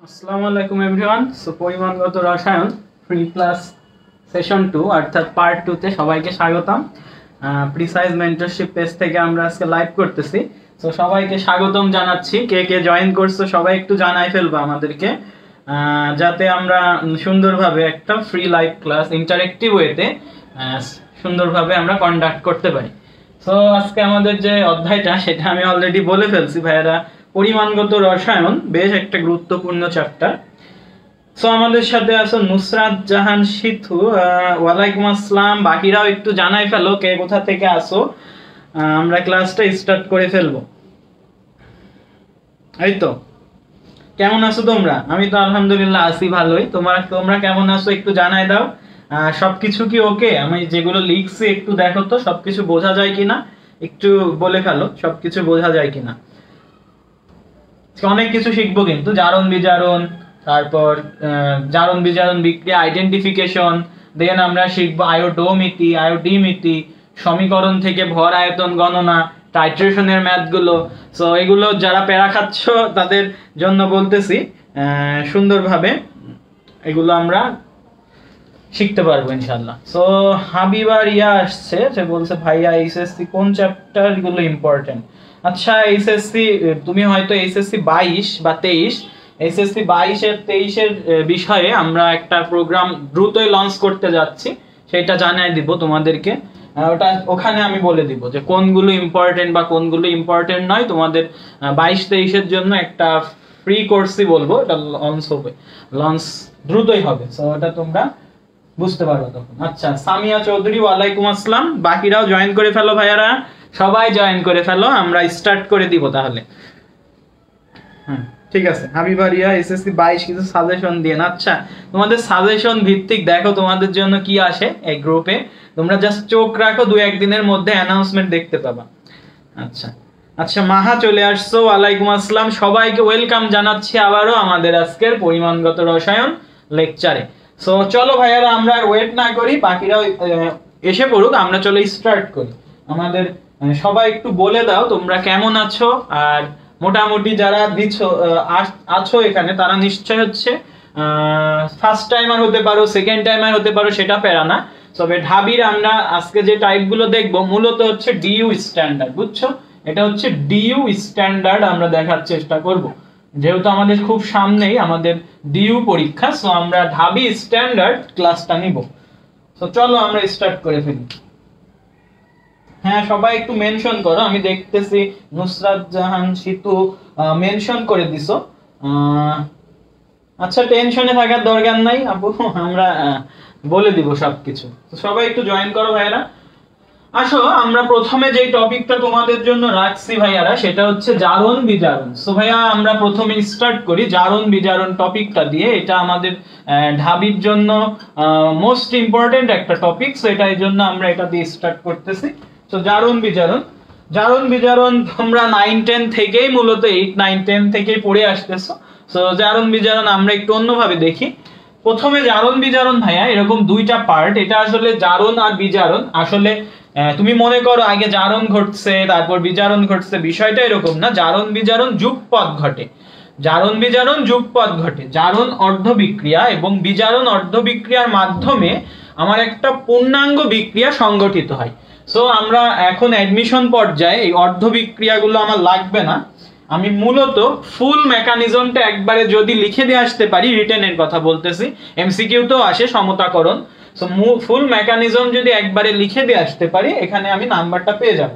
আসসালামু আলাইকুম everyone. So পরিমাণগত রসায়ন ফ্রি ক্লাস সেশন 2 অর্থাৎ পার্ট 2 তে সবাইকে স্বাগতম। প্রিসাইজ মেন্টরশিপ পেজ থেকে আমরা আজকে লাইভ করতেছি। সো সবাইকে স্বাগতম জানাচ্ছি। কে কে জয়েন করছো সবাই একটু জানাই ফেলবা আমাদেরকে, যাতে আমরা সুন্দরভাবে একটা ফ্রি লাইভ ক্লাস ইন্টারেক্টিভ ওয়েতে সুন্দরভাবে আমরা কন্ডাক্ট করতে পারি। সো আজকে আমাদের যে অধ্যায়টা সেটা আমি অলরেডি বলে ফেলছি ভাইয়ারা, পরিমাণগত রসায়ন, বেশ একটা গুরুত্বপূর্ণ চ্যাপ্টার। সো আমাদের সাথে আছো নুসরাত জাহান সিথু, ওয়ালাইকুম আসসালাম। বাকিরাও একটু জানাই ফেলো কে কোথা থেকে আসো, আমরা ক্লাসটা স্টার্ট করে ফেলবো। এই তো, কেমন আছো তোমরা? আমি তো আলহামদুলিল্লাহ আছি ভালোই। তোমরা কেমন আছো একটু জানাই দাও। সবকিছু কি ওকে? আমি যেগুলো লিখছি একটু দেখো তো সবকিছু বোঝা যায় কিনা, একটু বলে ফেলো সবকিছু বোঝা যায় কিনা। অনেক কিছু শিখবো কিন্তু, জারণ বিজারণ, তারপর জারণ বিজারণ বিক্রিয়া আইডেন্টিফিকেশন, দেন আমরা শিখবো আয়োডোমিতি, আয়োডিমিতি, সমীকরণ থেকে ভর আয়তন গণনা, টাইট্রেশনের ম্যাথগুলো। সো এগুলো যারা প্যারা খাচ্ছ তাদের জন্য বলতেছি, সুন্দরভাবে এগুলো আমরা শিখতে পারবো ইনশাল্লাহ। সো হাবিবা রিয়া আসছে, সে বলছে ভাইয়া এইচএসসি কোন চ্যাপ্টার গুলো ইম্পর্টেন্ট? আচ্ছা, এইচএসসি তুমি হয়তো এইচএসসি 22 বা 23, এইচএসসি 22 এর 23 এর বিষয়ে আমরা একটা প্রোগ্রাম দ্রুতই লঞ্চ করতে যাচ্ছি, সেটা জানাই দিব তোমাদেরকে। ওখানে আমি বলে দিব যে কোনগুলো ইম্পর্টেন্ট বা কোনগুলো ইম্পর্টেন্ট নয়। তোমাদের 22-23 এর জন্য একটা ফ্রি কোর্সই বলবো, এটা লঞ্চ দ্রুতই হবে। সো এটা তোমরা বুঝতে পারবো তখন। আচ্ছা, সামিয়া চৌধুরী ওয়ালাইকুম আসসালাম। বাকিরাও জয়েন করে ফেলো ভাইয়ারা, সবাই জয়েন করে ফেলো, আমরা স্টার্ট করে দিব তাহলে। হ্যাঁ ঠিক আছে। হাবিবা রিয়া এসএসসি 22 কিছু সাজেশন দিয়ে। আচ্ছা, তোমাদের সাজেশন ভিত্তিক দেখো তোমাদের জন্য কি আসে এই গ্রুপে। তোমরা জাস্ট চোখ রাখো, 2-1 দিনের মধ্যে অ্যানাউন্সমেন্ট দেখতে পাবা। আচ্ছা আচ্ছা, মাহা চলে আসছো, ওয়ালাইকুম আসসালাম। সবাইকে ওয়েলকাম জানাচ্ছি আবারও আমাদের আজকের পরিমাণগত রসায়ন লেকচারে। সো চলো ভাইয়ারা, আমরা আর ওয়েট না করি, বাকিরাও এসে পড়ুক, আমরা চলে স্টার্ট করি। আমাদের সবাই একটু বলে দাও তোমরা কেমন আছো, আর মোটামুটি যারা আছো এখানে তারা নিশ্চয় হচ্ছে ফার্স্ট টাইমার হতে পারো, সেকেন্ড টাইমার হতে পারো, সেটা প্যারা না। তবে ঢাবির আমরা আজকে যে টাইপগুলো দেখবো মূলত হচ্ছে ডিইউ স্ট্যান্ডার্ড, বুঝছো? এটা হচ্ছে ডিইউ স্ট্যান্ডার্ড আমরা দেখার চেষ্টা করব, যেহেতু আমাদের খুব সামনেই আমাদের ডিইউ পরীক্ষা। সো আমরা ঢাবি স্ট্যান্ডার্ড ক্লাসটা নিব। সো চলো আমরা স্টার্ট করে ফেলি। হ্যাঁ, সবাই একটু মেনশন করো, আমি দেখতেছি নুসরাত জাহান সিতু মেনশন করে দিছো। আচ্ছা, টেনশনে থাকার দরকার নাই আপু, আমরা বলে দিব সবকিছু। তো সবাই একটু জয়েন করো ভাইয়ারা। আসো, আমরা প্রথমে যে টপিকটা তোমাদের জন্য রাখছি ভাইয়ারা, সেটা হচ্ছে জারণ বিজারণ। সো ভাইয়া, আমরা প্রথমে স্টার্ট করি জারণ বিজারণ টপিকটা দিয়ে। এটা আমাদের ঢাবির জন্য মোস্ট ইম্পর্টেন্ট একটা টপিক। সো এটা এই জন্য আমরা এটা দিয়ে স্টার্ট করতেছি। তো জারণ বিজারণ, জারণ বিজারণ তোমরা 9-10 থেকেই, মূলত 8-9-10 থেকেই পড়ে আসতেছো। সো জারণ বিজারণ আমরা একটু অন্যভাবে দেখি। প্রথমে জারণ বিজারণ ভাইয়া এরকম দুইটা পার্ট। এটা আসলে জারণ আর বিজারণ, আসলে তুমি মনে করো আগে জারণ ঘটছে তারপর বিজারণ ঘটছে, বিষয়টা এরকম না। জারণ বিজারণ যুগপৎ ঘটে, জারণ বিজারণ যুগপৎ ঘটে। জারণ অর্ধ বিক্রিয়া এবং বিজারণ অর্ধ বিক্রিয়ার মাধ্যমে আমার একটা পূর্ণাঙ্গ বিক্রিয়া সংগঠিত হয়। সো আমরা এখন অ্যাডমিশন পর্যায়ে এই অর্ধ বিক্রিয়াগুলো আমার লাগবে না, আমি মূলত ফুল মেকানিজমটা একবারে যদি লিখে দিয়ে আসতে পারি, রিটেনের কথা বলতেছি, এমসিকিউতেও আসে সমতাকরণ। সো ফুল মেকানিজম যদি একবারে লিখে দিয়ে আসতে পারি, এখানে আমি নাম্বারটা পেয়ে যাব।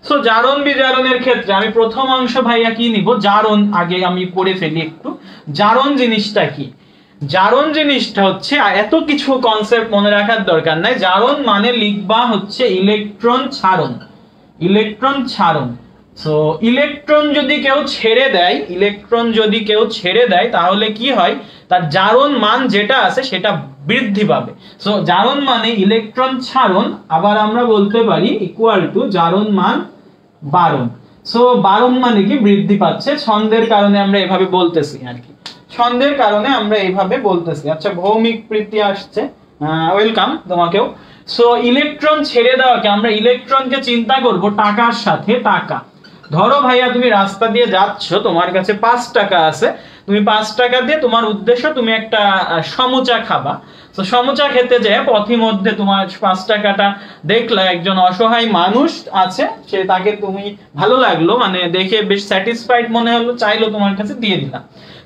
সো জারণ বিজারণের ক্ষেত্রে আমি প্রথম অংশ ভাইয়া কি নিব, জারণ আগে আমি পড়ে ফেলি একটু। জারণ জিনিসটা কি? জারণ জিনিসটা হচ্ছে, এত কিছু কনসেপ্ট মনে রাখার দরকার নাই। জারণ মানে লিখবা হচ্ছে ইলেকট্রন ছাড়ন, ইলেকট্রন ছাড়ন। সো ইলেকট্রন যদি কেউ ছেড়ে দেয়, ইলেকট্রন যদি কেউ ছেড়ে দেয় তাহলে কি হয়, তার জারণ মান যেটা আছে সেটা বৃদ্ধি পাবে। সো জারণ মানে ইলেকট্রন ছাড়ন, আবার আমরা বলতে পারি ইকুয়াল টু জারণ মান বাড়ন। সো বাড়ন মানে কি, বৃদ্ধি পাচ্ছে। ছন্দের কারণে আমরা এভাবে বলতেছি আর কি, ছন্দের কারণে আমরা এইভাবে বলতেছি। আচ্ছা, ভৌমিক প্রীতি আসছে, ওয়েলকাম তোমাকেও। সো ইলেকট্রন ছেড়ে দেওয়াকে আমরা ইলেকট্রনকে চিন্তা করব টাকার সাথে। টাকা, ধরো ভাইয়া তুমি রাস্তা দিয়ে যাচ্ছ, তোমার কাছে 5 টাকা আছে, তুমি 5 টাকা দিয়ে তোমার উদ্দেশ্য তুমি একটা সমুচা খাবা, তো সমুচা খেতে যায় পথি মধ্যে তোমার 5 টাকাটা দেখলা একজন অসহায় মানুষ আছে, সে তাকে তুমি ভালো লাগলো, মানে দেখে বেশ স্যাটিসফাইড মনে হলো, চাইলো তোমার কাছে, দিয়ে দিলা।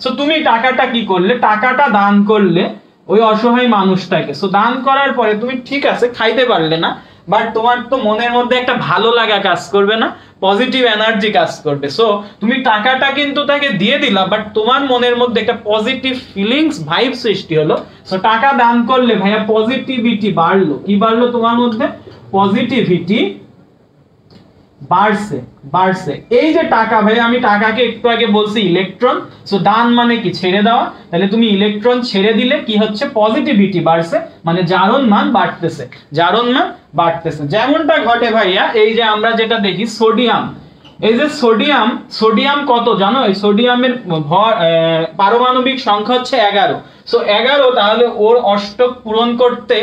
সো তুমি টাকাটা কি করলে, টাকাটা দান করলে ওই অসহায় মানুষটাকে। সো দান করার পরে তুমি ঠিক আছে খাইতে পারলে না, বাট তোমার তো মনের মধ্যে একটা ভালো লাগা কাজ করবে না, পজিটিভ এনার্জি কাজ করবে। সো তুমি টাকাটা কিন্তু তাকে দিয়ে দিলা, বাট তোমার মনের মধ্যে একটা পজিটিভ ফিলিংস ভাইব সৃষ্টি হলো। সো টাকা দান করলে ভাইয়া পজিটিভিটি বাড়লো। কি বাড়লো তোমার মধ্যে? পজিটিভিটি বাড়ছে, বাড়ছে। এই যে টাকা, ভাই আমি টাকাকে একটু আগে বলছি ইলেকট্রন, সো দান মানে কি? ছেড়ে দেওয়া। তাহলে তুমি ইলেকট্রন ছেড়ে দিলে কি হচ্ছে? পজিটিভিটি বাড়ছে, মানে জারণ মান বাড়তেছে, জারণ মান বাড়তেছে। যেমনটা ঘটে ভাইয়া এই যে আমরা যেটা দেখি সোডিয়াম, এই যে সোডিয়াম, সোডিয়াম কত জানো? এই সোডিয়ামের ভর পারমাণবিক সংখ্যা হচ্ছে 11। সো 11, তাহলে ওর অষ্টক পূরণ করতে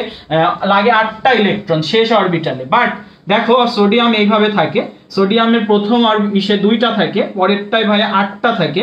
লাগে 8টা ইলেকট্রন শেষ অরবিটালে। বাট দেখো সোডিয়াম এইভাবে থাকে, সোডিয়ামের প্রথম ইসে 2টা থাকে, পরেরটায় ভাইয়া 8টা থাকে।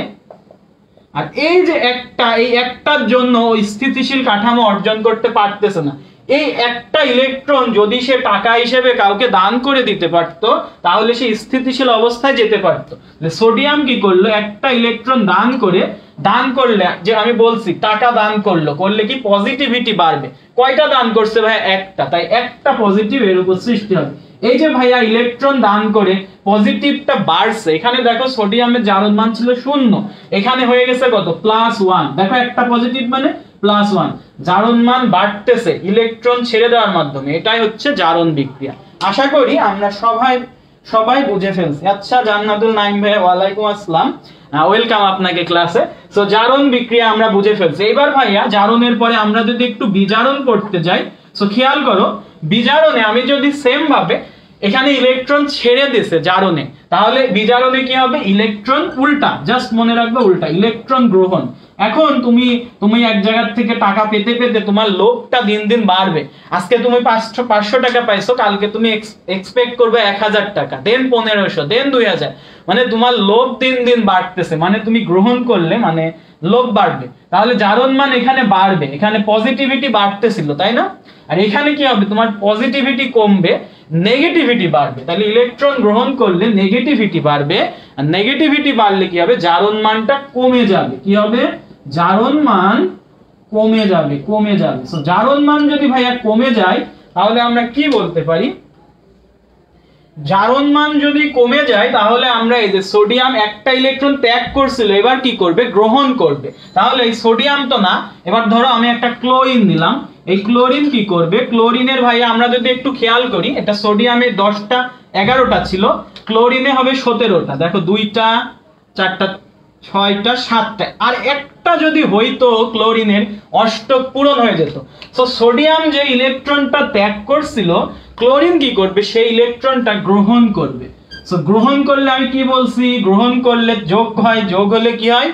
আর এই যে একটা, এই একটার জন্য ওই স্থিতিশীল কাঠামো অর্জন করতে পারতেছে না। এই একটা ইলেকট্রন যদি সে টাকা হিসেবে কাউকে দান করে দিতে পারতো, তাহলে সে স্থিতিশীল অবস্থায় যেতে পারতো। সোডিয়াম কি করলো? একটা ইলেকট্রন দান করলে, যে আমি বলছি টাকা দান করলে কি পজিটিভিটি বাড়বে। কয়টা দান করছে ভাই? একটা, তাই একটা পজিটিভ এর উপর সৃষ্টি হবে। এই যে ভাইয়া ইলেকট্রন দান করে পজিটিভটা বাড়ছে, এখানে দেখো সোডিয়ামের জারণ মান ছিল 0, এখানে হয়ে গেছে কত? +1। দেখো একটা পজিটিভ মানে +1, জারণ মান বাড়তেছে ইলেকট্রন ছেড়ে দেওয়ার মাধ্যমে। এটাই হচ্ছে জারণ বিক্রিয়া। আশা করি আমরা সবাই বুঝে ফেলছি। আচ্ছা জান্নাতুল নাইম ভাই, ওয়ালাইকুম আসসালাম, ওয়েলকাম আপনাকে ক্লাসে। সো জারণ বিক্রিয়া আমরা বুঝে ফেলছি। এবার ভাইয়া জারণের পরে আমরা যদি একটু বিজারণ করতে যাই, সো খেয়াল করো বিজারণে আমি যদি সেম ভাবে এখানে ইলেকট্রন ছেড়ে দিছে জারণে, তাহলে বিজারণে কি হবে? ইলেকট্রন উল্টা, জাস্ট মনে রাখবে উল্টা, ইলেকট্রন গ্রহণ। এখন তুমি এক জায়গা থেকে টাকা পেতে পেতে তোমার লোভটা দিন দিন বাড়বে। আজকে তুমি 500 টাকা পাইছো, কালকে তুমি এক্সপেক্ট করবে 1000 টাকা, দেন 1500, দেন 2000, মানে তোমার লোভ দিন দিন বাড়তেছে, মানে তুমি গ্রহণ করলে মানে লোভ বাড়বে। তাহলে জারণ মান এখানে বাড়বে, এখানে পজিটিভিটি বাড়তেছিল তাই না? আর এখানে কি হবে? তোমার পজিটিভিটি কমবে, নেগেটিভিটি বাড়বে। তাহলে ইলেকট্রন গ্রহণ করলে নেগেটিভিটি বাড়বে, আর নেগেটিভিটি বাড়লে কি হবে? জারণ মানটা কমে যাবে। কি হবে? জারণ মান কমে যাবে, কমে যাবে। সো জারণ মান যদি ভাইয়া কমে যায়, তাহলে আমরা কি বলতে পারি? জারণ মান যদি কমে যায়, তাহলে আমরা এই যে সোডিয়াম একটা ইলেকট্রন ত্যাগ করছিল, এবার কি করবে? গ্রহণ করবে। তাহলে এই সোডিয়াম তো না, এবার ধরো আমি একটা ক্লোরিন নিলাম, এই ক্লোরিন কি করবে? ক্লোরিনের ভাইয়া আমরা যদি একটু খেয়াল করি, এটা সোডিয়ামে 10টা 11টা ছিল, ক্লোরিনে হবে 17টা। দেখো 2টা 4টা 6টা 7টা, আর একটা যদি হইতো ক্লোরিনের অষ্টক পূরণ হয়ে যেত। সো সোডিয়াম যে ইলেকট্রনটা ত্যাগ করছিল, ক্লোরিন কি করবে? সেই ইলেকট্রনটা গ্রহণ করবে। সো গ্রহণ করলে আমি কি বলছি? গ্রহণ করলে যোগ হয়, যোগ হলে কি হয়?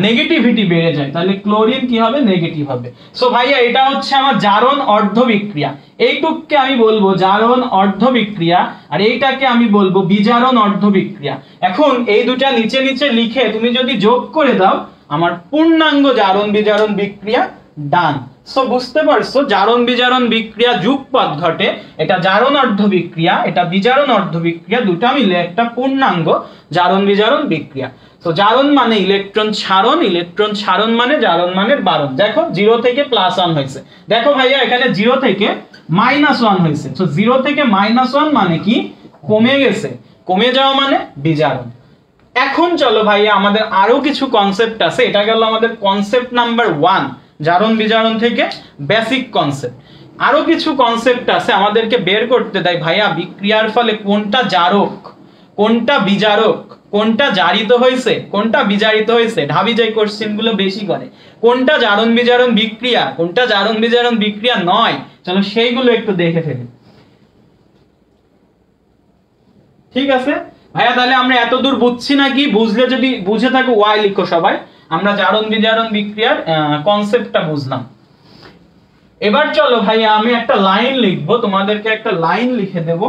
নেগেটিভিটি বেড়ে যায়, তাহলে ক্লোরিন কি হবে? নেগেটিভ হবে। সো ভাইয়া এটা হচ্ছে আমার জারণ অর্ধ বিক্রিয়া। এইটুককে আমি বলবো জারণ অর্ধ বিক্রিয়া, আর এইটাকে আমি বলবো বিজারণ অর্ধ বিক্রিয়া। এখন এই দুটা নিচে নিচে লিখে তুমি যদি যোগ করে দাও, আমার পূর্ণাঙ্গ জারণ বিজারণ বিক্রিয়া ডান। সো বুঝতে পারছো জারণ বিজারণ বিক্রিয়া যুগপৎ ঘটে, এটা জারণ অর্ধ বিক্রিয়া, এটা বিজারণ অর্ধ বিক্রিয়া, দুটা মিলে একটা পূর্ণাঙ্গ জারণ বিজারণ বিক্রিয়া। তো জারণ মানে ইলেকট্রন ছাড়ন, ইলেকট্রন ছাড়ন মানে জারণ মানের বাড়ন। দেখো 0 থেকে +1 হয়েছে, দেখো ভাইয়া এখানে 0 থেকে -1 হয়েছে। তো 0 থেকে -1 মানে কি? কমে গেছে, কমে যাওয়া মানে বিজারণ। এখন চলো ভাইয়া আমাদের আরো কিছু কনসেপ্ট আছে, এটা গেল আমাদের কনসেপ্ট নাম্বার 1 জারণ বিজারণ থেকে বেসিক কনসেপ্ট। আরো কিছু কনসেপ্ট আছে আমাদেরকে বের করতে দেয় ভাইয়া বিক্রিয়ার ফলে কোনটা জারক, কোনটা বিজারক, কোনটা জারিত হয়েছে, কোনটা বিজারিত হয়েছে। ঢাবি যে কোশ্চেন গুলো বেশি করে, কোনটা জারণ বিজারণ বিক্রিয়া, কোনটা জারণ বিজারণ বিক্রিয়া নয়, চলো সেইগুলো একটু দেখে ফেলি। ঠিক আছে ভাইয়া, তাহলে আমরা এত দূর বুঝছি নাকি? বুঝলে যদি বুঝে থাকো ওয়াই লিখো সবাই। আমরা জারণ বিজারণ বিক্রিয়ার কনসেপ্টটা বুঝলাম। এবার চলো ভাইয়া আমি একটা লাইন লিখবো, তোমাদেরকে একটা লাইন লিখে দেব,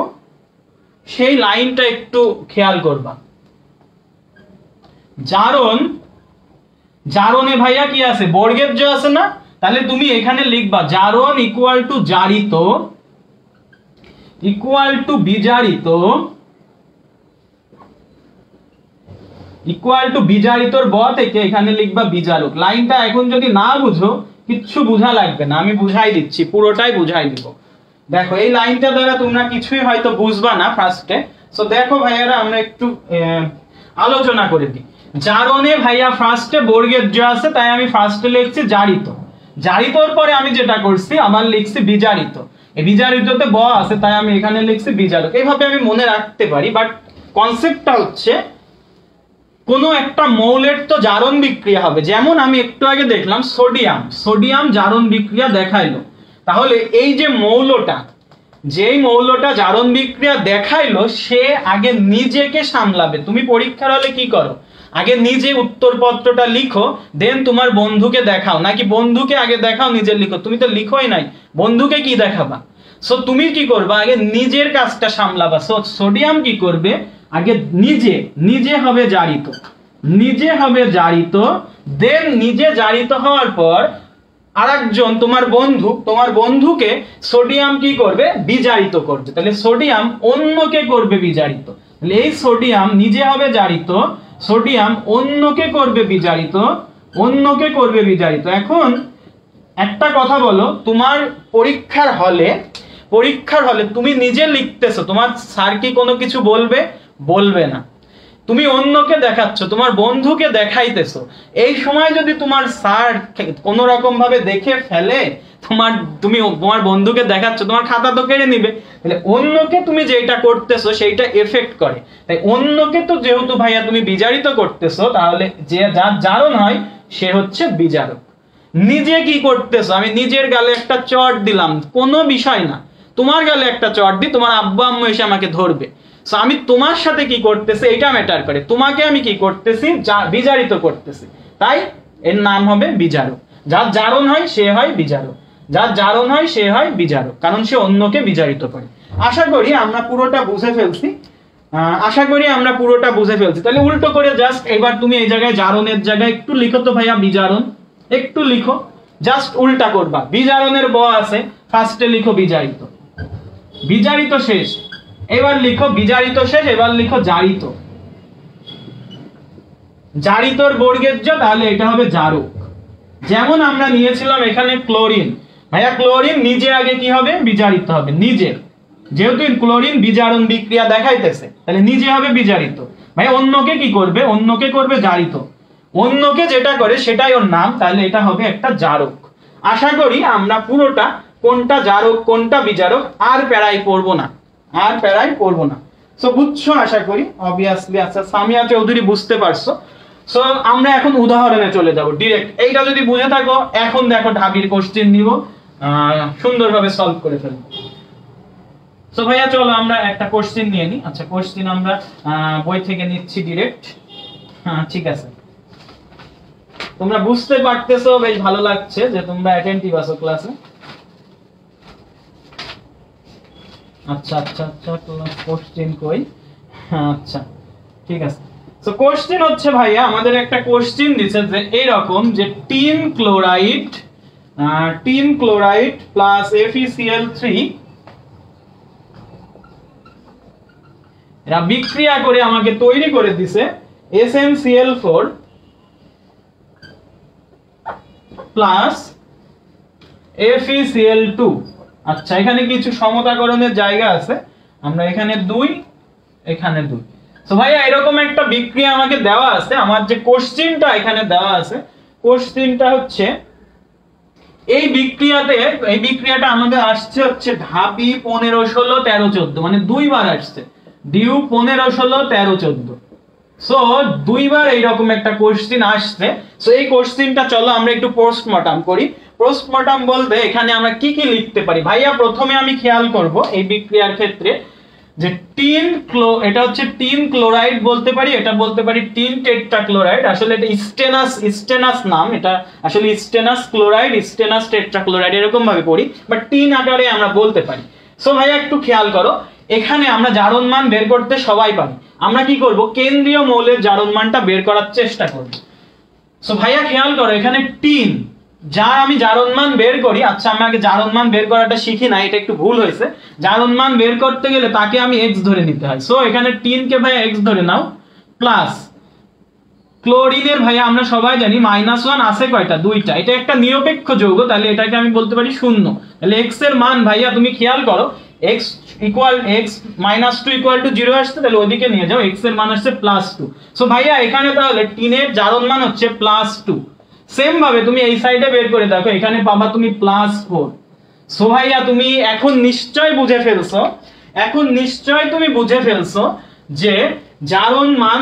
সেই লাইনটা একটু খেয়াল করবা। জারণ জারণে ভাইয়া কি আছে, বর্গের জ আছে না, তাহলে তুমি এখানে লিখবা জারণ ইকুয়াল টু জারিত ইকুয়াল টু বিজারিত ইকুয়াল টু বিজারিতর ব থেকে এখানে লিখবা বিজারক। লাইনটা এখন যদি না বুঝো কিচ্ছু বুঝা লাগবে না, আমি বুঝাই দিচ্ছি, পুরোটাই বুঝাই দিব। দেখো এই লাইনটা দ্বারা তোমরা কিছুই হয়তো বুঝবা না ফার্স্টে। সো দেখো ভাইয়ারা আমরা একটু আলোচনা করে দিই। জারণে ভাইয়া ফার্স্টে বর্গের জ আছে, তাই আমি ফার্স্টে লিখছি জারিত। জারিতর পরে আমি যেটা করছি আবার লিখছি বিজারিত। এই বিজারিততে ব আছে, তাই আমি এখানে লিখছি বিজারক। এইভাবে আমি মনে রাখতে পারি, বাট কনসেপ্টটা হচ্ছে কোনো একটা মৌলের তো জারণ বিক্রিয়া হবে। যেমন আমি একটু আগে দেখলাম সোডিয়াম জারণ বিক্রিয়া দেখাইলো, তাহলে এই যে মৌলটা, যেই মৌলটা জারণ বিক্রিয়া দেখাইলো সে আগে নিজেকে সামলাবে। তুমি পরীক্ষার হলে কি করো, আগে নিজে উত্তরপত্রটা লিখো, দেন তোমার বন্ধুকে দেখাও, নাকি বন্ধুকে আগে দেখাও নিজে লিখো? তুমি তো লিখোই নাই, বন্ধুকে কি দেখাবা? সো তুমি কি করবা, আগে নিজের কাজটা সামলাবা। সো সোডিয়াম কি করবে, আগে নিজে হবে জারিত, দেন নিজে জারিত হওয়ার পর আরেকজন তোমার বন্ধুকে সোডিয়াম কি করবে, বিজারিত করবে। তাহলে সোডিয়াম অন্যকে করবে বিজারিত। তাহলে এই সোডিয়াম নিজে হবে জারিত, সোডিয়াম অন্যকে করবে বিজারিত। এখন একটা কথা বলো, তোমার পরীক্ষার হলে তুমি নিজে লিখতেছো, তোমার স্যার কি কোনো কিছু বলবে না। তুমি অন্যকে দেখাচ্ছ, তোমার বন্ধুকে দেখাইতেছো। এই সময় যদি তোমার স্যার কোনো রকম ভাবে দেখে ফেলে, তুমি তোমার বন্ধুকে দেখাচ্ছ, তোমার খাতা তো কেড়ে নিবে। তাহলে অন্যকে তুমি যেটা করতেছো সেইটা এফেক্ট করে। তাই অন্যকে তো যেহেতু ভাইয়া তুমি বিজারিত করতেছো, তাহলে যে যার জারণ হয় সে হচ্ছে বিজারক। নিজে কি করতেছো, আমি নিজের গালে একটা চট দিলাম, কোনো বিষয় না, তোমার গালে একটা চট দি, তোমার আব্বু আম্মু এসে আমাকে ধরবে। সো আমি তোমার সাথে কি করতেছি এটা ম্যাটার করে, তোমাকে আমি কি করতেছি, বিজারিত করতেছি, তাই এর নাম হবে বিজারক। যার জারণ হয় সে হয় বিজারক, কারণ সে অন্যকে বিজারিত করে। আশা করি আমরা পুরোটা বুঝে ফেলছি। তাহলে উল্টো করে জাস্ট এবার তুমি এই জায়গায় জারণের জায়গায় একটু লিখো তো ভাইয়া বিজারণ, একটু লিখো, জাস্ট উল্টা করবা। বিজারণের ব আছে, ফার্স্টে লিখো বিজারিত শেষ, এবার লিখো বিজারিত শেষ, এবার লিখো জারিতর বর্গের জ, তাহলে এটা হবে জারক। যেমন আমরা নিয়েছিলাম এখানে ক্লোরিন, ভাইয়া ক্লোরিন নিজে আগে কি হবে, বিজারিত হবে। নিজে, যেহেতু ক্লোরিন বিজারণ বিক্রিয়া দেখাইতেছে, তাহলে নিজে হবে বিজারিত। ভাইয়া অন্যকে কি করবে, অন্যকে করবে জারিত। অন্যকে যেটা করে সেটাই ওর নাম, তাহলে এটা হবে একটা জারক। আশা করি আমরা পুরোটা কোনটা জারক কোনটা বিজারক আর প্যারাই পড়বো না। সো বুঝছো আশা করি, অবভিয়াসলি। আচ্ছা সামিয়া চৌধুরী বুঝতে পারছো। সো আমরা এখন উদাহরণে চলে যাব ডিরেক্ট। এইটা যদি বুঝে থাকো, এখন দেখো ঢাবির কোশ্চেন নিব, সুন্দরভাবে সলভ করে ফেলবো। সো ভাইয়া চলো আমরা একটা কোশ্চেন নিয়ে নিই। আচ্ছা কোশ্চেন আমরা বই থেকে নিচ্ছি ডিরেক্ট। হ্যাঁ ঠিক আছে, তোমরা বুঝতে পারতেছো, বেশ ভালো লাগছে যে তোমরা অ্যাটেনটিভ আছো ক্লাসে। আচ্ছা কোশ্চেন কই, আচ্ছা ঠিক আছে। সো কোশ্চেন হচ্ছে ভাইয়া আমাদের একটা কোশ্চেন দিছে যে এরকম যে টিন ক্লোরাইড প্লাস FeCl3 এরা বিক্রিয়া করে আমাকে তৈরি করে দিছে SnCl4 প্লাস FeCl2। আচ্ছা এখানে কিছু সমতাকরণের জায়গা আছে, আমরা এখানে 2 এখানে 2। সো ভাইয়া এরকম একটা বিক্রিয়া আমাকে দেওয়া আছে, আমার যে কোশ্চেনটা এখানে দেওয়া আছে, কোশ্চেনটা হচ্ছে এই বিক্রিয়াটা আমাদের আসছে হচ্ছে ঢাবি 15, 16, 13, 14, মানে দুইবার আসছে, ডিউ 15, 16, 13, 14। সো দুইবার এইরকম একটা কোশ্চেন আসছে। সো এই কোশ্চেনটা চলো আমরা একটু পোস্টমর্টম করি। পোস্টমর্টম বলতে এখানে আমরা কি কি লিখতে পারি ভাইয়া, প্রথমে আমি খেয়াল করব এই বিক্রিয়ার ক্ষেত্রে যে এটা হচ্ছে টিন ক্লোরাইড বলতে পারি, এটা বলতে পারি টিন টেট্রাক্লোরাইড। আসলে এটা স্টেনাস নাম, এটা আসলে স্টেনাস ক্লোরাইড, স্টেনাস টেট্রাক্লোরাইড এরকম ভাবে পড়ি, বাট টিন আকারে আমরা বলতে পারি। সো ভাইয়া একটু খেয়াল করো, এখানে আমরা জারণ মান বের করতে সবাই পারি। আমরা কি করব, কেন্দ্রীয় মৌলের জারণ মানটা বের করার চেষ্টা করব। সো ভাইয়া খেয়াল করো এখানে টিন, যার আমি জারণ মান বের করি, আচ্ছা আমি আগে জারণ মান বের করাটা শিখি না, এটা একটু ভুল হয়েছে। জারণ মান বের করতে গেলে তাকে আমি এক্স ধরে নিতে হয়। সো এখানে টিনকে ভাইয়া এক্স ধরে নাও, প্লাস ক্লোরিনের ভাইয়া আমরা সবাই জানি -1 আছে কয়টা, দুইটা, এটা একটা নিরপেক্ষ যৌগ, তাহলে এটাকে আমি বলতে পারি 0। তাহলে এক্স এর মান ভাইয়া তুমি খেয়াল করো x -2 = 0 আসছে, তাহলে ওইদিকে নিয়ে যাও, x এর মান আসছে +2। সো ভাইয়া এখানে তাহলে টিনের জারণ মান হচ্ছে +2। সেম ভাবে তুমি এই সাইডে বের করে দেখো, এখানে পাবা তুমি +4। সো ভাইয়া তুমি এখন নিশ্চয় বুঝে ফেলছো, এখন নিশ্চয় তুমি বুঝে ফেলছো যে জারণ মান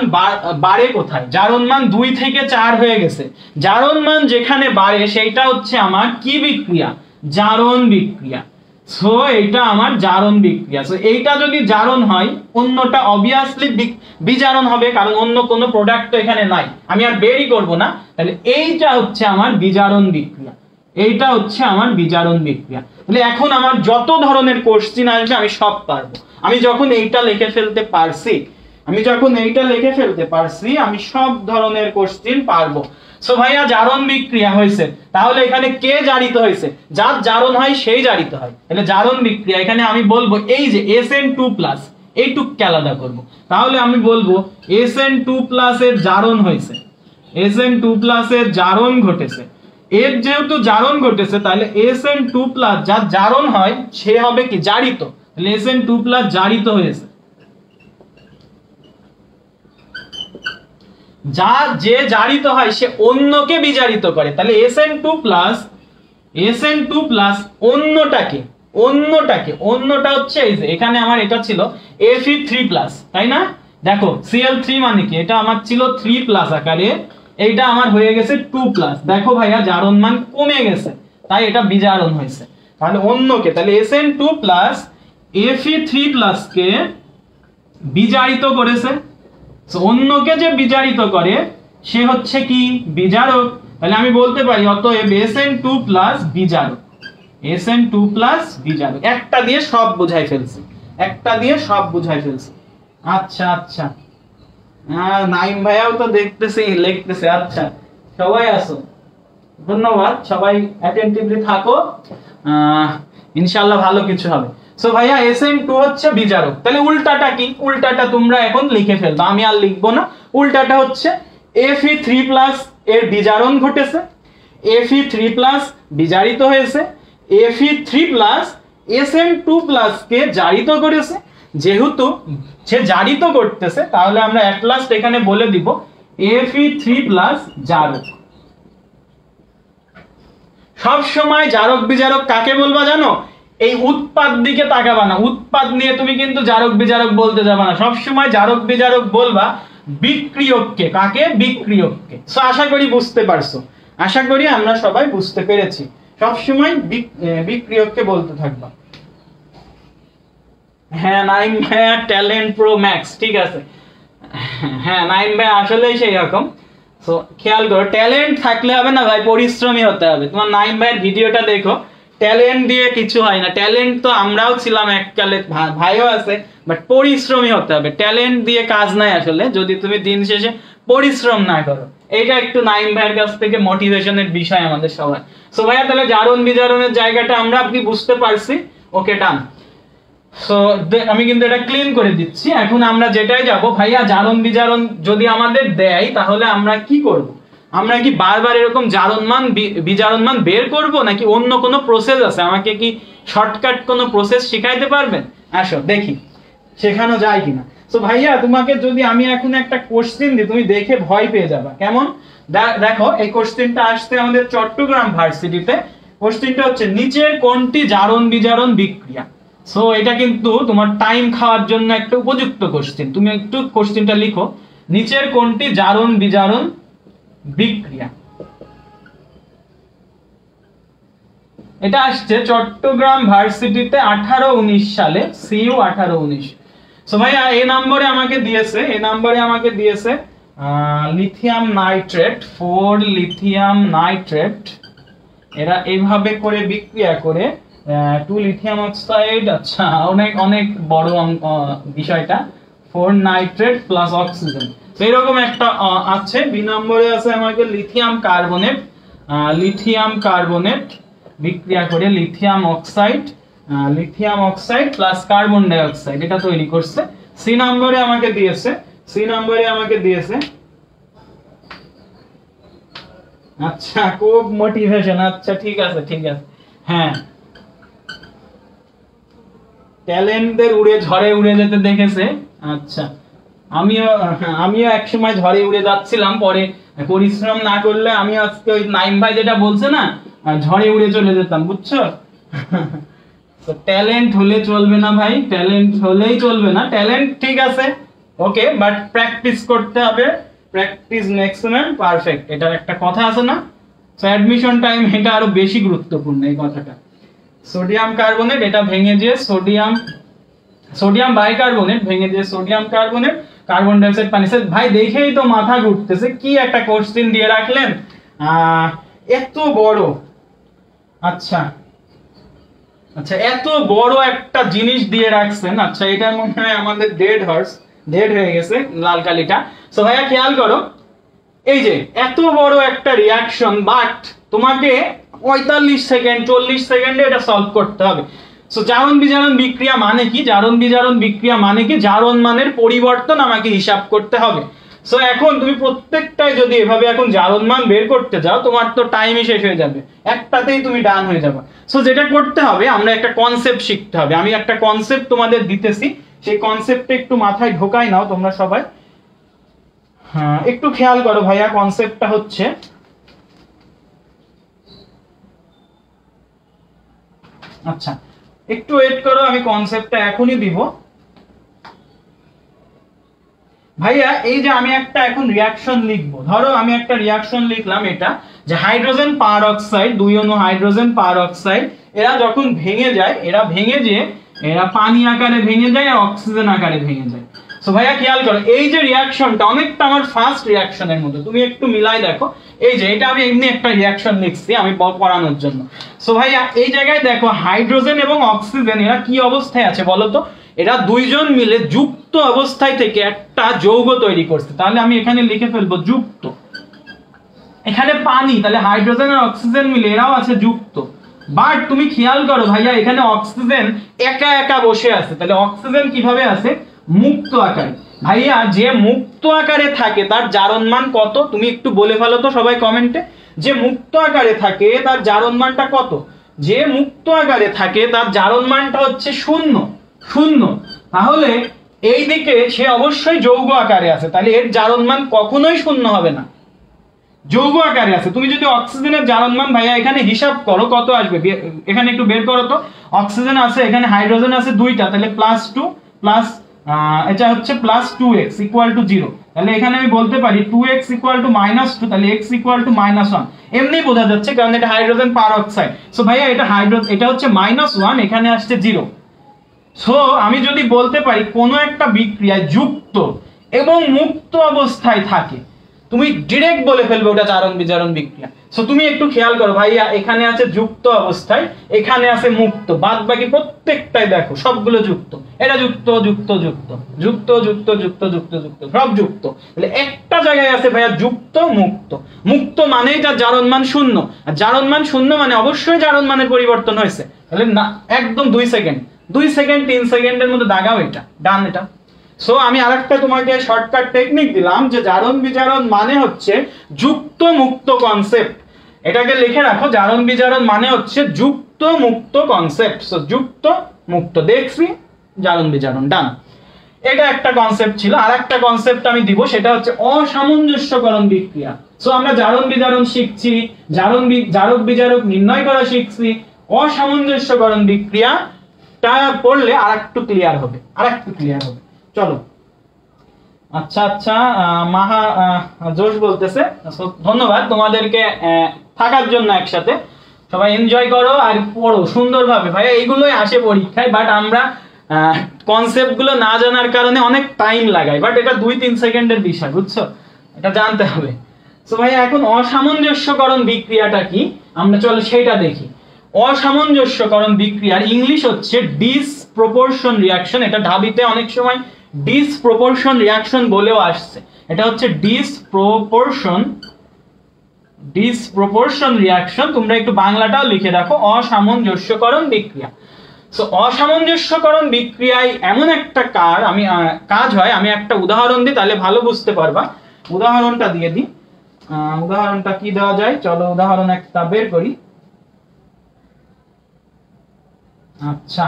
বাড়ে কোথায়। জারণ মান 2 থেকে 4 হয়ে গেছে। জারণ মান যেখানে বাড়ে সেইটা হচ্ছে আমার কি বিক্রিয়া, জারণ বিক্রিয়া। সো এটা আমার জারণ বিক্রিয়া। সো এইটা যদি জারণ হয়, অন্যটা অবভিয়াসলি বিজারণ হবে, কারণ অন্য কোনো প্রোডাক্ট তো এখানে নাই, আমি আর বেরই করব না। তাহলে এইটা হচ্ছে আমার বিজারণ বিক্রিয়া, এইটা হচ্ছে আমার বিজারণ বিক্রিয়া। তাহলে এখন আমার যত ধরনের কোশ্চেন আসবে আমি সব পারবো। আমি যখন এইটা লিখে ফেলতে পারছি, আমি সব ধরনের কোশ্চেন পারবো। সো ভাইয়া জারণ বিক্রিয়া হয়েছে, তাহলে এখানে কে জারিত হয়েছে, যার জারণ হয় সেই জারিত হয়। তাহলে জারণ বিক্রিয়া এখানে আমি বলবো এই যে SN2+, এইটুকু আলাদা করব। তাহলে আমি বলবো SN2+ এর জারণ হয়েছে, SN2+ এর জারণ ঘটেছে। এর যেহেতু জারণ ঘটেছে, তাহলে SN2+, যার জারণ হয় সে হবে কি, জারিত। তাহলে SN2+ জারিত হয়েছে। যে জারিত হয় সে অন্যকে বিজারিত করে। তাহলে SN2+ অন্যটা হচ্ছে এই যে এখানে আমার এটা ছিল Fe3+, তাই না? দেখো Cl3 মানে কি, এটা আমার ছিল 3+ আকারে, এইটা আমার হয়ে গেছে 2+। দেখো ভাইয়া জারণ মান কমে গেছে, তাই এটা বিজারণ হয়েছে। তাহলে অন্যকে, তাহলে SN2+ Fe3+ কে বিজারিত করেছে। অন্যকে যে বিজারিত করে সে হচ্ছে কি, বিজারক। তাহলে আমি বলতে পারি অতএব SN2+ বিজারক, SN2+ বিজারক। একটা দিয়ে সব বুঝাই ফেলছি, আচ্ছা আচ্ছা, নাইম ভাইয়াও তো দেখতেছি লিখতেছে। আচ্ছা সবাই আসো, ধন্যবাদ, সবাই অ্যাটেনটিভলি থাকো, ইনশাআল্লাহ ভালো কিছু হবে। সো ভাইয়া SN2 হচ্ছে বিজারক। তাহলে উল্টাটা কি, উল্টাটা তোমরা এখন লিখে ফেলতো, আমি আর লিখবো না। উল্টাটা হচ্ছে Fe3+ এর বিজারণ ঘটেছে, Fe3+ বিজারিত হয়েছে, Fe3+ SN2+ কে জারিত করেছে। যেহেতু সে জারিত করতেছে, তাহলে আমরা এট লাস্ট এখানে বলে দিব Fe3+ জারক। সব সময় জারক বিজারক কাকে বলবা জানো, এই উৎপাদ দিকে তাকাবা না, উৎপাদ নিয়ে তুমি কিন্তু জারক বিজারক বলতে যাবা না। সব সময় জারক বিজারক বলবা বিক্রিয়ককে। কাকে, বিক্রিয়ককে। সো আশা করি বুঝতে পারছো, আশা করি আমরা সবাই বুঝতে পেরেছি। সব সময় বিক্রিয়ককে বলতে থাকবা। হ্যাঁ নাইম ভাইয়া ট্যালেন্ট প্রো ম্যাক্স, ঠিক আছে। হ্যাঁ নাইম ভাই আসলেই সেই রকম। সো খেয়াল করো, ট্যালেন্ট থাকলে হবে না ভাই, পরিশ্রমী হতে হবে। তোমার নাইম ভাইয়ের ভিডিওটা দেখো, ট্যালেন্ট দিয়ে কিছু হয় না। ট্যালেন্ট তো আমরাও ছিলাম এককালে, ভাইও আছে, বাট পরিশ্রমী হতে হবে। ট্যালেন্ট দিয়ে কাজ নাই আসলে, যদি তুমি দিন শেষে পরিশ্রম না করো। এইটা একটু নাইম ভাইয়ের কাছ থেকে মোটিভেশনের বিষয় আমাদের সবার। সো ভাইয়া তাহলে জারণ বিজারণের জায়গাটা আমরা আপনি বুঝতে পারছি, ওকে ডান। সো আমি কিন্তু এটা ক্লিন করে দিচ্ছি। এখন আমরা যেটাই যাব, ভাইয়া জারণ বিজারণ যদি আমাদের দেয় তাহলে আমরা কি করব, আমরা কি বারবার এরকম জারণ মান বিজারণ মান বের করব, নাকি অন্য কোনো প্রসেস আছে? আমাকে কি শর্টকাট কোনো প্রসেস শিখাইতে পারবেন? আসো দেখি শেখানো যায় কিনা। সো ভাইয়া তোমাকে যদি আমি এখন একটা কোশ্চেন দিই, তুমি দেখে ভয় পেয়ে যাবা। কেমন, দেখো এই কোশ্চেনটা আসছে আমাদের চট্টগ্রাম ভার্সিটিতে। কোশ্চেনটা হচ্ছে নিচের কোনটি জারণ বিজারণ বিক্রিয়া। সো এটা কিন্তু তোমার টাইম খাওয়ার জন্য একটা উপযুক্ত কোশ্চেন। তুমি একটু কোশ্চেনটা লিখো, নিচের কোনটি জারণ বিজারণ বিক্রিয়া। এটা আসছে চট্টগ্রাম ভার্সিটিতে 18-19 সালে, CU 18-19। সো ভাইয়া এই নম্বরে আমাকে দিয়েছে লিথিয়াম নাইট্রেট, 4 লিথিয়াম নাইট্রেট, এরা এইভাবে করে বিক্রিয়া করে 2 লিথিয়াম অক্সাইড। আচ্ছা অনেক বড় বিষয়টা, 4 নাইট্রেট প্লাস অক্সিজেন। তো এরকম একটা আছে। বি নম্বরে আছে আমাকে লিথিয়াম কার্বনেট, লিথিয়াম কার্বনেট বিক্রিয়া করে lithium oxide plus carbon die oxide এটা তৈরি করছে। সি নম্বরে আমাকে দিয়েছে আচ্ছা খুব মোটিভেশন, আচ্ছা ঠিক আছে হ্যাঁ, ট্যালেন্টদের ঝড়ে উড়ে যেতে দেখেছে। আচ্ছা আমিও এক সময় ঝড়ে উড়ে যাচ্ছিলাম, পরে পরিশ্রম না করলে আমি আজকে ওই নাইম ভাই যেটা বলছে না, ঝড়ে উড়ে চলে যেতাম, বুঝছো? তো ট্যালেন্ট হলে চলবে না ভাই, ট্যালেন্ট হলেই চলবে না, ট্যালেন্ট ঠিক আছে ওকে, বাট প্র্যাকটিস করতে হবে, প্র্যাকটিস মেক্স ম্যান পারফেক্ট, এটার একটা কথা আছে না? সো অ্যাডমিশন টাইম এটা আরো বেশি গুরুত্বপূর্ণ এই কথাটা। সোডিয়াম কার্বনেট এটা ভেঙে দিয়ে সোডিয়াম বাইকার্বনেট ভেঙে দিয়ে sodium carbonate, carbon die oxide পানি। ভাই দেখেই তো মাথা ঘুরতেছে, কি একটা কোশ্চেন দিয়ে রাখলেন এত বড়। আচ্ছা এত বড় একটা জিনিস দিয়ে রাখছেন। আচ্ছা এটা মনে হয় আমাদের ডেড হয়ে গেছে লাল কালিটা। সো ভাইয়া খেয়াল করো, এই যে এত বড় একটা রিয়াকশন, বাট তোমাকে 45 সেকেন্ড 40 সেকেন্ডে এটা সলভ করতে হবে। সো জারণ বিজারণ বিক্রিয়া মানে কি? জারণ মানের পরিবর্তন আমাকে হিসাব করতে হবে। সো এখন তুমি প্রত্যেকটাই যদি এভাবে এখন জারণ মান বের করতে যাও, তোমার তো টাইমই শেষ হয়ে যাবে, একটাতেই তুমি ডান হয়ে যাবে। সো যেটা করতে হবে, আমরা একটা কনসেপ্ট শিখতে হবে। আমি একটা কনসেপ্ট তোমাদের দিতেছি, সেই কনসেপ্টটা একটু মাথায় ঢোকাই নাও তোমরা সবাই। হ্যাঁ একটু খেয়াল করো ভাইয়া, কনসেপ্টটা হচ্ছে আচ্ছা একটু ওয়েট করো, আমি কনসেপ্টটা এখনই দিব। ভাইয়া এই যে আমি একটা এখন রিয়াকশন লিখবো, ধরো আমি একটা রিয়াকশন লিখলাম এটা, যে হাইড্রোজেন পার অক্সাইড, 2 অণু হাইড্রোজেন পার অক্সাইড, এরা যখন ভেঙে যায়, এরা পানি আকারে ভেঙে যায় আর অক্সিজেন আকারে ভেঙে যায়। সো ভাইয়া খেয়াল করো, এই যে রিয়াকশনটা অনেকটা আমার ফার্স্ট রিয়াকশনের মতো, তুমি একটু মিলাই দেখো। এই যে এটা আমি এমনি একটা রিয়াকশন লিখছি আমি পড়ানোর জন্য। সো ভাইয়া এই জায়গায় দেখো, হাইড্রোজেন এবং অক্সিজেন এরা কি অবস্থায় আছে বলো তো? এরা দুইজন মিলে যুক্ত অবস্থায় থেকে একটা যৌগ তৈরি করছে। তাহলে আমি এখানে লিখে ফেলবো যুক্ত। এখানে পানি, তাহলে হাইড্রোজেন আর অক্সিজেন মিলে এরাও আছে যুক্ত। বাট তুমি খেয়াল করো ভাইয়া, এখানে অক্সিজেন একা একা বসে আছে, তাহলে অক্সিজেন কিভাবে আছে? মুক্ত আকারে। ভাইয়া যে মুক্ত আকারে থাকে তার জারণ মান কত? তুমি একটু বলে ফেলো তো সবাই কমেন্টে, যে মুক্ত আকারে থাকে তার জারণ মানটা কত? যে মুক্ত আকারে থাকে তার জারণ মানটা হচ্ছে 0। তাহলে এই দিকে সে অবশ্যই যৌগ আকারে আছে, তাহলে এর জারণ মান কখনোই 0 হবে না, যৌগ আকারে আছে। তুমি যদি অক্সিজেনের জারণ মান ভাইয়া এখানে হিসাব করো কত আসবে, এখানে একটু বের করো তো। অক্সিজেন আছে, এখানে হাইড্রোজেন আছে 2টা, তাহলে +2 প্লাস এটা হচ্ছে +2x = 0। তাহলে এখানে আমি বলতে পারি 2x = -2, তাহলে x = -1। এমনি বোঝা যাচ্ছে কারণ এটা হাইড্রোজেন পার অক্সাইড। সো ভাইয়া এটা হচ্ছে -1, এখানে আসছে 0। সো আমি যদি বলতে পারি কোন একটা বিক্রিয়া যুক্ত এবং মুক্ত অবস্থায় থাকে, তুমি ডাইরেক্ট বলে ফেলবে ওটা জারণ বিজারণ বিক্রিয়া। সো তুমি একটু খেয়াল করো ভাইয়া, এখানে আছে যুক্ত অবস্থায়, এখানে আছে মুক্ত, বাদ বাকি প্রত্যেকটাই দেখো সবগুলো যুক্ত। এটা যুক্ত যুক্ত যুক্ত যুক্ত যুক্ত যুক্ত যুক্ত যুক্ত সব যুক্ত। তাহলে একটা জায়গায় আছে ভাইয়া যুক্ত মুক্ত। মুক্ত মানেই তার জারণ মান 0, আর জারণ মান 0 মানে অবশ্যই জারণ মানের পরিবর্তন হয়েছে। তাহলে না, একদম 2 সেকেন্ড 3 সেকেন্ডের মধ্যে দাগাও এটা, ডান এটা। সো আমি আরেকটা তোমাকে শর্টকাট টেকনিক দিলাম, যে জারণ বিজারণ মানে হচ্ছে যুক্ত মুক্ত কনসেপ্ট। এটাকে লিখে রাখো, জারণ বিজারণ মানে হচ্ছে যুক্ত মুক্ত কনসেপ্ট। সো যুক্ত মুক্ত দেখছি, জারণ বিজারণ ডান। এটা একটা কনসেপ্ট ছিল। আরেকটা কনসেপ্ট আমি দিব, সেটা হচ্ছে অসামঞ্জস্যকরণ বিক্রিয়া। সো আমরা জারণ বিজারণ শিখছি, জারক বিজারক নির্ণয় করা শিখছি, অসামঞ্জস্যকরণ বিক্রিয়াটা পড়লে আরেকটু ক্লিয়ার হবে। চলো আচ্ছা মাহা জোশ বলতেছে, ধন্যবাদ তোমাদেরকে থাকার জন্য একসাথে। সবাই এনজয় করো আর পড়ো সুন্দরভাবে। ভাইয়া এইগুলোই আসে পরীক্ষায়, বাট আমরা কনসেপ্ট গুলো না জানার কারণে অনেক টাইম লাগাই, বাট এটা 2-3 সেকেন্ডের বিষয়, বুঝছো? এটা জানতে হবে। সো ভাইয়া এখন অসামঞ্জস্যকরণ বিক্রিয়াটা কি, আমরা চলো সেটা দেখি। অসামঞ্জস্যকরণ বিক্রিয়ার ইংলিশ হচ্ছে ডিসপ্রপোর্শন রিয়াকশন। এটা ঢাবিতে অনেক সময় ডিসপ্রপোর্শন রিয়াকশন বলেও আসছে, এটা হচ্ছে ডিসপ্রপোর্শন রিয়াকশন। তোমরা একটু বাংলাটাও লিখে রাখো, অসামঞ্জস্যকরণ বিক্রিয়া। সো অসামঞ্জস্যকরণ বিক্রিয়ায় এমন একটা কাজ হয়, আমি একটা উদাহরণ দিই তাহলে ভালো বুঝতে পারবা। উদাহরণটা দিয়ে দিই, উদাহরণটা কি দেওয়া যায়, চলো উদাহরণ একটা বের করি। আচ্ছা,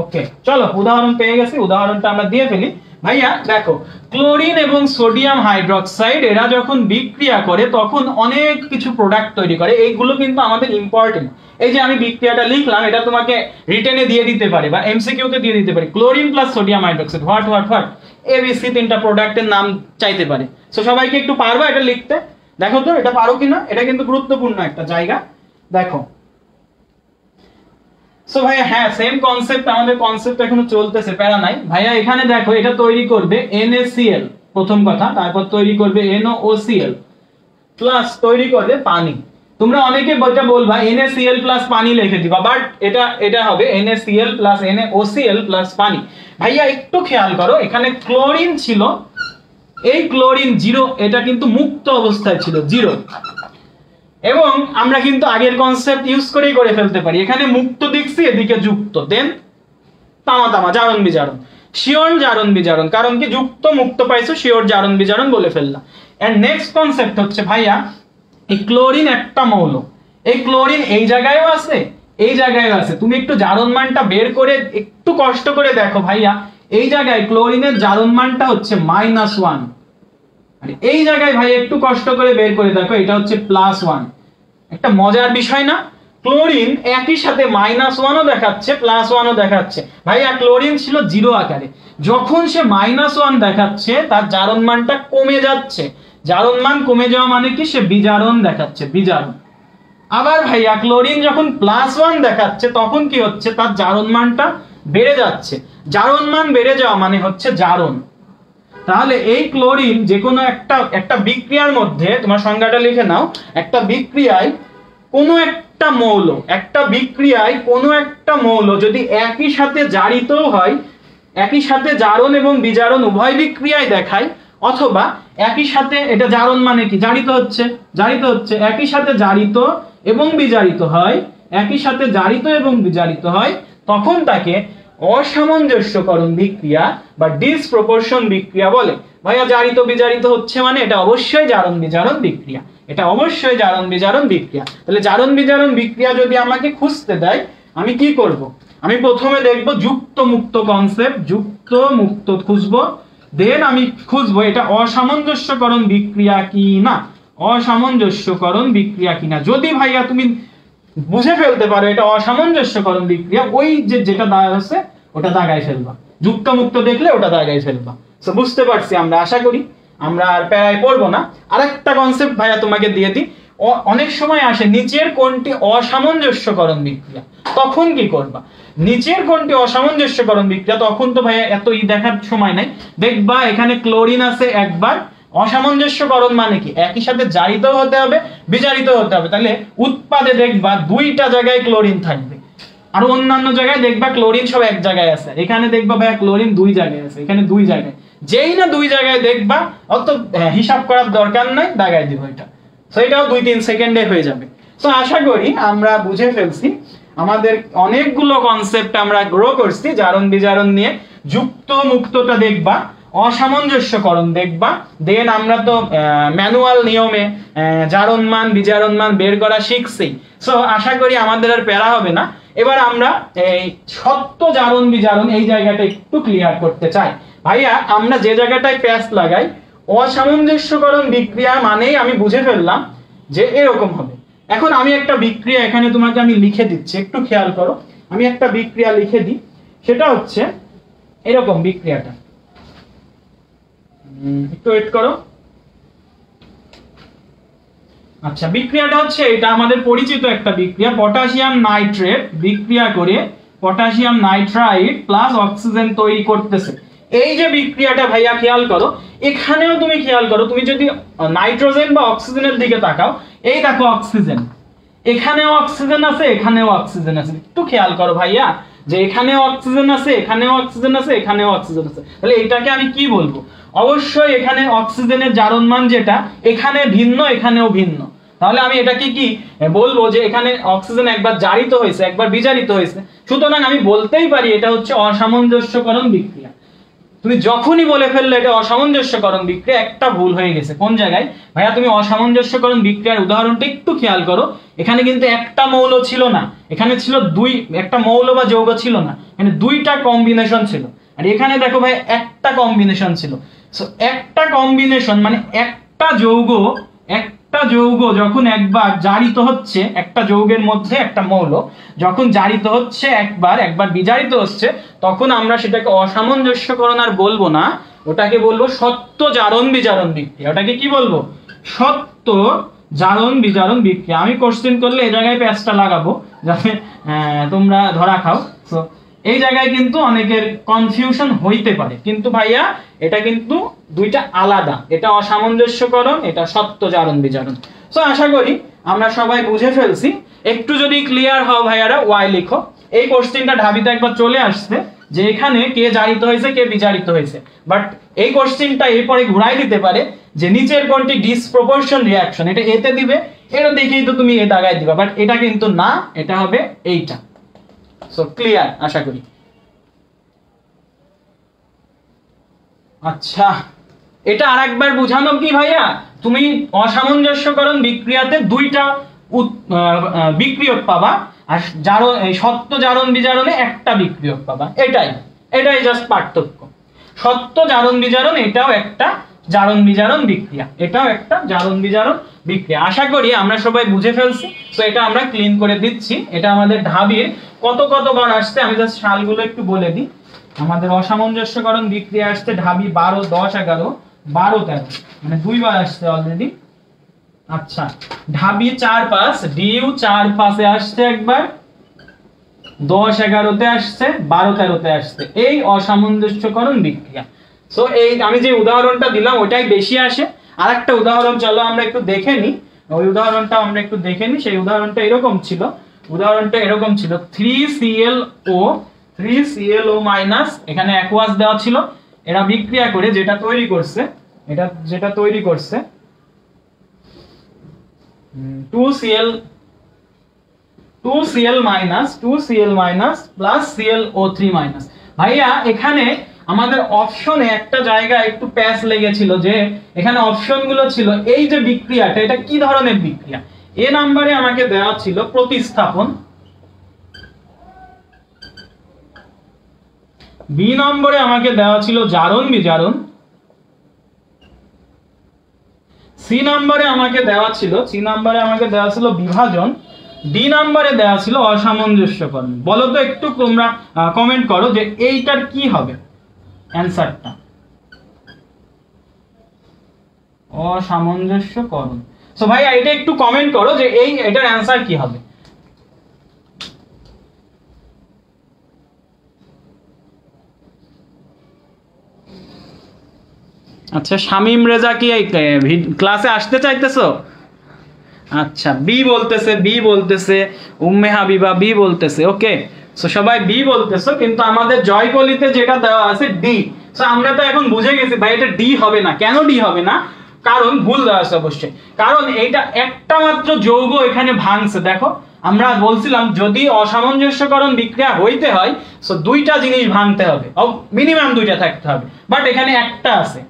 ওকে, চলো উদাহরণ পেয়ে গেছি, উদাহরণটা আমরা দিয়ে ফেলি। ভাইয়া দেখো, ক্লোরিন এবং সোডিয়াম হাইড্রোক্সাইড এরা যখন বিক্রিয়া করে তখন অনেক কিছু প্রোডাক্ট তৈরি করে। এইগুলো কিন্তু আমাদের ইম্পর্টেন্ট। এই যে আমি বিক্রিয়াটা লিখলাম, এটা তোমাকে রিটেনে দিয়ে দিতে পারে বা এমসিকিউ তে দিয়ে দিতে পারে। Chlorine plus sodium hydroxide what ABC, তিনটা প্রোডাক্টের নাম চাইতে পারে। সো সবাইকে একটু পারবা এটা লিখতে? দেখো তো এটা পারো কিনা, এটা কিন্তু গুরুত্বপূর্ণ একটা জায়গা। দেখো, সো ভাইয়া হ্যাঁ, সেম কনসেপ্ট, আমাদের কনসেপ্ট এখনো চলতেছে, প্যারা নাই ভাইয়া। এখানে দেখো, এটা তৈরি করবে NaCl প্রথম কথা, তারপর তৈরি করবে NaOCl প্লাস তৈরি করবে পানি। তোমরা অনেকে বলটা বলবা NaCl প্লাস পানি লিখে দিবা, বাট এটা হবে NaCl প্লাস NaOCl প্লাস পানি। ভাইয়া একটু খেয়াল করো, এখানে ক্লোরিন ছিল, এই ক্লোরিন 0, এটা কিন্তু মুক্ত অবস্থায় ছিল 0। এবং আমরা কিন্তু আগের কনসেপ্ট ইউজ করেই করে ফেলতে পারি। এখানে মুক্ত দেখছি, এদিকে যুক্ত, দেন তামা জারণ বিজারণ, শিওর জারণ বিজারণ। কারণ কি, যুক্ত মুক্ত পাইছো, শিওর জারণ বিজারণ বলে ফেললাম। এন্ড নেক্সট কনসেপ্ট হচ্ছে ভাইয়া, এই ক্লোরিন একটা মৌল, এই ক্লোরিন এই জায়গায়ও আছে, এই জায়গায়ও আছে। তুমি একটু জারণ মানটা বের করে একটু কষ্ট করে দেখো ভাইয়া, এই জায়গায় ক্লোরিনের জারণ মানটা হচ্ছে -1, আর এই জায়গায় ভাই একটু কষ্ট করে বের করে দেখো, এটা হচ্ছে +1। একটা মজার বিষয় না? ক্লোরিন একই সাথে -1ও দেখাচ্ছে, +1ও দেখাচ্ছে। ভাইয়া ক্লোরিন ছিল 0 আকারে, যখন সে -1 দেখাচ্ছে তার জারণ মানটা কমে যাচ্ছে। জারণ মান কমে যাওয়া মানে কি, সে বিজারণ দেখাচ্ছে, বিজারণ। আবার ভাইয়া ক্লোরিন যখন +1 দেখাচ্ছে তখন কি হচ্ছে, তার জারণ মানটা বেড়ে যাচ্ছে। জারণ মান বেড়ে যাওয়া মানে হচ্ছে জারণ। তাহলে এই ক্লোরিন যে কোনো একটা বিক্রিয়ার মধ্যে, তোমার সংজ্ঞাটা লিখে নাও, একটা বিক্রিয়ায় কোনো একটা মৌল যদি একই সাথে জারিতও হয়, একই সাথে জারণ এবং বিজারণ উভয় বিক্রিয়ায় দেখায়, অথবা একই সাথে, এটা জারণ মানে কি, জারিত হচ্ছে, একই সাথে জারিত এবং বিজারিত হয়, একই সাথে জারিত এবং বিজারিত হয়, তখন তাকে অসামঞ্জস্যকরণ বিক্রিয়া বা ডিসপ্রপোর্শন বিক্রিয়া বলে। ভাইয়া জারিত বিজারিত হচ্ছে মানে এটা অবশ্যই জারণ বিজারণ বিক্রিয়া, এটা অবশ্যই জারণ বিজারণ বিক্রিয়া। তাহলে জারণ বিজারণ বিক্রিয়া যদি আমাকে খুঁজতে দেয়, আমি কি করব? আমি প্রথমে দেখব যুক্ত মুক্ত কনসেপ্ট, যুক্ত মুক্ত খুঁজবো, দেন আমি খুঁজবো এটা অসামঞ্জস্যকরণ বিক্রিয়া কি না, অসামঞ্জস্যকরণ বিক্রিয়া কিনা। যদি ভাইয়া তুমি বুঝে ফেলতে পারো এটা অসামঞ্জস্যকরণ বিক্রিয়া, ওই যেটা দাগ আছে ওটা দাগাই ফেলবা, যুক্ত মুক্ত দেখলে ওটা দাগাই ফেলবা। সো বুঝতে পারছি আমরা, আশা করি আমরা আর প্যারায় পড়বো না। আরেকটা কনসেপ্ট ভাইয়া তোমাকে দিয়ে দিই, অনেক সময় আসে নিচের কোনটি অসামঞ্জস্যকরণ বিক্রিয়া, তখন কি করবা? নিচের কোনটি অসামঞ্জস্যকরণ বিক্রিয়া, তখন তো ভাইয়া এত দেখার সময় নাই। দেখবা এখানে ক্লোরিন আছে একবার, অসামঞ্জস্যকরণ মানে কি, একই সাথে জারিত হতে হবে, বিজারিত হতে হবে। তাহলে উৎপাদে দেখবা দুইটা জায়গায় ক্লোরিন থাকবে, আর অন্যান্য জায়গায় দেখবা ক্লোরিন সব এক জায়গায় আছে। এখানে দেখবা ভাইয়া ক্লোরিন 2 জায়গায় আছে, এখানে 2 জায়গায়। যেই না 2 জায়গায় দেখবা, অত হিসাব করার দরকার নাই, দাগাই দিব এটা। সো এটাও 2-3 সেকেন্ডে হয়ে যাবে। সো আশা করি আমরা বুঝে ফেলছি, আমাদের অনেকগুলো কনসেপ্ট আমরা গ্রো করছি জারণ বিজারণ নিয়ে। যুক্ত মুক্তটা দেখবা, অসামঞ্জস্যকরণ দেখবা, দেন আমরা তো ম্যানুয়াল নিয়মে জারণ মান বিজারণ মান বের করা শিখছি। সো আশা করি আমাদের আর প্যারা হবে না। এবার আমরা এই সত্য জারণ বিজারণ এই জায়গাটা একটু ক্লিয়ার করতে চাই। ভাইয়া আমরা যে জায়গাটায় প্যাচ লাগাই, অসামঞ্জস্যকরণ বিক্রিয়া মানেই আমি বুঝে ফেললাম যে এরকম হবে। এখন আমি একটা বিক্রিয়া এখানে তোমাকে আমি লিখে দিচ্ছি, একটু খেয়াল করো। আমি একটা বিক্রিয়া লিখে দিই, সেটা হচ্ছে এরকম বিক্রিয়াটা, একটু ওয়েট করো। আচ্ছা, বিক্রিয়াটা হচ্ছে এটা আমাদের পরিচিত একটা বিক্রিয়া, পটাশিয়াম নাইট্রেট বিক্রিয়া করে পটাশিয়াম নাইট্রাইট প্লাস অক্সিজেন তৈরি করতেছে। এই যে বিক্রিয়াটা ভাইয়া খেয়াল করো, এখানেও তুমি খেয়াল করো, তুমি যদি নাইট্রোজেন বা অক্সিজেনের দিকে তাকাও, এই দেখো অক্সিজেন, এখানেও অক্সিজেন আছে, এখানেও অক্সিজেন আছে। একটু খেয়াল করো ভাইয়া, যে এখানেও অক্সিজেন আছে, এখানেও অক্সিজেন আছে, এখানেও অক্সিজেন আছে। তাহলে এটাকে আমি কি বলবো? অবশ্যই এখানে অক্সিজেনের জারণ মান যেটা, এখানে ভিন্ন, এখানেও ভিন্ন। তাহলে আমি এটাকে কি বলবো? যে এখানে অক্সিজেন একবার জারিত হয়েছে, একবার বিজারিত হয়েছে। সুতরাং আমি বলতেই পারি এটা হচ্ছে অসামঞ্জস্যকরণ বিক্রিয়া। তুমি যখনই বলে ফেললে এটা অসামঞ্জস্যকরণ বিক্রিয়া, একটা ভুল হয়ে গেছে। কোন জায়গায় ভাইয়া? তুমি অসামঞ্জস্যকরণ বিক্রিয়ার উদাহরণটা একটু খেয়াল করো। এখানে কিন্তু একটা মৌল ছিল না, এখানে ছিল একটা মৌল বা যৌগ ছিল না, এখানে দুইটা কম্বিনেশন ছিল। আর এখানে দেখো ভাই একটা কম্বিনেশন ছিল। সো একটা কম্বিনেশন মানে একটা যৌগ যখন একবার জারিত হচ্ছে, একটা যৌগের মধ্যে একটা মৌল যখন জারিত হচ্ছে একবার বিজারিত হচ্ছে, তখন আমরা সেটাকে অসামঞ্জস্যকরণ আর বলবো না, ওটাকে বলবো সত্য জারণ বিজারণ বিক্রিয়া। ওটাকে কি বলবো? সত্য জারণ বিজারণ বিক্রিয়া। আমি কোশ্চেন করলে এই জায়গায় প্যাচটা লাগাবো যাতে তোমরা ধরা খাও। তো এই জায়গায় কিন্তু অনেকের কনফিউশন হইতে পারে, কিন্তু ভাইয়া এটা কিন্তু দুইটা আলাদা। এটা অসামঞ্জস্যকরণ, এটা সত্য জারণ বিজারণ। সো আশা করি আমরা সবাই বুঝে ফেলছি। একটু যদি ক্লিয়ার হও ভাইয়ারা, ওয়াই লিখো। এই কোশ্চেনটা ঢাবিতে একবার চলে আসছে যে এখানে কে জারিত হয়েছে, কে বিজারিত হয়েছে। বাট এই কোশ্চেনটা এরপরে ঘুরাই দিতে পারে যে নিচের কোনটি ডিসপ্রপোর্শন রিঅ্যাকশন, এটা এতে দিবে, এটা দেখেই তো তুমি এ দাগায় দিবা। বাট এটা কিন্তু না, এটা হবে এইটা। সো ক্লিয়ার আশা করি। আচ্ছা, এটা আরেকবার বুঝানো কি ভাইয়া? তুমি অসামঞ্জস্যকরণ বিক্রিয়াতে দুইটা বিক্রিয়ক পাবা, আর সত্য জারণ বিজারণে একটা বিক্রিয়ক পাবা। এটাই জাস্ট পার্থক্য। সত্য জারণ বিজারণ এটাও একটা জারণ বিজারণ বিক্রিয়া, এটাও একটা জারণ বিজারণ বিক্রিয়া। আশা করি আমরা সবাই বুঝে ফেলছি। তো এটা আমরা ক্লিন করে দিচ্ছি। এটা আমাদের ঢাবির কতবার আসছে আমি জাস্ট সালগুলো একটু বলে দিই। আমাদের অসামঞ্জস্যকরণ বিক্রিয়া আসছে ঢাবি 12, 10, 11, 12, 13, মানে দুইবার আসছে অলরেডি। আচ্ছা, ঢাবি 4, 5, ডিইউ 4, 5 আসছে একবার, 10, 11 আসছে, 12, 13 আসছে। এই অসামঞ্জস্যকরণ বিক্রিয়া। সো এই আমি যে উদাহরণটা দিলাম ওটাই বেশি আসে। আরেকটা উদাহরণ চলো আমরা একটু দেখে নিই। ওই উদাহরণটা আমরা একটু দেখে নিই। সেই উদাহরণটা এরকম ছিল, 3ClO মাইনাস, এখানে অ্যাকুয়াস দেওয়া ছিল। এরা বিক্রিয়া করে যেটা তৈরি করছে 2Cl minus plus ClO3 minus. ভাইয়া এখানে আমাদের অপশনে একটা জায়গায় একটু প্যাচ লেগেছিল, যে এখানে অপশন গুলো ছিল এই যে বিক্রিয়াটা, এটা কি ধরনের বিক্রিয়া? এ নাম্বারে আমাকে দেওয়া ছিল প্রতিস্থাপন, বি নম্বরে আমাকে দেওয়া ছিল জারণ বিজারণ, সি নম্বরে আমাকে দেওয়া ছিল বিভাজন, ডি নম্বরে দেওয়া ছিল অসামঞ্জস্যকরণ। বলো তো একটু তোমরা কমেন্ট করো যে এইটার কি হবে অ্যানসারটা? অসামঞ্জস্যকরণ। সো ভাই এটা একটু কমেন্ট করো যে এটার অ্যানসার কি হবে। আচ্ছা, শামিম রেজা কি ক্লাসে আসতে চাইতেছো? আচ্ছা, বি বলতেছে, উম্মে হাবিবা বি বলতেছে। ওকে, সো সবাই বি বলতেছো, কিন্তু আমাদের জয়কলিতে যেটা দেওয়া আছে ডি। সো আমরা তো এখন বুঝে গেছি ভাই এটা ডি হবে না। কেন ডি হবে না? কারণ ভুল দেওয়া আছে অবশ্যই। কারণ এইটা একটা মাত্র যৌগ এখানে ভাঙছে। দেখো আমরা বলছিলাম যদি অসামঞ্জস্যকরণ বিক্রিয়া হইতে হয় সো দুইটা জিনিস ভাঙতে হবে, মিনিমাম দুইটা থাকতে হবে। বাট এখানে একটা আছে।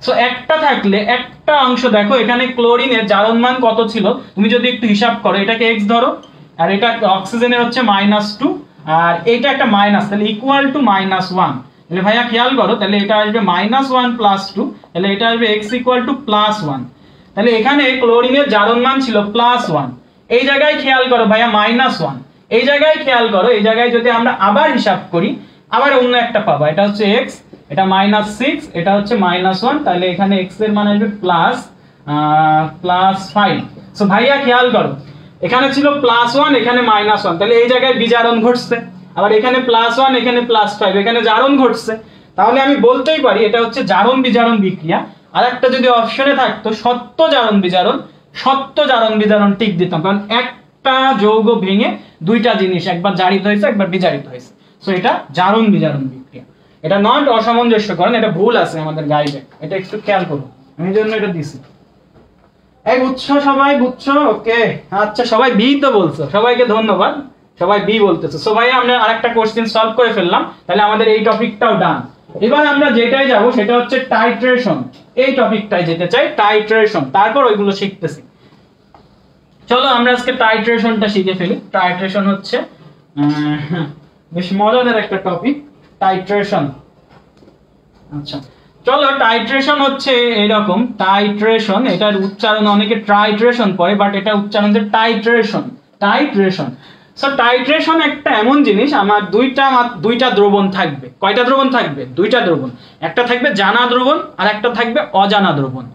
সো একটা থাকলে একটা অংশ, দেখো এখানে ক্লোরিনের জারণ মান কত ছিল তুমি যদি একটু হিসাব করো, এটাকে x ধরো, আর এটা অক্সিজেনের হচ্ছে -2, আর এটা একটা মাইনাস, তাহলে ইকুয়াল টু -1। তাহলে ভাইয়া খেয়াল করো, তাহলে এটা আসবে -1 + 2, তাহলে এটা আসবে x = +1। তাহলে এখানে ক্লোরিনের জারণ মান ছিল +1। এই জায়গায় খেয়াল করো ভাইয়া -1, এই জায়গায় খেয়াল করো, এই জায়গায় যদি আমরা আবার হিসাব করি আবার অন্য একটা পাবো, এটা হচ্ছে x, এটা -6, এটা হচ্ছে -1, তাহলে এখানে x এর মান আসবে +5। সো ভাইয়া খেয়াল করো এখানে ছিল +1, এখানে -1, তাহলে এই জায়গায় বিজারণ ঘটছে। আবার এখানে +1, এখানে +5, এখানে জারণ ঘটছে। তাহলে আমি বলতেই পারি এটা হচ্ছে জারণ বিজারণ বিক্রিয়া। আর একটা যদি অপশনে থাকতো সত্য জারণ বিজারণ টিক দিতাম, কারণ একটা যৌগ ভেঙে দুইটা জিনিস একবার জারিত হয়েছে একবার বিজারিত হয়েছে, সো এটা জারণ বিজারণ বিক্রিয়া। এটা নট অসামঞ্জস্যকরণ, এটা ভুল আছে আমাদের গাইডে, এটা একটু খেয়াল করুন, আমি জন্য এটা দিছি। এই বুঝছো সবাই, বুঝছো? ওকে, আচ্ছা সবাই বি তো বলছো, সবাইকে ধন্যবাদ, সবাই বি বলতেছে। সো ভাই আমরা আরেকটা কোশ্চেন সলভ করে ফেললাম, তাহলে আমাদের এই টপিকটাও ডান। এবার আমরা যেটাই যাব সেটা হচ্ছে টাইট্রেশন, এই টপিকটাই যেতে চাই, টাইট্রেশন, তারপর ওইগুলো শিখতেছি। চলো আমরা আজকে টাইট্রেশনটা শিখে ফেলি। টাইট্রেশন হচ্ছে বেশ মজাদার একটা টপিক, টাইট্রেশন। আচ্ছা চলো, টাইট্রেশন হচ্ছে এরকম, টাইট্রেশন, এটার উচ্চারণ অনেকে ট্রাইট্রেশন পড়ে, বাট এটা উচ্চারণ হচ্ছে টাইট্রেশন, টাইট্রেশন। সো টাইট্রেশন একটা এমন জিনিস, আমার দুইটা দ্রবণ থাকবে। কয়টা দ্রবণ থাকবে? দুইটা দ্রবণ, একটা থাকবে জানা দ্রবণ আর একটা থাকবে অজানা দ্রবণ।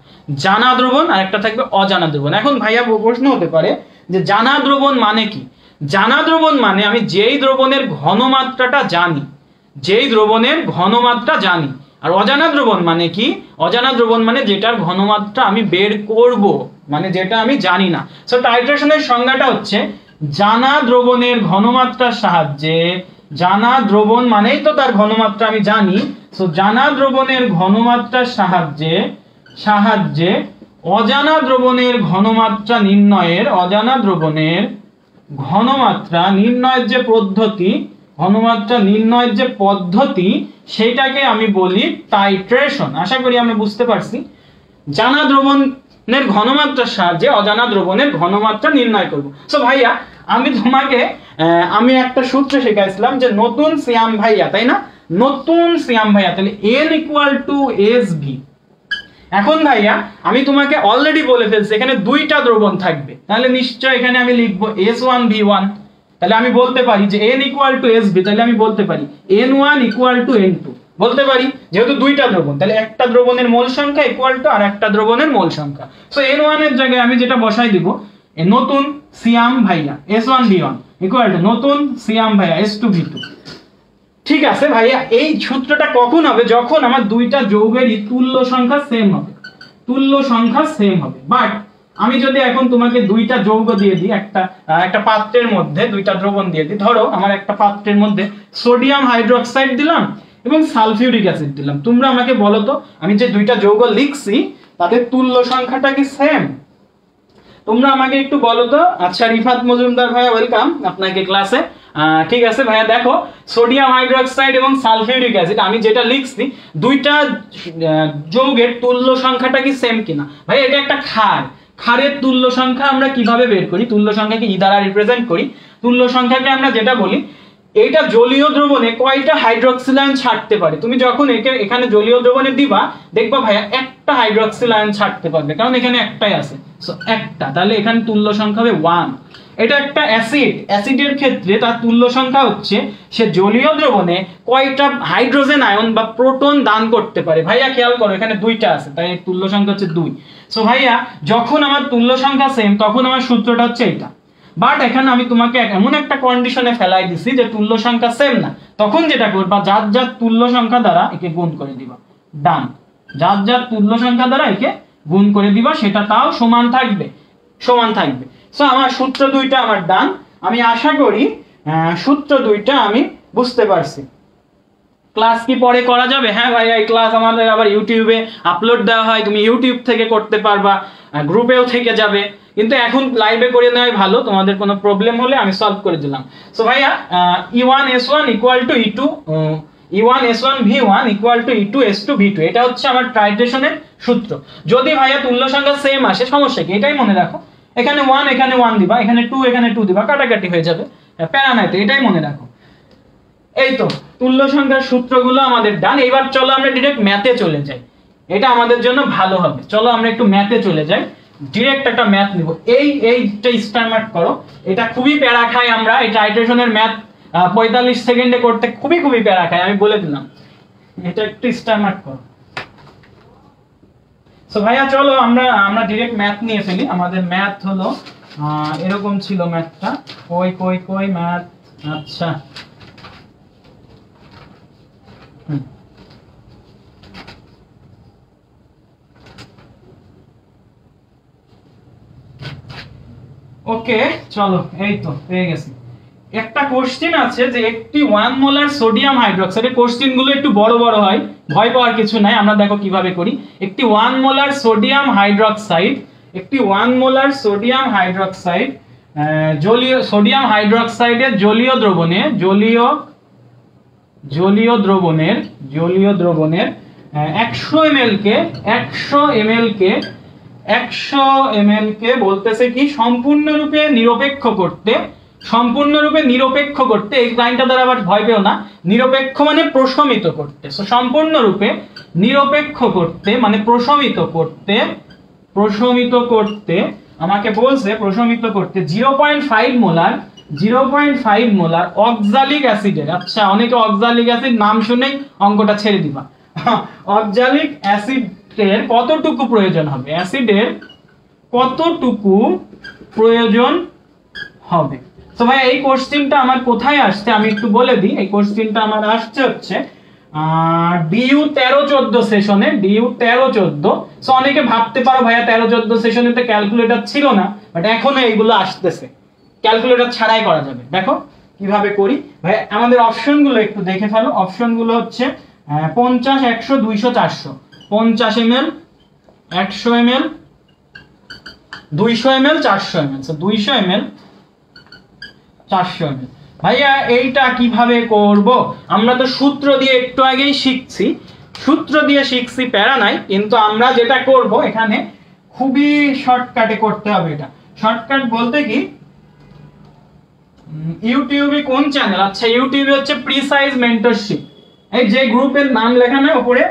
জানা দ্রবণ আর একটা থাকবে অজানা দ্রবণ। এখন ভাইয়া প্রশ্ন হতে পারে যে জানা দ্রবণ মানে কি? জানা দ্রবণ মানে আমি যেই দ্রবণের ঘনমাত্রাটা জানি, যেই দ্রবণের ঘনমাত্রা জানি। আর অজানা দ্রবণ মানে কি? অজানা দ্রবণ মানে যেটার ঘনমাত্রা আমি বের করব, মানে যেটা আমি জানি না। সো টাইট্রেশনের সংজ্ঞাটা হচ্ছে জানা দ্রবণের ঘনমাত্রার সাহায্যে, জানা দ্রবণ মানেই তো তার ঘনমাত্রা আমি জানি, সো জানা দ্রবণের ঘনমাত্রার সাহায্যে অজানা দ্রবণের ঘনমাত্রা নির্ণয়ের, অজানা দ্রবণের ঘনমাত্রা নির্ণয়ের যে পদ্ধতি, ঘনমাত্রা নির্ণয়ের যে পদ্ধতি, সেটাকে আমি বলি টাইট্রেশন। আশা করি আমরা বুঝতে পারছি। জানা দ্রবণের ঘনমাত্রার সাহায্যে অজানা দ্রবণের ঘনমাত্রা নির্ণয় করব। সো ভাইয়া আমি তোমাকে আমি একটা সূত্র শেখাইছিলাম যে নতুন সিয়াম ভাইয়া, তাই না? নতুন সিয়াম ভাইয়া, তাহলে n = SV। এখন ভাইয়া আমি তোমাকে অলরেডি বলে ফেলছি এখানে দুইটা দ্রবণ থাকবে, তাহলে নিশ্চয় এখানে আমি লিখবো S1V1। তাহলে আমি বলতে পারি যে n = SV, তাহলে আমি বলতে পারি N1 = N2 বলতে পারি, যেহেতু দুইটা দ্রবণ, তাহলে একটা দ্রবণের মোল সংখ্যা ইকুয়াল টু আর একটা দ্রবণের মোল সংখ্যা। সো N1 এর জায়গায় আমি যেটা বসাই দিব, নতুন সিয়াম ভাইয়া S1V1 = নতুন সিয়াম ভাইয়া S2V2। ঠিক আছে ভাইয়া, এই সূত্রটা কখন হবে? যখন আমার দুইটা যৌগেরই তুল্য সংখ্যা সেম হবে, তুল্য সংখ্যা সেম হবে। বাট আমি যদি এখন তোমাকে দুইটা যৌগ দিয়ে দিই, একটা পাত্রের মধ্যে দুইটা দ্রবণ দিয়ে দিই, ধরো আমার একটা পাত্রের মধ্যে সোডিয়াম হাইড্রোক্সাইড দিলাম এবং সালফিউরিক অ্যাসিড দিলাম, তোমরা আমাকে বলো তো আমি যে দুইটা যৌগ লিখছি তাদের তুল্য সংখ্যাটা কি সেম? তোমরা আমাকে একটু বলো তো। আচ্ছা রিফাত মজুমদার ভাইয়া ওয়েলকাম আপনাকে ক্লাসে। ঠিক আছে ভাইয়া, দেখো সোডিয়াম হাইড্রোক্সাইড এবং সালফিউরিক অ্যাসিড আমি যেটা লিখছি, দুইটা যৌগের তুল্য সংখ্যাটা কি সেম কিনা? ভাই এটা একটা ক্ষার, ক্ষারের তুল্য সংখ্যা আমরা কিভাবে বের করি? তুল্য সংখ্যাকে ই দ্বারা রিপ্রেজেন্ট করি। তুল্য সংখ্যাকে আমরা যেটা বলি, এইটা জলীয় দ্রবণে কয়টা হাইড্রক্সিল আয়ন ছাড়তে পারে। তুমি যখন এখানে জলীয় দ্রবণে দিবা, দেখবা ভাইয়া একটা হাইড্রক্সিল আয়ন ছাড়তে পারবে, কারণ এখানে একটাই আছে, সো একটা, তাহলে এখানে তুল্য সংখ্যা হবে 1। এটা একটা অ্যাসিড, অ্যাসিডের ক্ষেত্রে তার তুল্য সংখ্যা হচ্ছে সে জলীয় দ্রবণে কয়টা হাইড্রোজেন আয়ন বা প্রোটন দান করতে পারে। ভাইয়া খেয়াল করো এখানে দুইটা আছে, তাই তুল্য সংখ্যা হচ্ছে 2। সো ভাইয়া যখন আমার তুল্য সংখ্যা সেম তখন আমার সূত্রটা হচ্ছে এটা। বাট এখানে আমি তোমাকে এমন একটা কন্ডিশনে ফেলাই দিছি যে তুল্য সংখ্যা সেম না, তখন যেটা করবা যার যার তুল্য সংখ্যা দ্বারা একে গুণ করে দিবা, ডান, যার যার তুল্য সংখ্যা দ্বারা একে গুণ করে দিবা, সেটা তাও সমান থাকবে, সমান থাকবে। সো আমার সূত্র দুইটা আমার ডান। আমি আশা করি সূত্র দুইটা আমি বুঝতে পারছি। ক্লাস কি পরে করা যাবে? হ্যাঁ ভাইয়া, এই ক্লাস আমাদের আবার ইউটিউবে আপলোড দেওয়া হয়, তুমি ইউটিউব থেকে করতে পারবা, গ্রুপেও থেকে যাবে, কিন্তু এখন লাইভে করে নেওয়াই ভালো, তোমাদের কোনো প্রবলেম হলে আমি সলভ করে দিলাম। সো ভাইয়া E1S1 = E2 E1S1V1 = E2S2V2, এটা হচ্ছে আমার টাইট্রেশনের সূত্র। যদি ভাইয়া তুল্য সংখ্যা সেম আসে সমস্যা কি? এটাই মনে রাখো, এখানে 1 এখানে 1 দিবা, এখানে 2 এখানে 2 দিবা, কাটাকাটি হয়ে যাবে, প্যারা নাই তো, এটাই মনে রাখো। এই তো তুল্য সংখ্যার সূত্রগুলো আমাদের ডান। এবার চলো আমরা ডিরেক্ট ম্যাথে চলে যাই, এটা আমাদের জন্য ভালো হবে। চলো আমরা একটু ম্যাথে চলে যাই, ডিরেক্ট একটা ম্যাথ নিব। এইটা স্টার মার্ক করো, এটা খুবই প্যারা খাই আমরা, এই টাইট্রেশনের ম্যাথ 45 সেকেন্ডে করতে খুবই প্যারা খাই, আমি বলে দিলাম। এটা একটু স্টার মার্ক করো। সো ভাইয়া চলো আমরা ডিরেক্ট ম্যাথ নিয়ে ফেলি। আমাদের ম্যাথ হলো এরকম ছিল ম্যাথটা, কই ম্যাথ। আচ্ছা ওকে চলো এই তো পেয়ে গেছি। একটা কোশ্চেন আছে যে একটি 1 মোলার সোডিয়াম হাইড্রোক্সাইডের, কোশ্চেন গুলো একটু বড় বড় হয়, ভয় পাওয়ার কিছু নাই, আমরা দেখো কিভাবে করি। একটি 1 মোলার সোডিয়াম হাইড্রোক্সাইড, একটি 1 মোলার সোডিয়াম হাইড্রোক্সাইড জলীয় সোডিয়াম হাইড্রোক্সাইডের জলীয় দ্রবণে জলীয় দ্রবণের 100 ml কে বলতেছে কি সম্পূর্ণরূপে নিরপেক্ষ করতে, এই লাইনটা দ্বারা আবার ভয় পেও না, নিরপেক্ষ মানে প্রশমিত করতে, সো সম্পূর্ণরূপে নিরপেক্ষ করতে মানে প্রশমিত করতে আমাকে বলছে প্রশমিত করতে 0.5 মোলার অক্সালিক অ্যাসিডের, আচ্ছা অনেকে অক্সালিক অ্যাসিড নাম শুনেই অঙ্কটা ছেড়ে দিবা, অক্সালিক অ্যাসিডের কতটুকু প্রয়োজন হবে, অ্যাসিডের কতটুকু প্রয়োজন হবে। তো ভাই এই কোশ্চেনটা আমার কোথায় আসছে আমি একটু বলে দিই। এই কোশ্চেনটা আমার আসছে হচ্ছে ডিইউ 13-14 সেশনে, ডিইউ 13-14। সো অনেকে ভাবতে পারো ভাইয়া 13-14 সেশনে তো ক্যালকুলেটর ছিল না, বাট এখনো এইগুলো আসতেছে, ক্যালকুলেটর ছাড়াই করা যাবে। দেখো কিভাবে করি ভাই, আমাদের অপশনগুলো একটু দেখে ফেলো। অপশনগুলো হচ্ছে 50, 100, 200, 400, 50 ml, 100 ml, 200 ml, 400 ml। So 200 ml, 400 ml। ভাইয়া এইটা কিভাবে করব? আমরা তো সূত্র দিয়ে একটু আগেই শিখছি, প্যারা নাই, কিন্তু আমরা যেটা করব এখানে খুবই শর্টকাটে করতে হবে। এটা শর্টকাট বলতে কি, ইউটিউবে কোন চ্যানেল, আচ্ছা ইউটিউবে হচ্ছে প্রিসাইজ মেন্টরশিপ, এই যে গ্রুপের নাম লেখা না উপরে,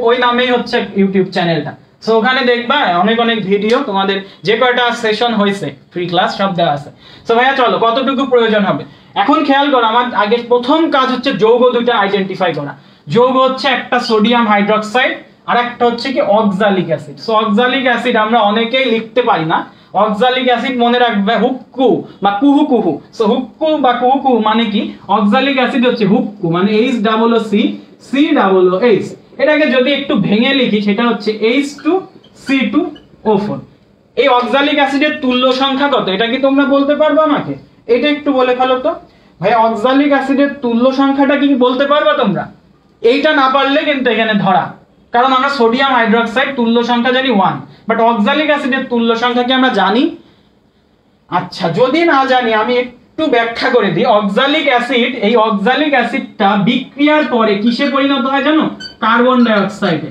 ওই নামেই হচ্ছে ইউটিউব চ্যানেলটা। সো ওখানে দেখবা অনেক ভিডিও, তোমাদের যে কয়টা সেশন হয়েছে ফ্রি ক্লাস সব দেওয়া আছে। সো ভাইয়া চলো কতটুকু প্রয়োজন হবে এখন খেয়াল করো। আমার আগে প্রথম কাজ হচ্ছে যৌগ দুটো আইডেন্টিফাই করা। যৌগ হচ্ছে একটা সোডিয়াম হাইড্রোক্সাইড আর একটা হচ্ছে কি oxalic acid. So oxalic acid আমরা অনেকেই লিখতে পারি না, অক্সালিক অ্যাসিড মনে রাখবে হুক্কু বা কুহু। সো হুক্কু বা কুহু মানে কি, অক্সালিক অ্যাসিড হচ্ছে হুক্কু মানে HCC COOH। এটাকে যদি একটু ভেঙে লিখি সেটা হচ্ছে H2C2O4। এই অক্সালিক অ্যাসিডের তুল্য সংখ্যা কত এটা কি তোমরা বলতে পারবে আমাকে? এটা একটু বলে ফেলো তো ভাই, অক্সালিক অ্যাসিডের তুল্য সংখ্যাটা কি বলতে পারবে তোমরা? এইটা না পারলে কিন্তু এখানে ধরা, কারণ আমরা সোডিয়াম হাইড্রোক্সাইড তুল্য সংখ্যা জানি 1, বাট অক্সালিক অ্যাসিডের তুল্য সংখ্যা কি আমরা জানি? আচ্ছা যদি না জানি আমি একটু ব্যাখ্যা করে দিই। অক্সালিক অ্যাসিড, এই অক্সালিক অ্যাসিডটা বিক্রিয়ার পরে কিসে পরিণত হয় জানো? Carbon die অক্সাইডে।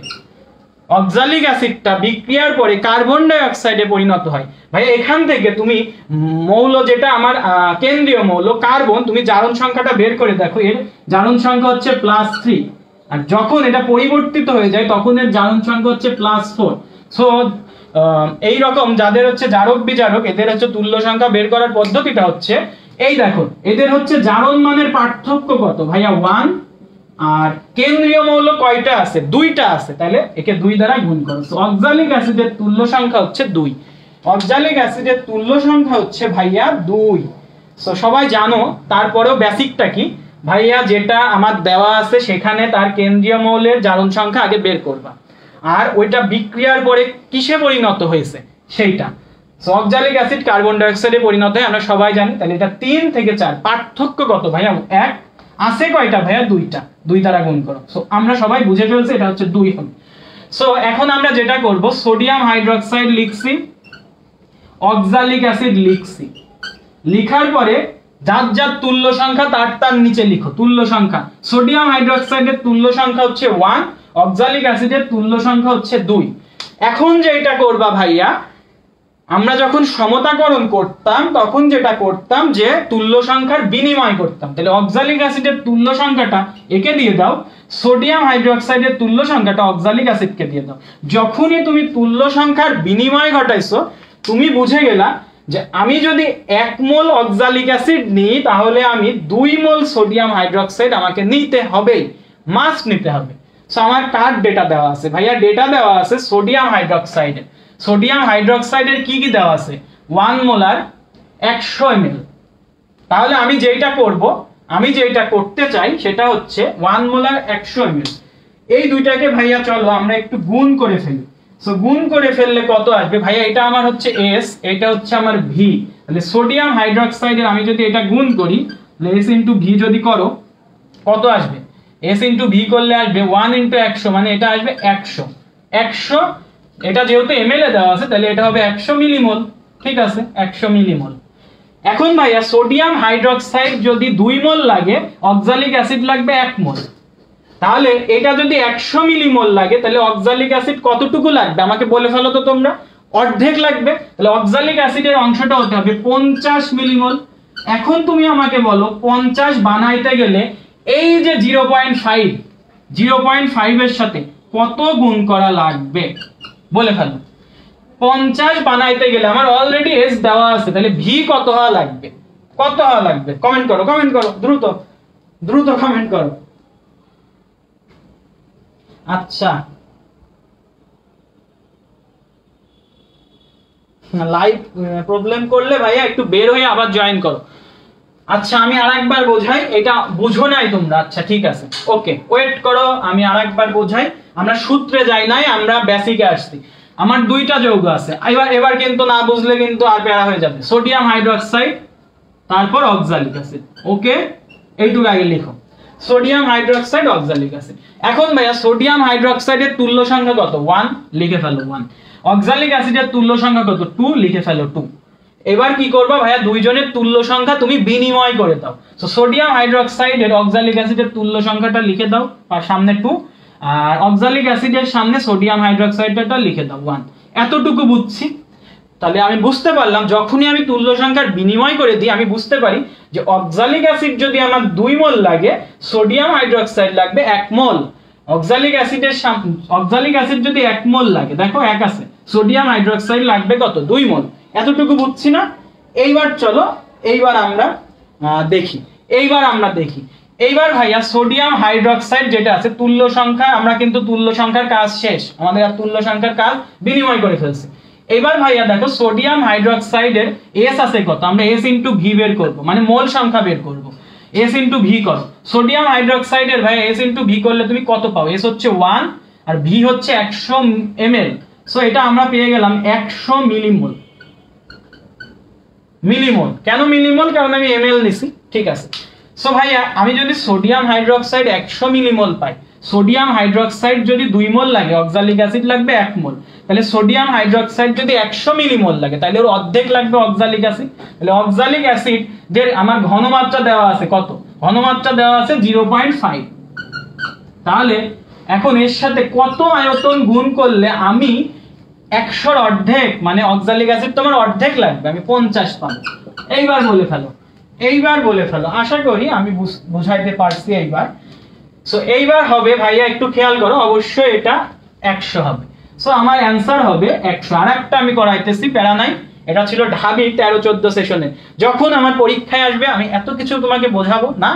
অক্সালিক অ্যাসিডটা বিক্রিয়ার পরে কার্বন ডাই অক্সাইডে পরিণত হয়। ভাই এখান থেকে তুমি মৌল যেটা আমার কেন্দ্রীয় মৌল কার্বন, তুমি জারণ সংখ্যাটা বের করে দেখো, এর জারণ সংখ্যা হচ্ছে +3, আর যখন এটা পরিবর্তিত হয়ে যায় তখন এর জারণ সংখ্যা হচ্ছে +4। সো এই রকম যাদের হচ্ছে জারক বিজারক এদের হচ্ছে তুল্য সংখ্যা বের করার পদ্ধতিটা হচ্ছে এই দেখো, এদের হচ্ছে জারণ মানের পার্থক্য কত ভাইয়া 1, আর কেন্দ্রীয় মৌল কয়টা আছে? 2টা আছে, তাহলে একে 2 দ্বারা গুণ করো। সো অক্সালিক অ্যাসিডের তুল্য সংখ্যা হচ্ছে 2, অক্সালিক অ্যাসিডের তুল্য সংখ্যা হচ্ছে ভাইয়া 2। সো সবাই জানো, তারপরেও বেসিকটা কি ভাইয়া, যেটা আমার দেওয়া আছে সেখানে তার কেন্দ্রীয় মৌলের জারণ সংখ্যা আগে বের করবা, আর ওইটা বিক্রিয়ার পরে কিসে পরিণত হয়েছে সেইটা। So oxalic acid carbon die অক্সাইডে পরিণত হয় আমরা সবাই জানি, তাহলে এটা 3 থেকে 4। পার্থক্য কত ভাইয়া? 1 আছে কয়টা ভাইয়া? 2টা, 2 দ্বারা গুণ করো। সো আমরা সবাই বুঝে ফেলছি এটা হচ্ছে 2 হবে। সো এখন আমরা যেটা করব, সোডিয়াম হাইড্রোক্সাইড লিখছি, অক্সালিক অ্যাসিড লিখছি, লিখার পরে যার তুল্য সংখ্যা তার নিচে লিখো তুল্য সংখ্যা। সোডিয়াম হাইড্রোক্সাইডের তুল্য সংখ্যা হচ্ছে 1, অক্সালিক অ্যাসিডের তুল্য সংখ্যা হচ্ছে 2। এখন যেটা করবা ভাইয়া, আমরা যখন সমতাকরণ করতাম তখন যেটা করতাম যে তুল্য সংখ্যার বিনিময় করতাম। তাহলে অক্সালিক অ্যাসিডের তুল্য সংখ্যাটা একে দিয়ে দাও, সোডিয়াম হাইড্রোক্সাইডের তুল্য সংখ্যাটা অক্সালিক অ্যাসিডকে দিয়ে দাও। যখনই তুমি তুল্য সংখ্যার বিনিময় ঘটাইছো তুমি বুঝে গেলা যে আমি যদি 1 মোল অক্সালিক অ্যাসিড নিই তাহলে আমি 2 মোল সোডিয়াম হাইড্রোক্সাইড আমাকে নিতে হবে, মাস্ট নিতে হবে। সো আমার কার ডেটা দেওয়া আছে ভাইয়া? ডেটা দেওয়া আছে সোডিয়াম হাইড্রোক্সাইডের। সোডিয়াম হাইড্রোক্সাইডের কি দেওয়া আছে? 1 মোলার 100 ml। তাহলে আমি যেটা করতে চাই সেটা হচ্ছে 1 মোলার 100 ml। এই দুইটাকে ভাইয়া চলো আমরা একটু গুণ করে ফেলি। সো গুণ করে ফেললে কত আসবে ভাইয়া? এটা আমার হচ্ছে S, এটা হচ্ছে আমার V। তাহলে সোডিয়াম হাইড্রোক্সাইডের আমি যদি এটা গুণ করি তাহলে S ইনটু V যদি করো কত আসবে, S ইনটু V করলে আসবে 1 ইনটু 100, মানে এটা আসবে 100, এটা যেহেতু ml এ দেওয়া আছে তাহলে এটা হবে 100 মিলিমোল। ঠিক আছে, 100 মিলিমোল। এখন ভাইয়া সোডিয়াম হাইড্রোক্সাইড যদি 2 মোল লাগে, অক্সালিক অ্যাসিড লাগবে 1 মোল। তাহলে এটা যদি 100 মিলিমোল লাগে তাহলে অক্সালিক অ্যাসিড কতটুকু লাগবে আমাকে বলে ফেলো তো তোমরা। অর্ধেক লাগবে, তাহলে অক্সালিক অ্যাসিডের অংশটা হতে হবে 50 মিলিমোল। এখন তুমি আমাকে বলো 50 বানাইতে গেলে এই যে 0.5 এর সাথে কত গুণ করা লাগবে বলে ফেলো। 50 বানাইতে গেলে আমার অলরেডি S দেওয়া আছে, তাহলে V কত হওয়া লাগবে, কত হওয়া লাগবে? কমেন্ট করো, কমেন্ট করো, দ্রুত দ্রুত কমেন্ট করো। আচ্ছা, লাইভ প্রবলেম করলে ভাইয়া একটু বের হয়ে আবার জয়েন করো। আচ্ছা আমি আরেকবার বোঝাই, এটা বুঝো নাই তোমরা। আচ্ছা ঠিক আছে, ওকে ওয়েট করো, আমি আরেকবার বোঝাই। আমরা সূত্রে যাই নাই, আমরা বেসিকে আসছি। আমার দুইটা যৌগ আছে, এবার কিন্তু না বুঝলে কিন্তু আর প্যারা হয়ে যাবে। সোডিয়াম হাইড্রোক্সাইড তারপর অক্সালিক অ্যাসিড। ওকে, এইটুকু আগে লিখো, সোডিয়াম হাইড্রোক্সাইড অক্সালিক অ্যাসিড। এখন ভাইয়া সোডিয়াম হাইড্রোক্সাইডের তুল্য সংখ্যা কত? 1, লিখে ফেলো 1। অক্সালিক অ্যাসিডের তুল্য সংখ্যা কত? 2, লিখে ফেলো 2। এবার কি করবা ভাইয়া, দুইজনের তুল্য সংখ্যা তুমি বিনিময় করে দাও। সো সোডিয়াম হাইড্রোক্সাইডের অক্সালিক অ্যাসিডের তুল্য সংখ্যাটা লিখে দাও, আর সামনে 2, আর অক্সালিক অ্যাসিডের সামনে সোডিয়াম হাইড্রোক্সাইডটা লিখে দাও 1। এতটুকু বুঝছি। তাহলে আমি বুঝতে পারলাম যখনই আমি তুল্য সংখ্যার বিনিময় করে দিই আমি বুঝতে পারি যে অক্সালিক অ্যাসিড যদি আমার 2 মোল লাগে, সোডিয়াম হাইড্রোক্সাইড লাগবে 1 মোল। অক্সালিক অ্যাসিড যদি 1 মোল লাগে, দেখো 1 আছে, সোডিয়াম হাইড্রোক্সাইড লাগবে কত? 2 মোল। এতটুকু বুঝছি না? এইবার চলো এইবার আমরা দেখি। এইবার ভাইয়া সোডিয়াম হাইড্রোক্সাইড যেটা আছে তুল্য সংখ্যা, আমরা কিন্তু তুল্য সংখ্যার কাজ শেষ, আমাদের আর তুল্য সংখ্যার কাজ বিনিময় করে ফেলছি। এবার ভাইয়া দেখো সোডিয়াম হাইড্রোক্সাইডের S আছে কত, আমরা S ইনটু V বের করব, মানে মোল সংখ্যা বের করব। S ইনটু V করো। সোডিয়াম হাইড্রোক্সাইডের ভাইয়া S ইনটু V করলে তুমি কত পাও? S হচ্ছে 1 আর V হচ্ছে 100 ml। সো এটা আমরা পেয়ে গেলাম 100 মিলিমোল। কেন মিলিমোল? কারণ আমি ml নিছি। ঠিক আছে, সো ভাইয়া আমি যদি সোডিয়াম হাইড্রোক্সাইড 100 মিলিমোল পাই, সোডিয়াম হাইড্রোক্সাইড যদি 2 মোল লাগে, অক্সালিক অ্যাসিড লাগবে 1 মোল, তাহলে সোডিয়াম হাইড্রোক্সাইড যদি 100 মিলিমোল লাগে তাহলে ওর অর্ধেক লাগবে অক্সালিক অ্যাসিড। তাহলে অক্সালিক অ্যাসিড যে আমার ঘনমাত্রা দেওয়া আছে কত? ঘনমাত্রা দেওয়া আছে 0.5। তাহলে এখন এর সাথে কত আয়তন গুণ করলে আমি 100 এর অর্ধেক, মানে অক্সালিক অ্যাসিড তোমার অর্ধেক লাগবে, আমি 50 পাবো। এইবার বলে ফেলো, আশা করি আমি বুঝাইতে পারছি এইবার। সো এইবার হবে ভাইয়া একটু খেয়াল করো, অবশ্যই এটা 100 হবে। সো আমার অ্যানসার হবে 100। আরেকটা আমি করাইতেছি, প্যারা নাই, এটা ছিল ঢাবি 13-14 সেশনে। যখন আমার পরীক্ষায় আসবে আমি এত কিছু তোমাকে বোঝাবো না।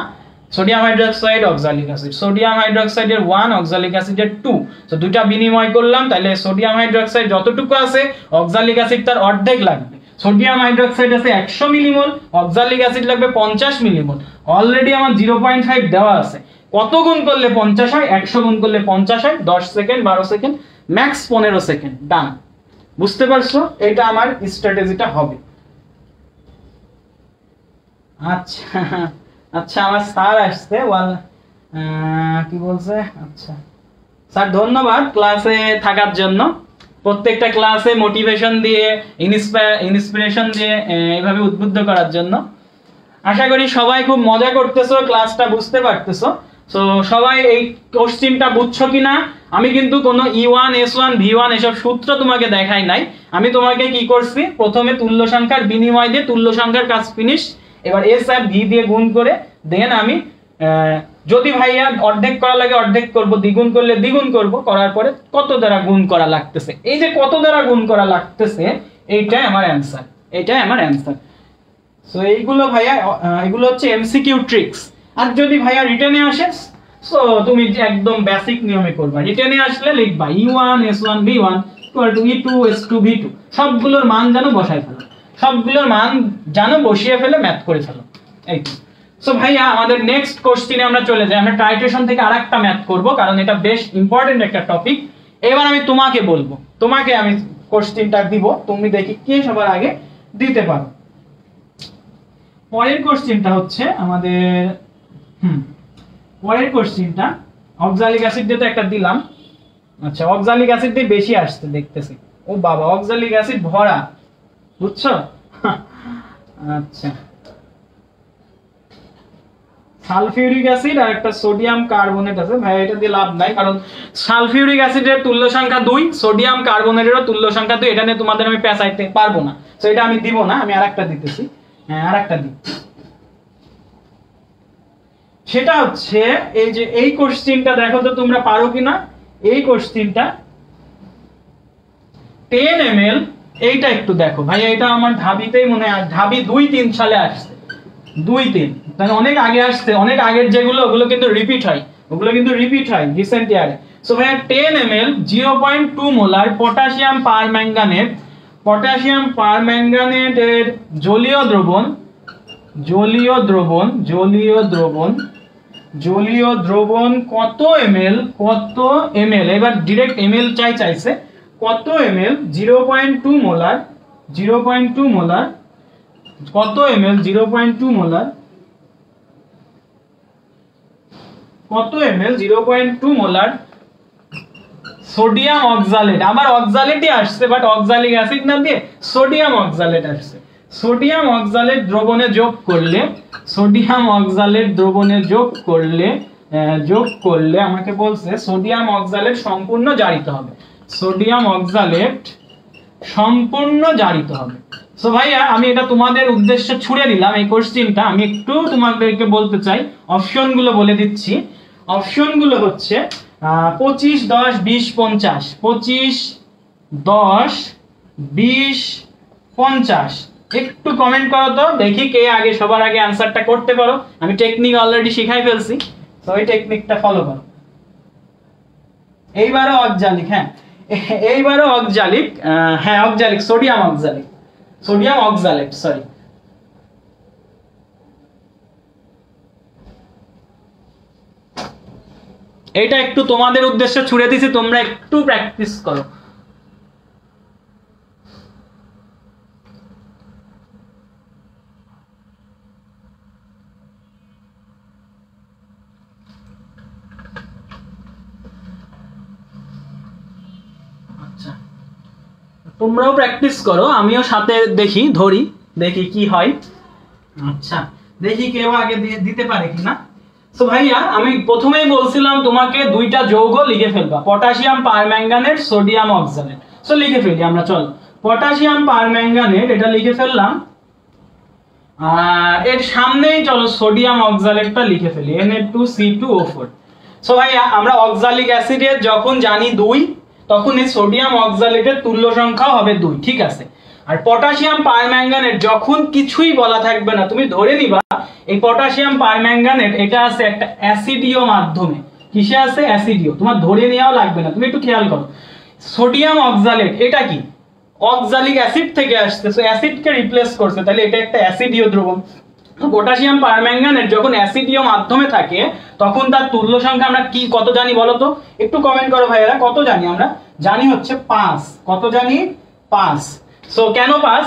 Sodium hydroxide oxalic acid, sodium হাইড্রোক্সাইডের 1, অক্সালিক অ্যাসিডের 2। সো দুইটা বিনিময় করলাম, তাহলে সোডিয়াম হাইড্রোক্সাইড যতটুকু আছে অক্সালিক অ্যাসিড তার অর্ধেক লাগবে। সোডিয়াম হাইড্রোক্সাইড আছে 100 মিলিমোল, অক্সালিক অ্যাসিড লাগবে 50 মিলিমোল। অলরেডি আমার 0.5 দেওয়া আছে। কত গুণ করলে 50 হয়? 100 গুণ করলে 50 হয়। 10 সেকেন্ড, 12 সেকেন্ড, ম্যাক্স 15 সেকেন্ড। ডান, বুঝতে পারছো? এটা আমার স্ট্র্যাটেজিটা হবে। আচ্ছা আমার স্যার আসছে, কি বলছে? আচ্ছা স্যার ধন্যবাদ ক্লাসে থাকার জন্য, প্রত্যেকটা ক্লাসে মোটিভেশন দিয়ে, ইন্সপিরেশন দিয়ে এইভাবে উদ্বুদ্ধ করার জন্য। আশা করি সবাই খুব মজা করতেছো, ক্লাসটা বুঝতে পারতেছো। সো সবাই এই কোশ্চেনটা বুঝছো কিনা? আমি কিন্তু কোনো E1, S1, V1 এসব সূত্র তোমাকে দেখাই নাই। আমি তোমাকে কি করছি, প্রথমে তুল্য সংখ্যার বিনিময় দিয়ে তুল্য সংখ্যার কাজ ফিনিশ। এবার S আর V দিয়ে গুণ করে দেন আমি যদি ভাইয়া অর্ধেক করা লাগে অর্ধেক করব, দ্বিগুণ করলে দ্বিগুণ করব, করার পরে কত দ্বারা গুণ করা লাগতেছে, এই যে কত দ্বারা গুণ করা লাগতেছে এইটাই আমার অ্যানসার। সো এইগুলো ভাইয়া, এগুলো হচ্ছে এমসিকিউ ট্রিক্স। আর যদি ভাইয়া রিটেনে আসে, সো তুমি একদম বেসিক নিয়মে করবা। রিটেনে আসলে লিখবা E1, S1, V1 = E2, S2, V2। সবগুলোর মান জানো বসায় ফেলো, সবগুলোর মান জানো বসিয়ে ফেলে ম্যাথ করে ফেলো। এই সো ভাইয়া আমাদের নেক্সট কোশ্চেনে আমরা চলে যাই। আমরা টাইট্রেশন থেকে আরেকটা ম্যাথ করব, কারণ এটা বেশ ইম্পর্টেন্ট একটা টপিক। এবার আমি তোমাকে বলবো, তোমাকে আমি কোশ্চেনটা দিব, তুমি দেখি কে সবার আগে দিতে পারো। পরের কোশ্চেনটা হচ্ছে আমাদের পরের কোশ্চেনটা অক্সালিক অ্যাসিড দিয়ে তো একটা দিলাম। আচ্ছা, অক্সালিক অ্যাসিড দিয়ে বেশি আসছে দেখতেছি। ও বাবা, অক্সালিক অ্যাসিড ভরা, বুঝছো? আচ্ছা, সালফিউরিক অ্যাসিড আর একটা সোডিয়াম কার্বনেট আছে। ভাই এটা দিয়ে লাভ নাই, কারণ সালফিউরিক অ্যাসিডের তুল্য সংখ্যা 2, সোডিয়াম কার্বনেটেরও তুল্য সংখ্যা 2। এটা নিয়ে তোমাদের আমি পেঁচাইতে পারবো না, তো এটা আমি দিব না। আমি আরেকটা দিতেছি। হ্যাঁ, আরেকটা দিই। সেটা হচ্ছে এই যে এই কোশ্চেনটা দেখো তো তোমরা পারো কিনা। এই কোশ্চেনটা 10 ml, এইটা একটু দেখো ভাই। এটা আমার ঢাবিতেই মনে হয়, ঢাবি 2-3 সালে আসছে, 2-3, তাহলে অনেক আগে আসছে। অনেক আগের যেগুলো ওগুলো কিন্তু রিপিট হয়, রিসেন্ট ইয়ারে। সো ভাই 10 ml 0.2 মোলার পটাশিয়াম পারম্যাঙ্গানেটের জলীয় দ্রবণ কত ml, এবার ডিরেক্ট ml চাইছে কত ml 0.2 মোলার কত ml 0.2 মোলার কত ml 0.2 মোলার সোডিয়াম অক্সালেট। আবার অক্সালেটই আসছে, বাট অক্সালিক অ্যাসিড না দিয়ে সোডিয়াম অক্সালেট আসছে। সোডিয়াম অক্সালেট দ্রবণে যোগ করলে আমাকে বলছে সোডিয়াম অক্সালেট সম্পূর্ণ জারিত হবে। সো ভাইয়া আমি এটা তোমাদের উদ্দেশ্যে ছুড়ে দিলাম এই কোশ্চেনটা। আমি একটু তোমাদেরকে বলতে চাই, অপশনগুলো বলে দিচ্ছি। অপশনগুলো হচ্ছে 25, 10, 20, 50। 25, 10, 20, 50। একটু কমেন্ট করো তো, দেখি কে আগে সবার আগে আনসারটা করতে পারো। আমি টেকনিক অলরেডি শিখাই ফেলছি, তো ওই টেকনিকটা ফলো করো। এইবারও অক্সালিক, সোডিয়াম অক্সালেট, সরি। এটা একটু তোমাদের উদ্দেশ্যে ছুড়ে দিছি, তোমরা একটু প্র্যাকটিস করো। আচ্ছা, তোমরাও প্র্যাকটিস করো, আমিও সাথে দেখি কি হয়। আচ্ছা, দেখি কেউ আগে দিতে পারে কিনা। তো ভাইয়া আমি প্রথমেই বলছিলাম তোমাকে দুইটা যৌগ লিখে ফেলবা, potassium permanganate, sodium oxalate. So লিখে ফেলি আমরা, চলো। পটাশিয়াম পারম্যাঙ্গানেট এটা লিখে ফেললাম, এর সামনেই চলো সোডিয়াম অক্সালেটটা লিখে ফেলি, Na2C2O4। সো ভাইয়া আমরা অক্সালিক অ্যাসিডের যখন জানি 2, তখন এই সোডিয়াম অক্সালেটের তুল্য সংখ্যা হবে 2, ঠিক আছে। আর পটাশিয়াম পারম্যাঙ্গানেট যখন কিছুই বলা থাকবে না, তুমি ধরে নিবা এই পটাশিয়াম পারম্যাঙ্গানেট এটা আছে একটা অ্যাসিডীয় মাধ্যমে। কিসে আছে? অ্যাসিডীয়। তোমার ধরে নেওয়াও লাগবে না, তুমি একটু খেয়াল করো। সোডিয়াম অক্সালেট এটা কি? অক্সালিক অ্যাসিড থেকে আসছে, সো অ্যাসিডকে রিপ্লেস করছে, তাহলে এটা একটা অ্যাসিডীয় দ্রবণ। পটাশিয়াম পারম্যাঙ্গানেট যখন অ্যাসিডীয় মাধ্যমে থাকে তখন তার তুল্য সংখ্যা আমরা কি কত জানি বলো তো? একটু কমেন্ট করো ভাইয়েরা, কত জানি? আমরা জানি হচ্ছে 5। কত জানি? 5। সো কেন 5?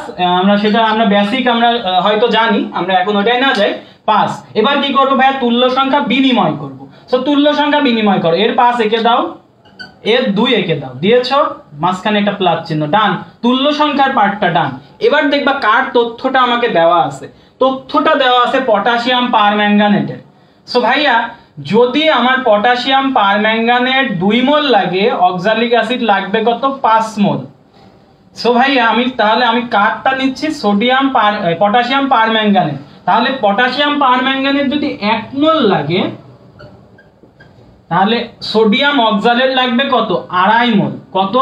আমরা বেসিক আমরা হয়তো জানি, আমরা এখন ওটাই না যাই। 5। এবার কি করব ভাইয়া? তুল্য সংখ্যা বিনিময় করব। সো তুল্য সংখ্যা বিনিময় করো, এর 5 একে দাও, এর 2 একে দাও, দিয়েছো, মাঝখানে একটা প্লাস চিহ্ন, ডান। তুল্য সংখ্যার পার্টটা ডান। এবার দেখবা কার তথ্যটা আমাকে দেওয়া আছে। তথ্যটা দেওয়া আছে পটাশিয়াম পারম্যাঙ্গানেটের। সো ভাইয়া যদি আমার পটাশিয়াম পারম্যাঙ্গানেট 2 মোল লাগে, অক্সালিক অ্যাসিড লাগবে কত? 5 মোল। সো ভাইয়া তাহলে আমি কারটা নিচ্ছি, পটাশিয়াম পারম্যাঙ্গানেট। তাহলে পটাশিয়াম পারম্যাঙ্গানেট যদি 1 মোল লাগে, তাহলে সোডিয়াম অক্সালেট লাগবে কত? 2.5 মোল। কত?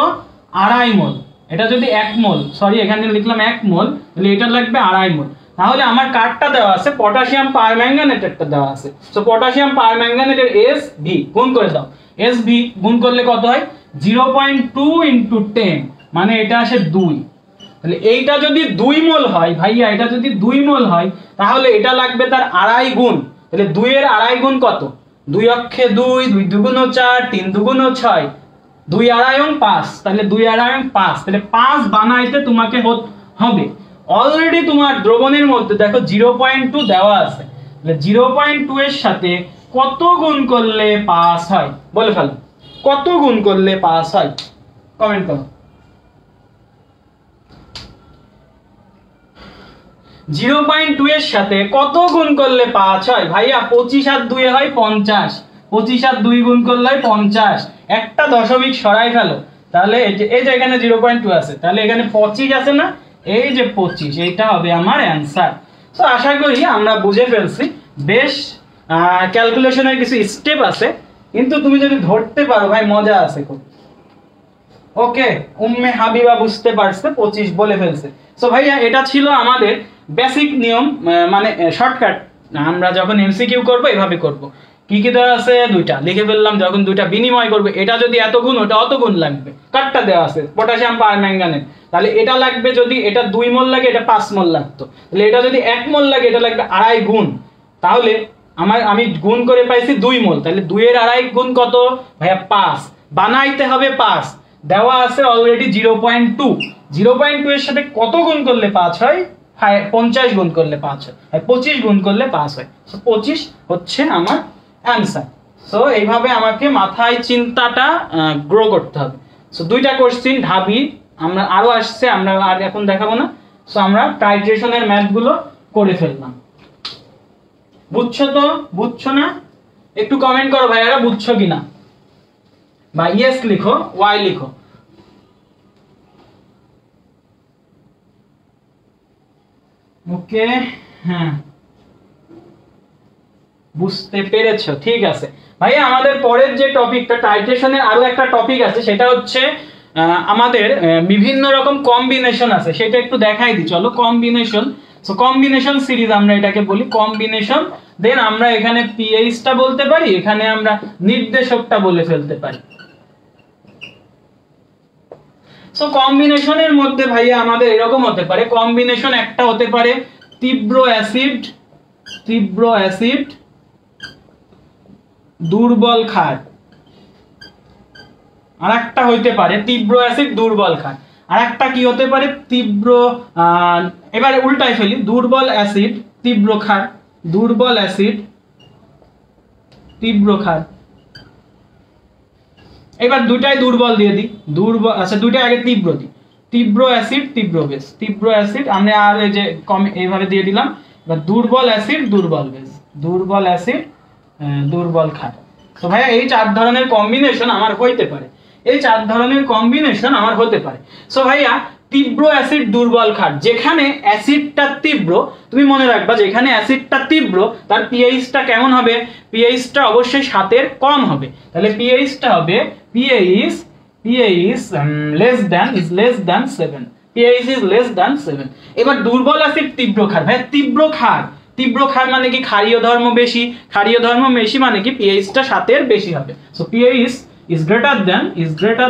2.5 মোল। এটা যদি 1 মোল, সরি এখানে লিখলাম 1 মোল, তাহলে এটা লাগবে 2.5 মোল। তাহলে আমার কার্ডটা দেওয়া আছে, পটাশিয়াম পারম্যাঙ্গানেটেরটা দেওয়া আছে। সো পটাশিয়াম পারম্যাঙ্গানেটের SV গুণ করে দাও। SV গুণ করলে কত হয়? 0.2 × 10, মানে এটা আসে 2। তাহলে এইটা যদি 2 মোল হয় ভাইয়া, এটা যদি 2 মোল হয়, তাহলে এটা লাগবে তার 2.5 গুণ। তাহলে 2 এর 2.5 গুণ কত? 2 অক্ষে 2, 2 দুগুণ 4, 3 দুগুণ 6, 2 2.5 5। তাহলে 2 2.5 5, তাহলে 5 বানাইতে তোমাকে হবে অলরেডি তোমার দ্রবণের মধ্যে দেখো 0.2 দেওয়া আছে, 0.2 এর সাথে কত গুণ করলে পাস হয় বলে ফেলো, কত গুণ করলে পাস হয়, কমেন্ট করো। 0.2 এর সাথে কত গুণ করলে পাস হয় ভাইয়া? 25 আর 2 হয় 50, 25 আর 2 গুণ করলে হয় 50, একটা দশমিক সরাই ফেলো, তাহলে এই যে এখানে 0.2 আছে, তাহলে এখানে 25 আছে না, এই যে 25, এইটা হবে আমার অ্যান্সার। তো আশা করি আমরা বুঝে ফেলছি। বেশ ক্যালকুলেশনের কিছু স্টেপ আছে, কিন্তু তুমি যদি ধরতে পারো ভাই মজা আছে খুব। ওকে, উম্মে হাবিবা বুঝতে পারছে, 25 বলে ফেলছে। সো ভাইয়া এটা ছিল আমাদের বেসিক নিয়ম, মানে শর্টকাট। আমরা যখন এমসিকিউ করব এভাবে করব। কি কি দেওয়া আছে? দুইটা লিখে ফেললাম। যখন দুইটা বিনিময় করবে, এটা যদি এত গুণ ওটা অত গুণ লাগবে। কাটটা দেওয়া আছে পটাশিয়াম পারম্যাঙ্গানেট, তাহলে এটা লাগবে, যদি এটা 2 মোল লাগে এটা 5 মোল লাগতো, তাহলে এটা যদি 1 মোল লাগে এটা লাগবে 2.5 গুণ। তাহলে আমি গুণ করে পাইছি 2 মোল, তাহলে 2 এর 2.5 গুণ কত ভাইয়া? 5। বানাইতে হবে 5, দেওয়া আছে অলরেডি 0.2। 0.2 এর সাথে কত গুণ করলে 5 হয়? 50 গুণ করলে 5 হয়, 25 গুণ করলে 5 হয়। সো 25 হচ্ছে আমার অ্যানসার। সো এইভাবে আমাকে মাথায় চিন্তাটা গ্রো করতে হবে। সো দুইটা কোশ্চেন ঢাবি আমরা আরো আসছে, আমরা আর এখন দেখাবো না। সো আমরা টাইট্রেশনের ম্যাথগুলো করে ফেললাম। বুঝছো তো? বুঝছো না? একটু কমেন্ট করো ভাইয়ারা, বুঝছো কিনা, বা ইয়েস লিখো, ওয়াই লিখো। ওকে, হ্যাঁ বুঝতে পেরেছো, ঠিক আছে ভাইয়া। আমাদের পরের যে টপিকটা, টাইট্রেশনের আরো একটা টপিক আছে, সেটা হচ্ছে আমাদের বিভিন্ন রকম কম্বিনেশন আছে, সেটা একটু দেখাই দিই চলো। কম্বিনেশন, সো কম্বিনেশন সিরিজ আমরা এটাকে বলি, কম্বিনেশন। দেন আমরা এখানে পিএইচটা বলতে পারি, এখানে আমরা নির্দেশকটা বলে ফেলতে পারি। সো কম্বিনেশনের মধ্যে ভাইয়া আমাদের এরকম হতে পারে, কম্বিনেশন একটা হতে পারে তীব্র অ্যাসিড, তীব্র অ্যাসিড দুর্বল ক্ষার, আর একটা হইতে পারে তীব্র অ্যাসিড দুর্বল ক্ষার, আর একটা কি হতে পারে? তীব্র, এবারে উল্টাই ফেলি, দুর্বল অ্যাসিড তীব্র ক্ষার, দুর্বল অ্যাসিড তীব্র ক্ষার। এবার দুইটাই দুর্বল দিয়ে দিই, দুর্বল, আচ্ছা দুইটাই আগে তীব্র দিই, তীব্র অ্যাসিড তীব্র বেস, তীব্র অ্যাসিড আমরা আর এই যে এইভাবে দিয়ে দিলাম। এবার দুর্বল অ্যাসিড দুর্বল বেস, দুর্বল অ্যাসিড দুর্বল ক্ষার। তো ভাইয়া এই 4 ধরনের কম্বিনেশন আমার হইতে পারে, এই 4 ধরনের কম্বিনেশন আমার হতে পারে। সো ভাইয়া তীব্র অ্যাসিড দুর্বল ক্ষার, যেখানে অ্যাসিডটা তীব্র, তুমি মনে রাখবা যেখানে অ্যাসিডটা তীব্র তার পিএইচটা কেমন হবে? পিএইচটা অবশ্যই 7 এর কম হবে, তাহলে পিএইচটা হবে pH less than 7, pH is less than 7। এবার দুর্বল অ্যাসিড তীব্র ক্ষার, ভাই তীব্র ক্ষার, তীব্র ক্ষার মানে কি? ক্ষারীয় ধর্ম বেশি, ক্ষারীয় ধর্ম বেশি মানে কি পিএইচটা 7 এর বেশি হবে। So pH is greater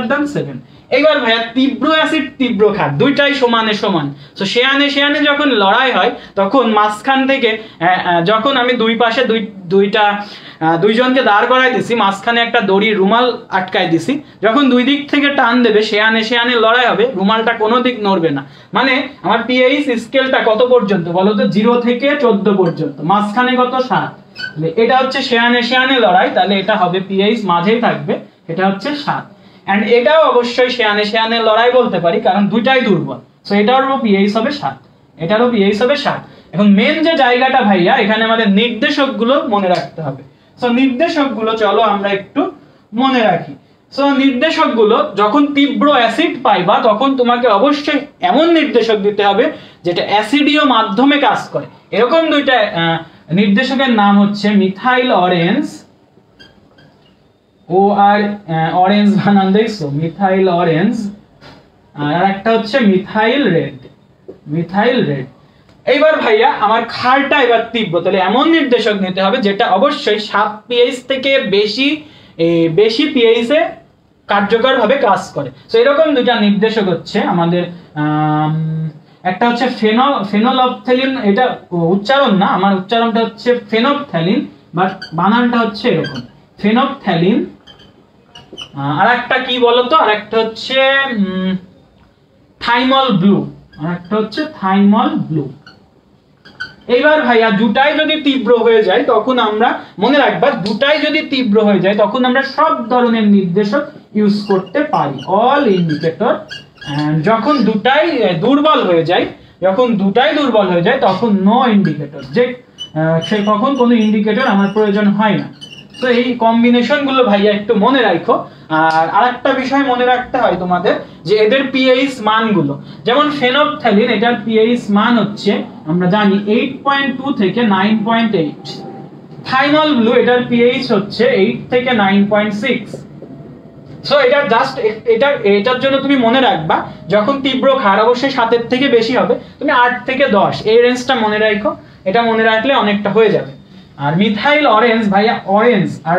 than 7। এবার ভাইয়া তীব্র অ্যাসিড তীব্র ক্ষার দুইটাই সমানে সমান। সো সেয়ানে যখন লড়াই হয় তখন মাঝখান থেকে যখন আমি দুই পাশে দুইজনকে দাঁড় করাই দিছি, মাঝখানে একটা দড়ির রুমাল আটকাই দিছি, যখন দুই দিক থেকে টান দেবে সেয়ানে লড়াই হবে, রুমালটা কোনো দিক নড়বে না। মানে আমার পিএইচ স্কেলটা কত পর্যন্ত বলো তো? 0 থেকে 14 পর্যন্ত, মাঝখানে কত? 7। এটা হচ্ছে সেয়ানে লড়াই, তাহলে এটা হবে পিএইচ মাঝেই থাকবে, এটা হচ্ছে 7। এন্ড এটাও অবশ্যই সেয়ানে লড়াই বলতে পারি, কারণ দুইটাই দুর্বল। সো এটারও পিএইচ হবে 7, এটারও পিএইচ হবে 7। এখন মেন যে জায়গাটা ভাইয়া, এখানে আমাদের নির্দেশকগুলো মনে রাখতে হবে। সো নির্দেশকগুলো চলো আমরা একটু মনে রাখি। সো নির্দেশকগুলো, যখন তীব্র অ্যাসিড পাইবা তখন তোমাকে অবশ্যই এমন নির্দেশক দিতে হবে যেটা অ্যাসিডীয় মাধ্যমে কাজ করে। এরকম দুইটা নির্দেশকের নাম হচ্ছে মিথাইল অরেঞ্জ, ও আর অরেঞ্জ বানান দেখছো, মিথাইল অরেঞ্জ, আর একটা হচ্ছে মিথাইল রেড, মিথাইল রেড। এইবার ভাইয়া আমার ক্ষারটা এবার তীব্র, তাহলে এমন নির্দেশক নিতে হবে যেটা অবশ্যই 7 পিএইচ থেকে বেশি পিএইচে কার্যকর ভাবে কাজ করে। সো এরকম দুইটা নির্দেশক হচ্ছে আমাদের, একটা হচ্ছে ফেনোলফথ্যালিন, এটা উচ্চারণ না, আমার উচ্চারণটা হচ্ছে ফেনপথ্যালিন, বাট বানানটা হচ্ছে এরকম, ফেনপথ্যালিন। আর একটা কি বলতো, আর একটা হচ্ছে থাইমল ব্লু, আর একটা হচ্ছে থাইমল ব্লু। এইবার ভাইয়া দুটাই যদি তীব্র হয়ে যায় তখন আমরা মনে রাখবা, দুটাই যদি তীব্র হয়ে যায় তখন আমরা সব ধরনের নির্দেশক ইউজ করতে পারি, অল ইন্ডিকেটর। যখন দুটাই দুর্বল হয়ে যায়, তখন নো ইন্ডিকেটর, যে সে কখন কোনো ইন্ডিকেটর আমার প্রয়োজন হয় না। তো এই কম্বিনেশন গুলো ভাইয়া একটু মনে রাখো। আর আরেকটা বিষয় মনে রাখতে হয় তোমাদের, যে এদের পিএইচ মানগুলো, যেমন ফেনপথ্যালিন এটার পিএইচ মান হচ্ছে আমরা জানি 8.2 থেকে 9.8, থাইমল ব্লু এটার পিএইচ হচ্ছে 8 থেকে 9.6। সো এটা জাস্ট এটার জন্য তুমি মনে রাখবা, যখন তীব্র ক্ষার অবশ্যই 7 এর থেকে বেশি হবে, তুমি 8 থেকে 10 এই রেঞ্জটা মনে রাখো, এটা মনে রাখলে অনেকটা হয়ে যাবে। আর মিথাইল অরেঞ্জ ভাইয়া, অরেঞ্জ আর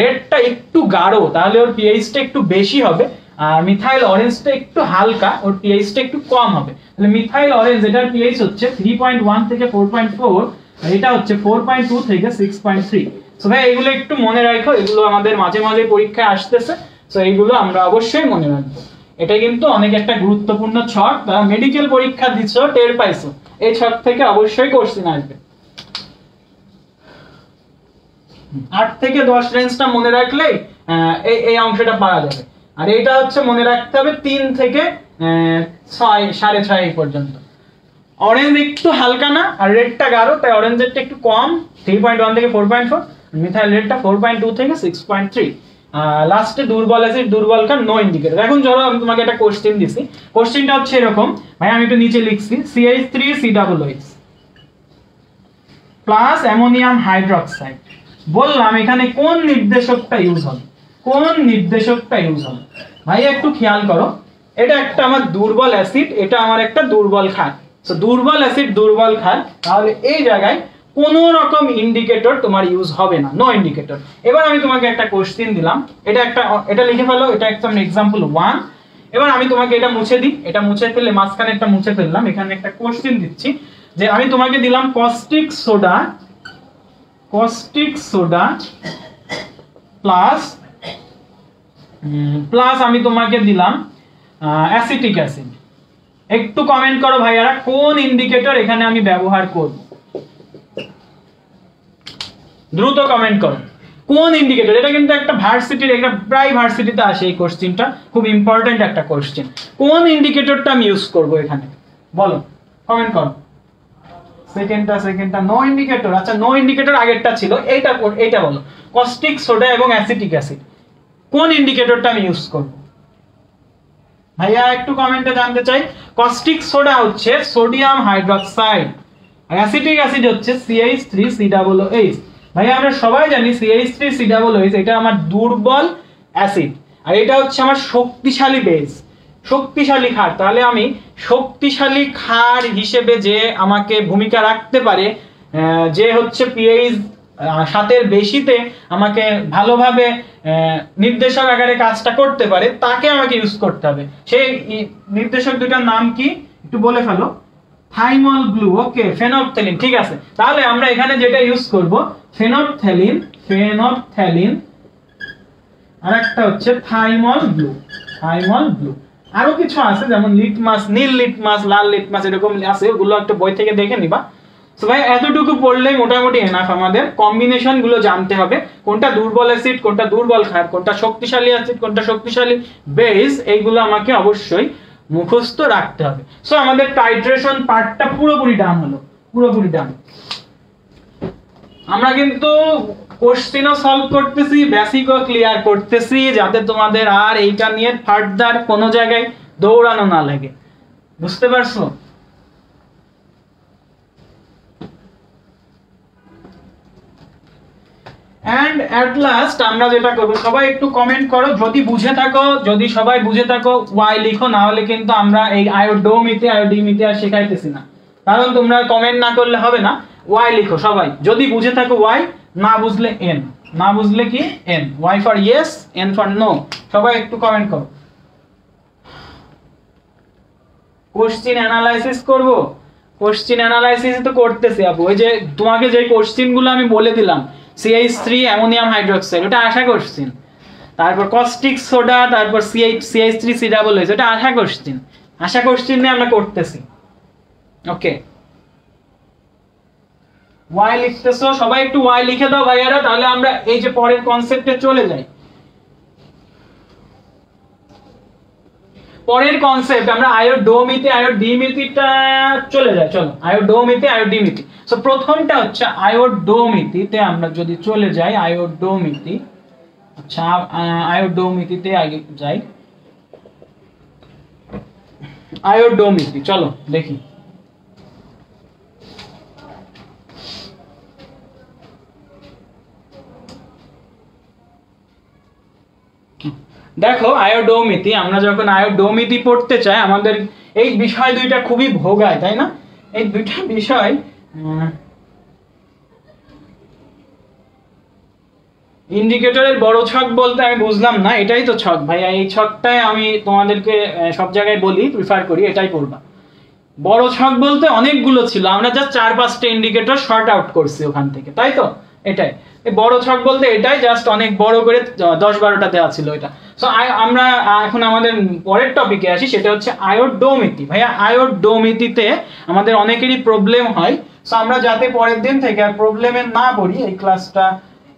রেডটা একটু গাঢ়, তাহলে ওর পিএইচটা একটু বেশি হবে, আর মিথাইল অরেঞ্জটা একটু হালকা, ওর পিএইচটা একটু কম হবে। তাহলে মিথাইল অরেঞ্জ এটার পিএইচ হচ্ছে 3.1 থেকে 4.4, আর এটা হচ্ছে 4.2 থেকে 6.3। সো ভাই এগুলো একটু মনে রাখো, এগুলো আমাদের মাঝে মাঝে পরীক্ষায় আসতেছে, সো এইগুলো আমরা অবশ্যই মনে রাখবো। এটা কিন্তু অনেক একটা গুরুত্বপূর্ণ ছক, তারা মেডিকেল পরীক্ষা দিচ্ছ, টের পাইছো, এই ছক থেকে অবশ্যই কোশ্চেন আসবে। 8 থেকে 10 রেঞ্জটা মনে রাখলে এই অংশটা পারা যাবে। আর এটা হচ্ছে মনে রাখতে হবে 3 থেকে 6, 6.5 পর্যন্ত। অরেঞ্জ একটু হালকা না, আর রেডটা গাঢ়, তাই অরেঞ্জেরটা একটু কম, 3.1 থেকে 4.4, মিথাইল রেডটা 4.2 থেকে 6.3। লাস্টে দুর্বল অ্যাসিড, দুর্বল ক্ষার, নো ইন্ডিকেটর। এখন ধরো আমি তোমাকে একটা কোশ্চেন দিছি, কোশ্চেনটা হচ্ছে এরকম, ভাই আমি একটু নিচে লিখছি, CH3COOH প্লাস অ্যামোনিয়াম হাইড্রোক্সাইড। বললাম এখানে কোন নির্দেশকটা ইউজ হবে, ভাই একটু খেয়াল করো, এটা একটা আমার দুর্বল অ্যাসিড, এটা আমার একটা দুর্বল ক্ষার। সো দুর্বল অ্যাসিড, দুর্বল ক্ষার, তাহলে এই জায়গায় কোনো রকম ইন্ডিকেটর তোমার ইউজ হবে না, নো ইন্ডিকেটর। এবার আমি তোমাকে একটা কোশ্চেন দিলাম, এটা লিখে ফেলো, এটা একদম এক্সাম্পল 1। এবার আমি তোমাকে এটা মুছে দিই, এটা মুছে ফেললে মাঝখানে একটা মুছে ফেললাম, এখানে একটা কোশ্চেন দিচ্ছি, যে আমি তোমাকে দিলাম কস্টিক সোডা প্লাস আমি তোমাকে দিলাম অ্যাসিটিক অ্যাসিড। একটু কমেন্ট করো ভাইয়ারা, কোন ইন্ডিকেটর এখানে আমি ব্যবহার করব, দ্রুত কমেন্ট করো কোন ইন্ডিকেটর। এটা কিন্তু একটা ভার্সিটির, এটা প্রায় ভার্সিটিতে আসে এই কোশ্চেনটা, খুব ইম্পর্টেন্ট একটা কোশ্চেন। কোন ইন্ডিকেটরটা আমি ইউজ করব এখানে, বলো, কমেন্ট করো। সেকেন্ডটা নো ইন্ডিকেটর। আচ্ছা নো ইন্ডিকেটর আগেরটা ছিল, এইটা বলো, কস্টিক সোডা এবং অ্যাসিটিক অ্যাসিড, কোন ইন্ডিকেটরটা আমি ইউজ করব ভাইয়া একটু কমেন্টে জানতে চাই। কস্টিক সোডা হচ্ছে সোডিয়াম হাইড্রোক্সাইড, আর অ্যাসিটিক অ্যাসিড হচ্ছে CH3COOH। ভাইয়া আমরা সবাই জানি CH3COOH এটা আমার দুর্বল অ্যাসিড, আর এটা হচ্ছে আমার শক্তিশালী বেস, শক্তিশালী ক্ষার। তাহলে আমি শক্তিশালী ক্ষার হিসেবে যে আমাকে ভূমিকা রাখতে পারে, যে হচ্ছে পিএইচ 7 বেশিতে আমাকে ভালোভাবে নির্দেশক আকারে কাজটা করতে পারে, তাকে আমাকে ইউজ করতে হবে। সেই নির্দেশক দুটার নাম কি একটু বলে ফেলো। থাইমল ব্লু, ওকে, ফেনপথ্যালিন, ঠিক আছে। তাহলে আমরা এখানে যেটা ইউজ করব ফেনপথ্যালিন, আর একটা হচ্ছে থাইমল ব্লু। আরো কিছু আছে যেমন লিটমাস, নীল লিটমাস, লাল লিটমাস, এরকম আছে, ওগুলো একটা বই থেকে দেখে নিবা। সো ভাই এতটুকু পড়লেই মোটামুটি এনাফ। আমাদের কম্বিনেশন গুলো জানতে হবে, কোনটা দুর্বল অ্যাসিড, কোনটা দুর্বল ক্ষার, কোনটা শক্তিশালী অ্যাসিড, কোনটা শক্তিশালী বেস, এইগুলো আমাকে অবশ্যই মুখস্থ রাখতে হবে। সো আমাদের টাইট্রেশন পার্টটা পুরোপুরি ডান হলো, আমরা কিন্তু কোশ্চেনও সলভ করতেছি, বেসিকও ক্লিয়ার করতেছি, যাতে তোমাদের আর এইটা নিয়ে ফার্দার কোনো জায়গায় দৌড়ানো না লাগে। বুঝতে পারছো? এন্ড এট লাস্ট আমরা যেটা করব, সবাই একটু কমেন্ট করো যদি বুঝে থাকো, যদি সবাই বুঝে থাকো ওয়াই লিখো, না হলে কিন্তু আমরা এই আয়োডোমিতে আর শেখাইতেছি না। কারণ তোমরা কমেন্ট না করলে হবে না, ওয়াই লিখো সবাই, যদি বুঝে থাকো ওয়াই, না বুঝলে এন, না বুঝলে কি N, Y for yes, N for no. সবাই একটু কমেন্ট করো। কোশ্চেন অ্যানালাইসিস করব, কোশ্চেন অ্যানালাইসিস তো করতেছি আপু। ওই যে তোমাকে যে কোশ্চেনগুলো আমি বলে দিলাম, CH3 অ্যামোনিয়াম হাইড্রোক্সাইড, ওটা আশা কোশ্চেন, তারপর কস্টিক সোডা, তারপর CH3COOH, ওটা আশা কোশ্চেন, আশা কোশ্চেন নিয়ে আমরা করতেছি। ওকে, ওয়াই লিখতেছো সবাই, একটু ওয়াই লিখে দাও ভাইয়ারা, তাহলে আমরা এই যে পরের কনসেপ্টে চলে যাই। পরের কনসেপ্ট আমরা আয়োডোমিতি আয়োডিমিতিটা চলে যায়। চলো আয়োডোমিতি আয়োডিমিতি। সো প্রথমটা হচ্ছে আয়োডোমিতিতে আমরা যদি চলে যাই, আয়োডোমিতি। আচ্ছা, আয়োডোমিতিতে আগে যাই। আয়োডোমিতি চলো দেখি। দেখো আয়োডোমিতি, আমরা যখন আয়োডোমিতি পড়তে চাই আমাদের এই বিষয় দুইটা খুবই ভোগায়, তাই না? এই দুইটা বিষয় ইন্ডিকেটরের বড় ছক বলতে আমি বুঝলাম না, এটাই তো ছক ভাইয়া, এই ছকটাই আমি তোমাদেরকে সব জায়গায় বলি, প্রিফার করি এটাই পড়বা। বড় ছক বলতে অনেকগুলো ছিল, আমরা জাস্ট 4-5টা ইন্ডিকেটর শর্ট আউট করছি ওখান থেকে, তাই তো? এটাই এই বড় ছক বলতে এটাই, জাস্ট অনেক বড় করে 10-12টা দেওয়া ছিল এটা। সো আমরা এখন আমাদের পরের টপিকে আসি, সেটা হচ্ছে আয়োডোমিতি। ভাইয়া আয়োডোমিতিতে আমাদের অনেকেরই প্রবলেম হয়, সো আমরা যাতে পরের দিন থেকে আর প্রবলেমে না পড়ি এই ক্লাসটা,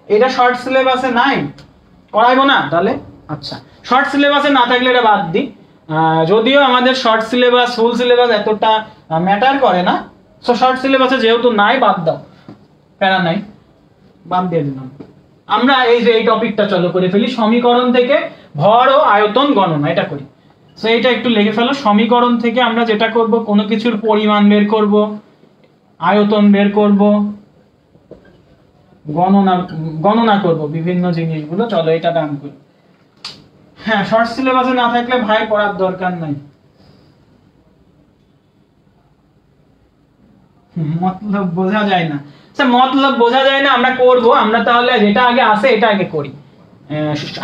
এটা শর্ট সিলেবাসে নাই, করাইবো না তাহলে? আচ্ছা, শর্ট সিলেবাসে না থাকলে এটা বাদ দিই। যদিও আমাদের শর্ট সিলেবাস ফুল সিলেবাস এতটা ম্যাটার করে না, সো শর্ট সিলেবাসে যেহেতু নাই বাদ দাও, প্যারা নাই, বাদ দিয়ে দিলাম। আমরা এই যে এই টপিকটা চলো করে ফেলি, সমীকরণ থেকে ভর ও আয়তন গণনা, এটা করি। সো এটা একটু লিখে ফেলো। সমীকরণ থেকে আমরা যেটা করব, কোনো কিছুর পরিমাণ বের করব, আয়তন বের করব, গণনা করব বিভিন্ন জিনিসগুলো। চলো এটা ডান করি। হ্যাঁ, শর্ট সিলেবাসে না থাকলে ভাই পড়ার দরকার নাই, মতলব বোঝা যায় না। আচ্ছা, মতলব বোঝা যায় না, আমরা করব, আমরা তাহলে যেটা আগে আসে এটা আগে করি।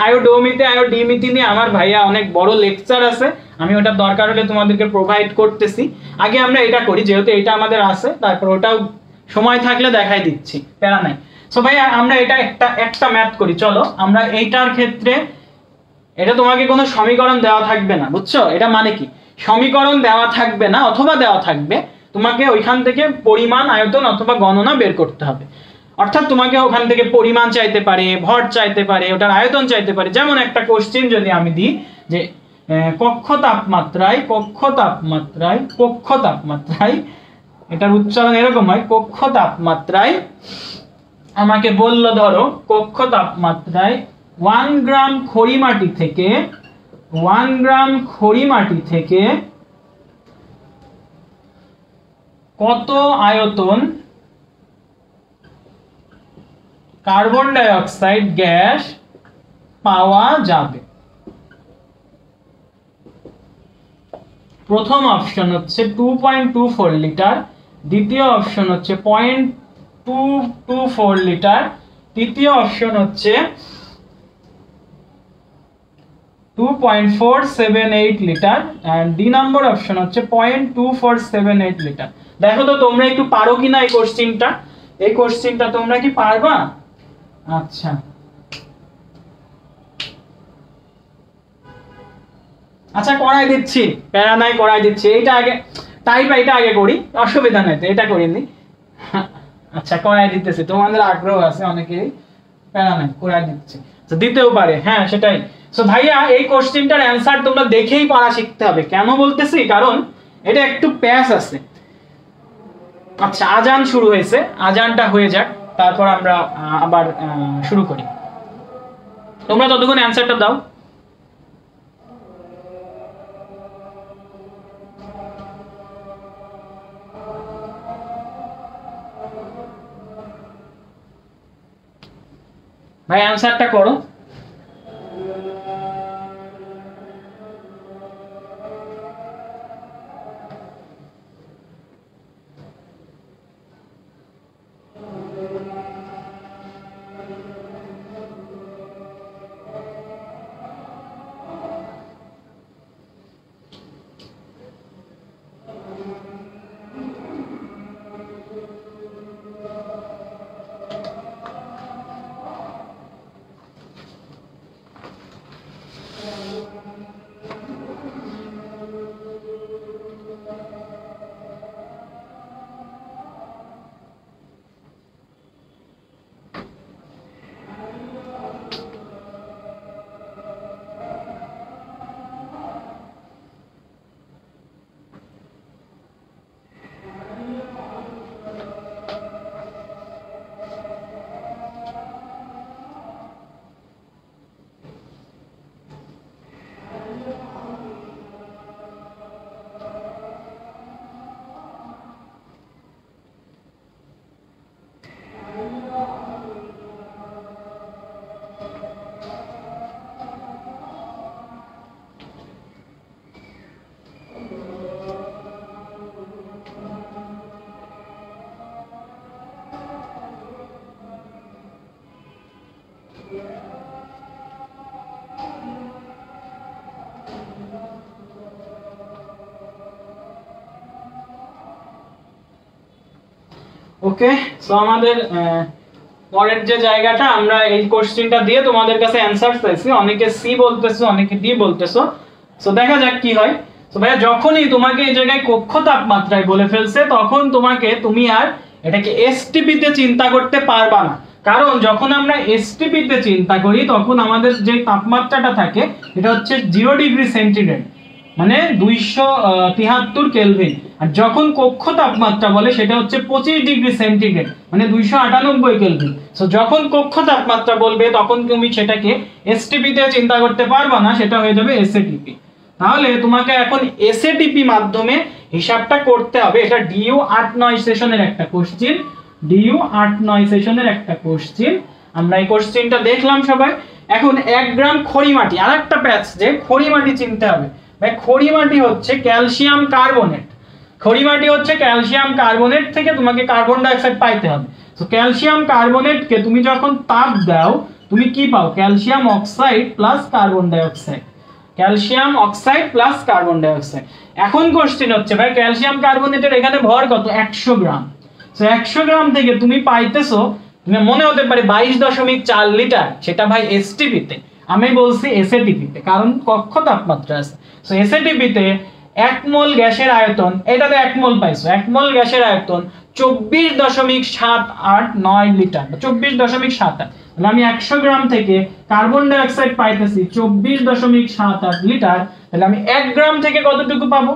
আয়োডোমিতি আয়োডিমিতি নিয়ে আমার ভাইয়া অনেক বড় লেকচার আছে, আমি ওটা দরকার হলে তোমাদেরকে প্রোভাইড করতেছি। আগে আমরা এটা করি, যেহেতু এটা আমাদের আছে, তারপর ওটাও সময় থাকলে দেখাই দিচ্ছি, প্যারা নাই। সো ভাই আমরা এটা একটা ম্যাথ করি। চলো আমরা এইটার ক্ষেত্রে, এটা তোমাকে কোনো সমীকরণ দেওয়া থাকবে না, বুঝছো? এটা মানে কি, সমীকরণ দেওয়া থাকবে না, অথবা দেওয়া থাকবে, তোমাকে ওইখান থেকে পরিমাণ, আয়তন অথবা গণনা বের করতে হবে। অর্থাৎ তোমাকে ওখান থেকে পরিমাণ চাইতে পারে, ভর চাইতে পারে, ওটার আয়তন চাইতে পারে। যেমন একটা কোশ্চেন যদি আমি দিই যে কক্ষ তাপমাত্রায়, এটার উচ্চারণ এরকম হয়, কক্ষ তাপমাত্রায় আমাকে বললো, ধরো কক্ষ তাপমাত্রায় 1 গ্রাম খড়িমাটি থেকে কত আয়তন কার্বন ডাই অক্সাইড গ্যাস পাওয়া যাবে। প্রথম অপশন হচ্ছে 2.24 লিটার, দ্বিতীয় অপশন হচ্ছে 0.224 লিটার, তৃতীয় অপশন হচ্ছে 2.478 litre, and D number option হচ্ছে 0.2478 লিটার। দেখো তো তোমরা একটু পারো কিনা এই কোশ্চেনটা তোমরা কি পারবা? আচ্ছা, আচ্ছা করাই দিচ্ছি, প্যারা নাই, করাই দিচ্ছি। এইটা আগে এটা আগে করি, অসুবিধা নাই তো, এটা করিনি। আচ্ছা করাই দিতেছি, তোমাদের আগ্রহ আছে অনেকেরই, প্যারা নাই, করাই দিচ্ছি, দিতেও পারে। হ্যাঁ সেটাই। সো ভাইয়া এই কোশ্চেনটার অ্যানসার তোমরা দেখেই পারা শিখতে হবে। কেন বলতেছি, কারণ এটা একটু প্যাচ আছে। আচ্ছা, আজান শুরু হয়েছে, আজানটা হয়ে যাক, তারপর আমরা আবার শুরু করি। তোমরা ততক্ষণ অ্যানসারটা দাও। ভাই অ্যানসারটা করো। ওকে, সো আমাদের পরের যে জায়গাটা আমরা এই কোশ্চেনটা দিয়ে তোমাদের কাছে অ্যানসার চাইছি, অনেকে সি বলতেছো, অনেকে ডি বলতেছো। সো দেখা যাক কি হয়। সো ভাইয়া যখনই তোমাকে এই জায়গায় কক্ষ তাপমাত্রায় বলে ফেলছে, তখন তুমি আর এটাকে এসটিপি তে চিন্তা করতে পারবা না। কারণ যখন আমরা এসটিপি তে চিন্তা করি তখন আমাদের যে তাপমাত্রাটা থাকে এটা হচ্ছে 0 ডিগ্রি সেন্টিগ্রেড, মানে 273 কেলভিন। আর যখন কক্ষ তাপমাত্রা বলে সেটা হচ্ছে 25 ডিগ্রি সেন্টিগ্রেড, মানে 298 কেলভিন। সো যখন কক্ষ তাপমাত্রা বলবে তখন তুমি সেটাকে এসটিপি তে চিন্তা করতে পারবা না, সেটা হয়ে যাবে এসএটিপি। তাহলে তোমাকে এখন এসএটিপি মাধ্যমে হিসাবটা করতে হবে। এটা ডিইউ 8-9 সেশনের একটা কোশ্চেন, ডিইউ 8-9 সেশনের একটা কোশ্চেন। আমরা এই কোশ্চেনটা দেখলাম সবাই। এখন 1 গ্রাম খড়ি মাটি, আরেকটা প্যাচ যে খড়ি মাটি চিনতে হবে। ভাই খড়ি মাটি হচ্ছে ক্যালসিয়াম কার্বনেট, খড়ি মাটি হচ্ছে ক্যালসিয়াম কার্বনেট থেকে তোমাকে কার্বন ডাই অক্সাইড পাইতে হবে। তো ক্যালসিয়াম কার্বনেটকে তুমি যখন তাপ দাও তুমি কি পাও? Calcium oxide plus carbon dioxide, calcium oxide plus carbon dioxide. এখন কোশ্চেন হচ্ছে ভাই ক্যালসিয়াম কার্বনেটের এখানে ভর কত? 100 গ্রাম। সো 100 গ্রাম থেকে তুমি পাইতেছো, তুমি মনে হতে পারে 22.4 লিটার, সেটা ভাই এসটিপি তে, আমি বলছি এসএটিপি তে, কারণ কক্ষ তাপমাত্রা আছে। সো এসএটিপি তে 1 মোল গ্যাসের আয়তন, এটাতে 1 মোল পাইছো, 1 মোল গ্যাসের আয়তন 24.789 লিটার, 24.78। তাহলে আমি 100 গ্রাম থেকে কার্বন ডাই অক্সাইড পাইতেছি 24.78 লিটার। তাহলে আমি 1 গ্রাম থেকে কতটুকু পাবো?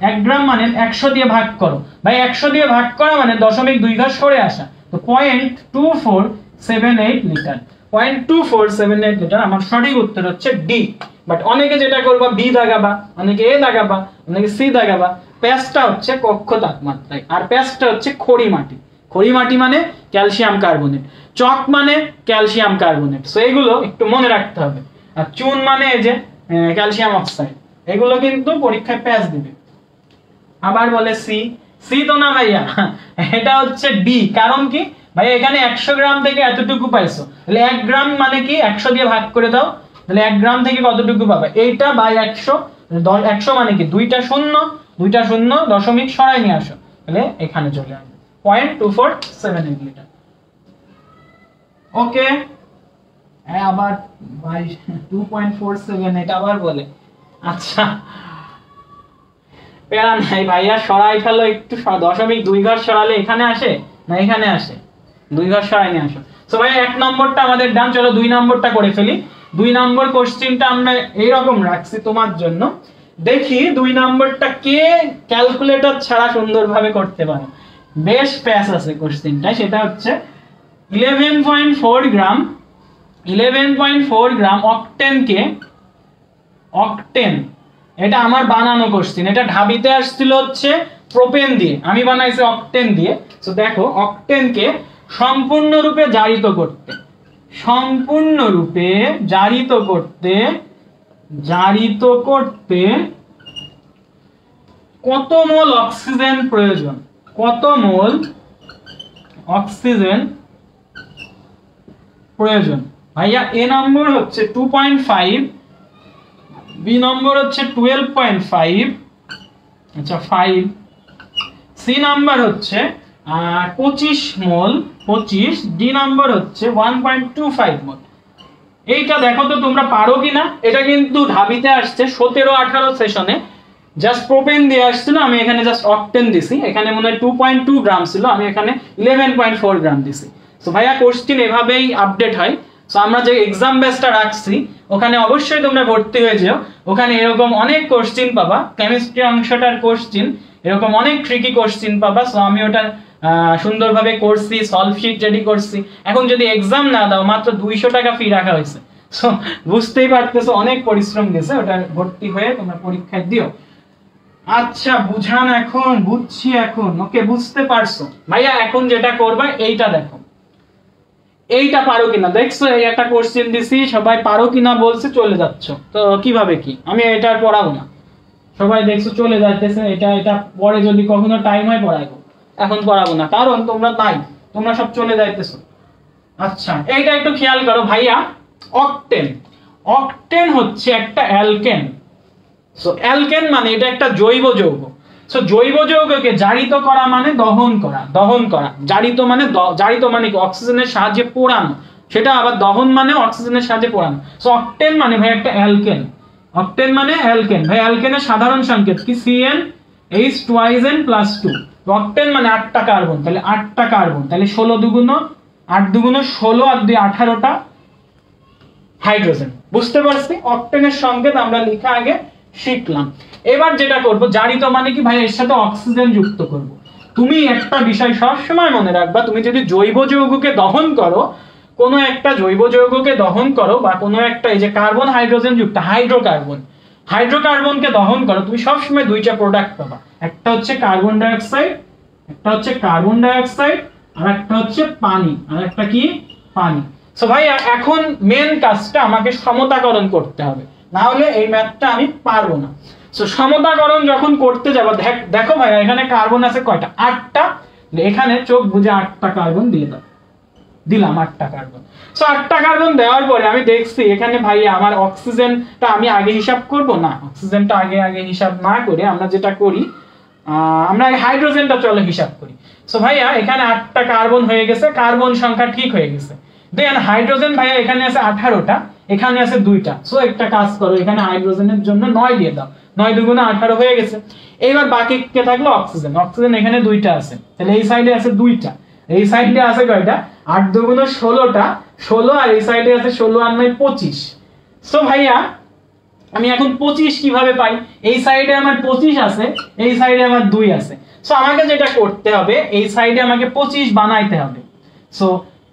1 গ্রাম মানে 100 দিয়ে ভাগ করো ভাই, 100 দিয়ে ভাগ করা মানে 0.2 ঘর সরে আসা, তো 0.2478 লিটার, 0.2478 লিটার। আমার সঠিক উত্তর হচ্ছে ডি। বাট অনেকে যেটা করবা বি দাগাবা, অনেকে এ দাগাবা, অনেকে সি দাগাবা। প্যাচটা হচ্ছে কক্ষ তাপমাত্রায়, আর প্যাচটা হচ্ছে খড়ি মাটি। খড়ি মাটি মানে ক্যালসিয়াম কার্বনেট, চক মানে ক্যালসিয়াম কার্বনেট। সো এগুলো একটু মনে রাখতে হবে। আর চুন মানে এই যে ক্যালসিয়াম অক্সাইড, এগুলো কিন্তু পরীক্ষায় প্যাচ দিবে। আবার বলে সি, সি তো না ভাইয়া, এটা হচ্ছে ডি। কারণ কি ভাই, এখানে 100 গ্রাম থেকে এতটুকু পাইছো, তাহলে 1 গ্রাম মানে কি 100 দিয়ে ভাগ করে দাও, তাহলে 1 গ্রাম থেকে কতটুকু পাবে? এইটা বাই 100, 100 মানে কি দুইটা শূন্য, দশমিক সরাই নিয়ে আসো, তাহলে এখানে চলে আসবে 0.2478 লিটার। ওকে, আবার ভাই 2.47 এটা আবার বলে। আচ্ছা প্যারা নাই ভাইয়া, সরাই ফেলো একটু, 0.2 ঘর সরালে এখানে আসে না, এখানে আসে, 2 ঘর সরাই নিয়ে আসো। সো ভাই 1 নম্বরটা আমাদের ডান, চলো 2 নম্বরটা করে ফেলি। 2 নম্বর কোশ্চেনটা আমরা এইরকম রাখছি তোমার জন্য, দেখি 2 নম্বরটা কে ক্যালকুলেটর ছাড়া সুন্দরভাবে করতে পারে। বেশ প্যাচ আছে কোশ্চেনটা, সেটা হচ্ছে 11.4 গ্রাম অকটেনকে, অকটেন এটা আমার বানানো কোশ্চেন, এটা ঢাবিতে আসছিল হচ্ছে প্রোপেন দিয়ে, আমি বানাইছি অকটেন দিয়ে। সো দেখো অকটেনকে সম্পূর্ণরূপে জারিত করতে, সম্পূর্ণরূপে জারিত করতে কত মোল অক্সিজেন প্রয়োজন? কত মোল অক্সিজেন প্রয়োজন? ভাইয়া এ নম্বর হচ্ছে 2.5, বি নম্বর হচ্ছে 12.5, আচ্ছা 5, সি নাম্বার হচ্ছে 25 মোল, 25, ডি নাম্বার হচ্ছে 1.25 মোল। এইটা দেখো তো তোমরা পারো কিনা। এটা কিন্তু ঢাবিতে আসছে 17-18 সেশনে, জাস্ট প্রোপেন দিয়ে আসছিল, আমি এখানে জাস্ট অকটেন দিছি, এখানে মনে হয় 2.2 গ্রাম ছিল, আমি এখানে 11.4 গ্রাম দিছি। তো ভাইয়া কোশ্চেন এভাবেই আপডেট হয়। সো আমরা যে এক্সাম ব্যাচটা রাখছি ওখানে অবশ্যই তোমরা ভর্তি হয়ে যাও, ওখানে এরকম অনেক কোশ্চেন পাবা, কেমিস্ট্রি অংশটার কোশ্চেন, এরকম অনেক ট্রিকি কোশ্চেন পাবা। সো আমি ওটা সুন্দরভাবে করছি, সলভ শিট রেডি করছি। এখন যদি এক্সাম না দাও মাত্র 200 টাকা ফি রাখা হয়েছে। সো বুঝতেই পারতেছো অনেক পরিশ্রম গেছে, ওটা ভর্তি হয়ে তোমরা পরীক্ষায় দিও। আচ্ছা বুঝান, এখন বুঝছি এখন, ওকে বুঝতে পারছো ভাইয়া। এখন যেটা করবা এইটা দেখো, এইটা পারো কিনা দেখছো, এই একটা কোশ্চেন দিছি, সবাই পারো কিনা বলছে, চলে যাচ্ছ। তো কিভাবে কি, আমি এটা আর পড়াবো না, সবাই দেখছো চলে যাইতেছে। এটা পরে যদি কখনো টাইম হয় পড়াবো, এখন পড়াবো না, কারণ তোমরা নাই, তোমরা সব চলে যাইতেছো। আচ্ছা এইটা একটু খেয়াল করো ভাইয়া, অকটেন, অকটেন হচ্ছে একটা অ্যালকেন। সো অ্যালকেন মানে এটা একটা জৈব যৌগ। সো জৈব যৌগকে জারিত করা মানে দহন করা, দহন করা। জারিত মানে জারিত মানে কি অক্সিজেনের সাহায্যে পোড়ানো, সেটা আবার দহন মানে অক্সিজেনের সাহায্যে পোড়ানো। সো অকটেন মানে ভাই একটা অ্যালকেন, অকটেন মানে অ্যালকেন। ভাই অ্যালকেনের সাধারণ সংকেত কি? CN H2 অকটেন মানে 8টা কার্বন, তাহলে 8টা কার্বন, তাহলে 16 দুগুণ 8 দুগুণ 16 আর 2 18টা হাইড্রোজেন। বুঝতে পারছি? অকটেনের সংকেত আমরা লেখা আগে শিখলাম। এবার যেটা করব, জারিত মানে কি ভাই এর সাথে অক্সিজেন যুক্ত করব। তুমি একটা বিষয় সব সময় মনে রাখবা, তুমি যদি জৈব যৌগকে দহন করো, কোনো একটা জৈব যৌগকে দহন করো বা কোনো একটা এই যে কার্বন হাইড্রোজেন যুক্ত হাইড্রোকার্বন, হাইড্রোকার্বনকে দহন করো, তুমি সবসময় দুইটা প্রোডাক্ট পাবা। একটা হচ্ছে কার্বন ডাইঅক্সাইড, একটা হচ্ছে কার্বন ডাইঅক্সাইড, আর একটা হচ্ছে পানি, আর একটা কি? পানি। সো ভাই এখন মেন কাজটা আমাকে সমতাকরণ করতে হবে, না হলে এই ম্যাথটা আমি পারবো না। সো সমতাকরণ যখন করতে যাবো, দেখো ভাই এখানে কার্বন আছে কয়টা? 8টা। এখানে চোখ বুঝে 8টা কার্বন দিয়ে দাও, দিলাম 8টা কার্বন। সো 8টা কার্বন দেওয়ার পরে আমি দেখছি এখানে ভাই আমার অক্সিজেনটা আমি আগে হিসাব করব না, অক্সিজেনটা আগে হিসাব না করে আমরা যেটা করি, আমরা হাইড্রোজেনটা চলো হিসাব করি। সো ভাইয়া এখানে 8টা কার্বন হয়ে গেছে, কার্বন সংখ্যা ঠিক হয়ে গেছে। দেন হাইড্রোজেন ভাইয়া এখানে আছে 18টা, এখানে আছে 2টা। সো একটা কাজ করো, এখানে হাইড্রোজেনের জন্য 9 দিয়ে দাও, 9 দুগুণ 18 হয়ে গেছে। এইবার বাকি কে থাকলো? অক্সিজেন। অক্সিজেন এখানে 2টা আছে, তাহলে এই সাইডে আছে 2টা, এই সাইডে আছে কয়টা? 8 দুগুণ 16টা, 16, আর এই সাইডে আছে 16 আর 9 25। সো ভাইয়া আমি এখন 25 কিভাবে পাই? এই সাইডে আমার 25 আছে, এই সাইডে আমার 2 আছে। সো আমাকে যেটা করতে হবে, এই সাইডে আমাকে 25 বানাইতে হবে। সো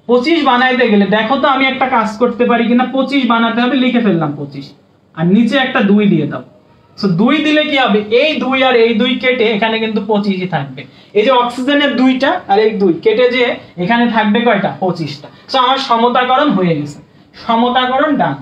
25 বানাইতে গেলে দেখো তো আমি একটা কাজ করতে পারি কিনা। 25 বানাতে হবে, লিখে ফেললাম 25, আর নিচে একটা 2 দিয়ে দাও। সো 2 দিলে কি হবে? এই 2 আর এই 2 কেটে এখানে কিন্তু 25ই থাকবে। এই যে অক্সিজেনের 2টা আর এই 2 কেটে যে এখানে থাকবে কয়টা? 25টা। সো আমার সমতাকরণ হয়ে গেছে। সমতাকরণ ডান,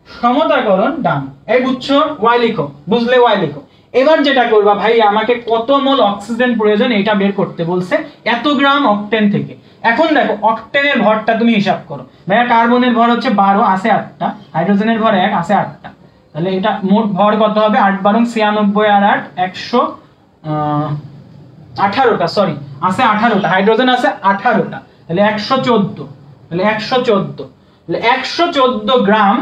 সমতাকরণ ডান। এই বুঝছো? ওয়াই লিখো, বুঝলে ওয়াই লিখো। এবার যেটা করবা ভাই, আমাকে কত মোল অক্সিজেন প্রয়োজন এটা বের করতে বলছে এত গ্রাম অক্টেন থেকে। এখন দেখো অক্টেনের ভরটা তুমি হিসাব করো। ভাইয়া কার্বনের ভর হচ্ছে 12, আছে 8টা, হাইড্রোজেনের ভর 1, আছে 8টা, তাহলে এটা মোট ভর কত হবে? 8 12 96 আর 8 118টা, সরি আছে 18টা, হাইড্রোজেন আছে 18টা, তাহলে 114, তাহলে 114, তাহলে 114 গ্রাম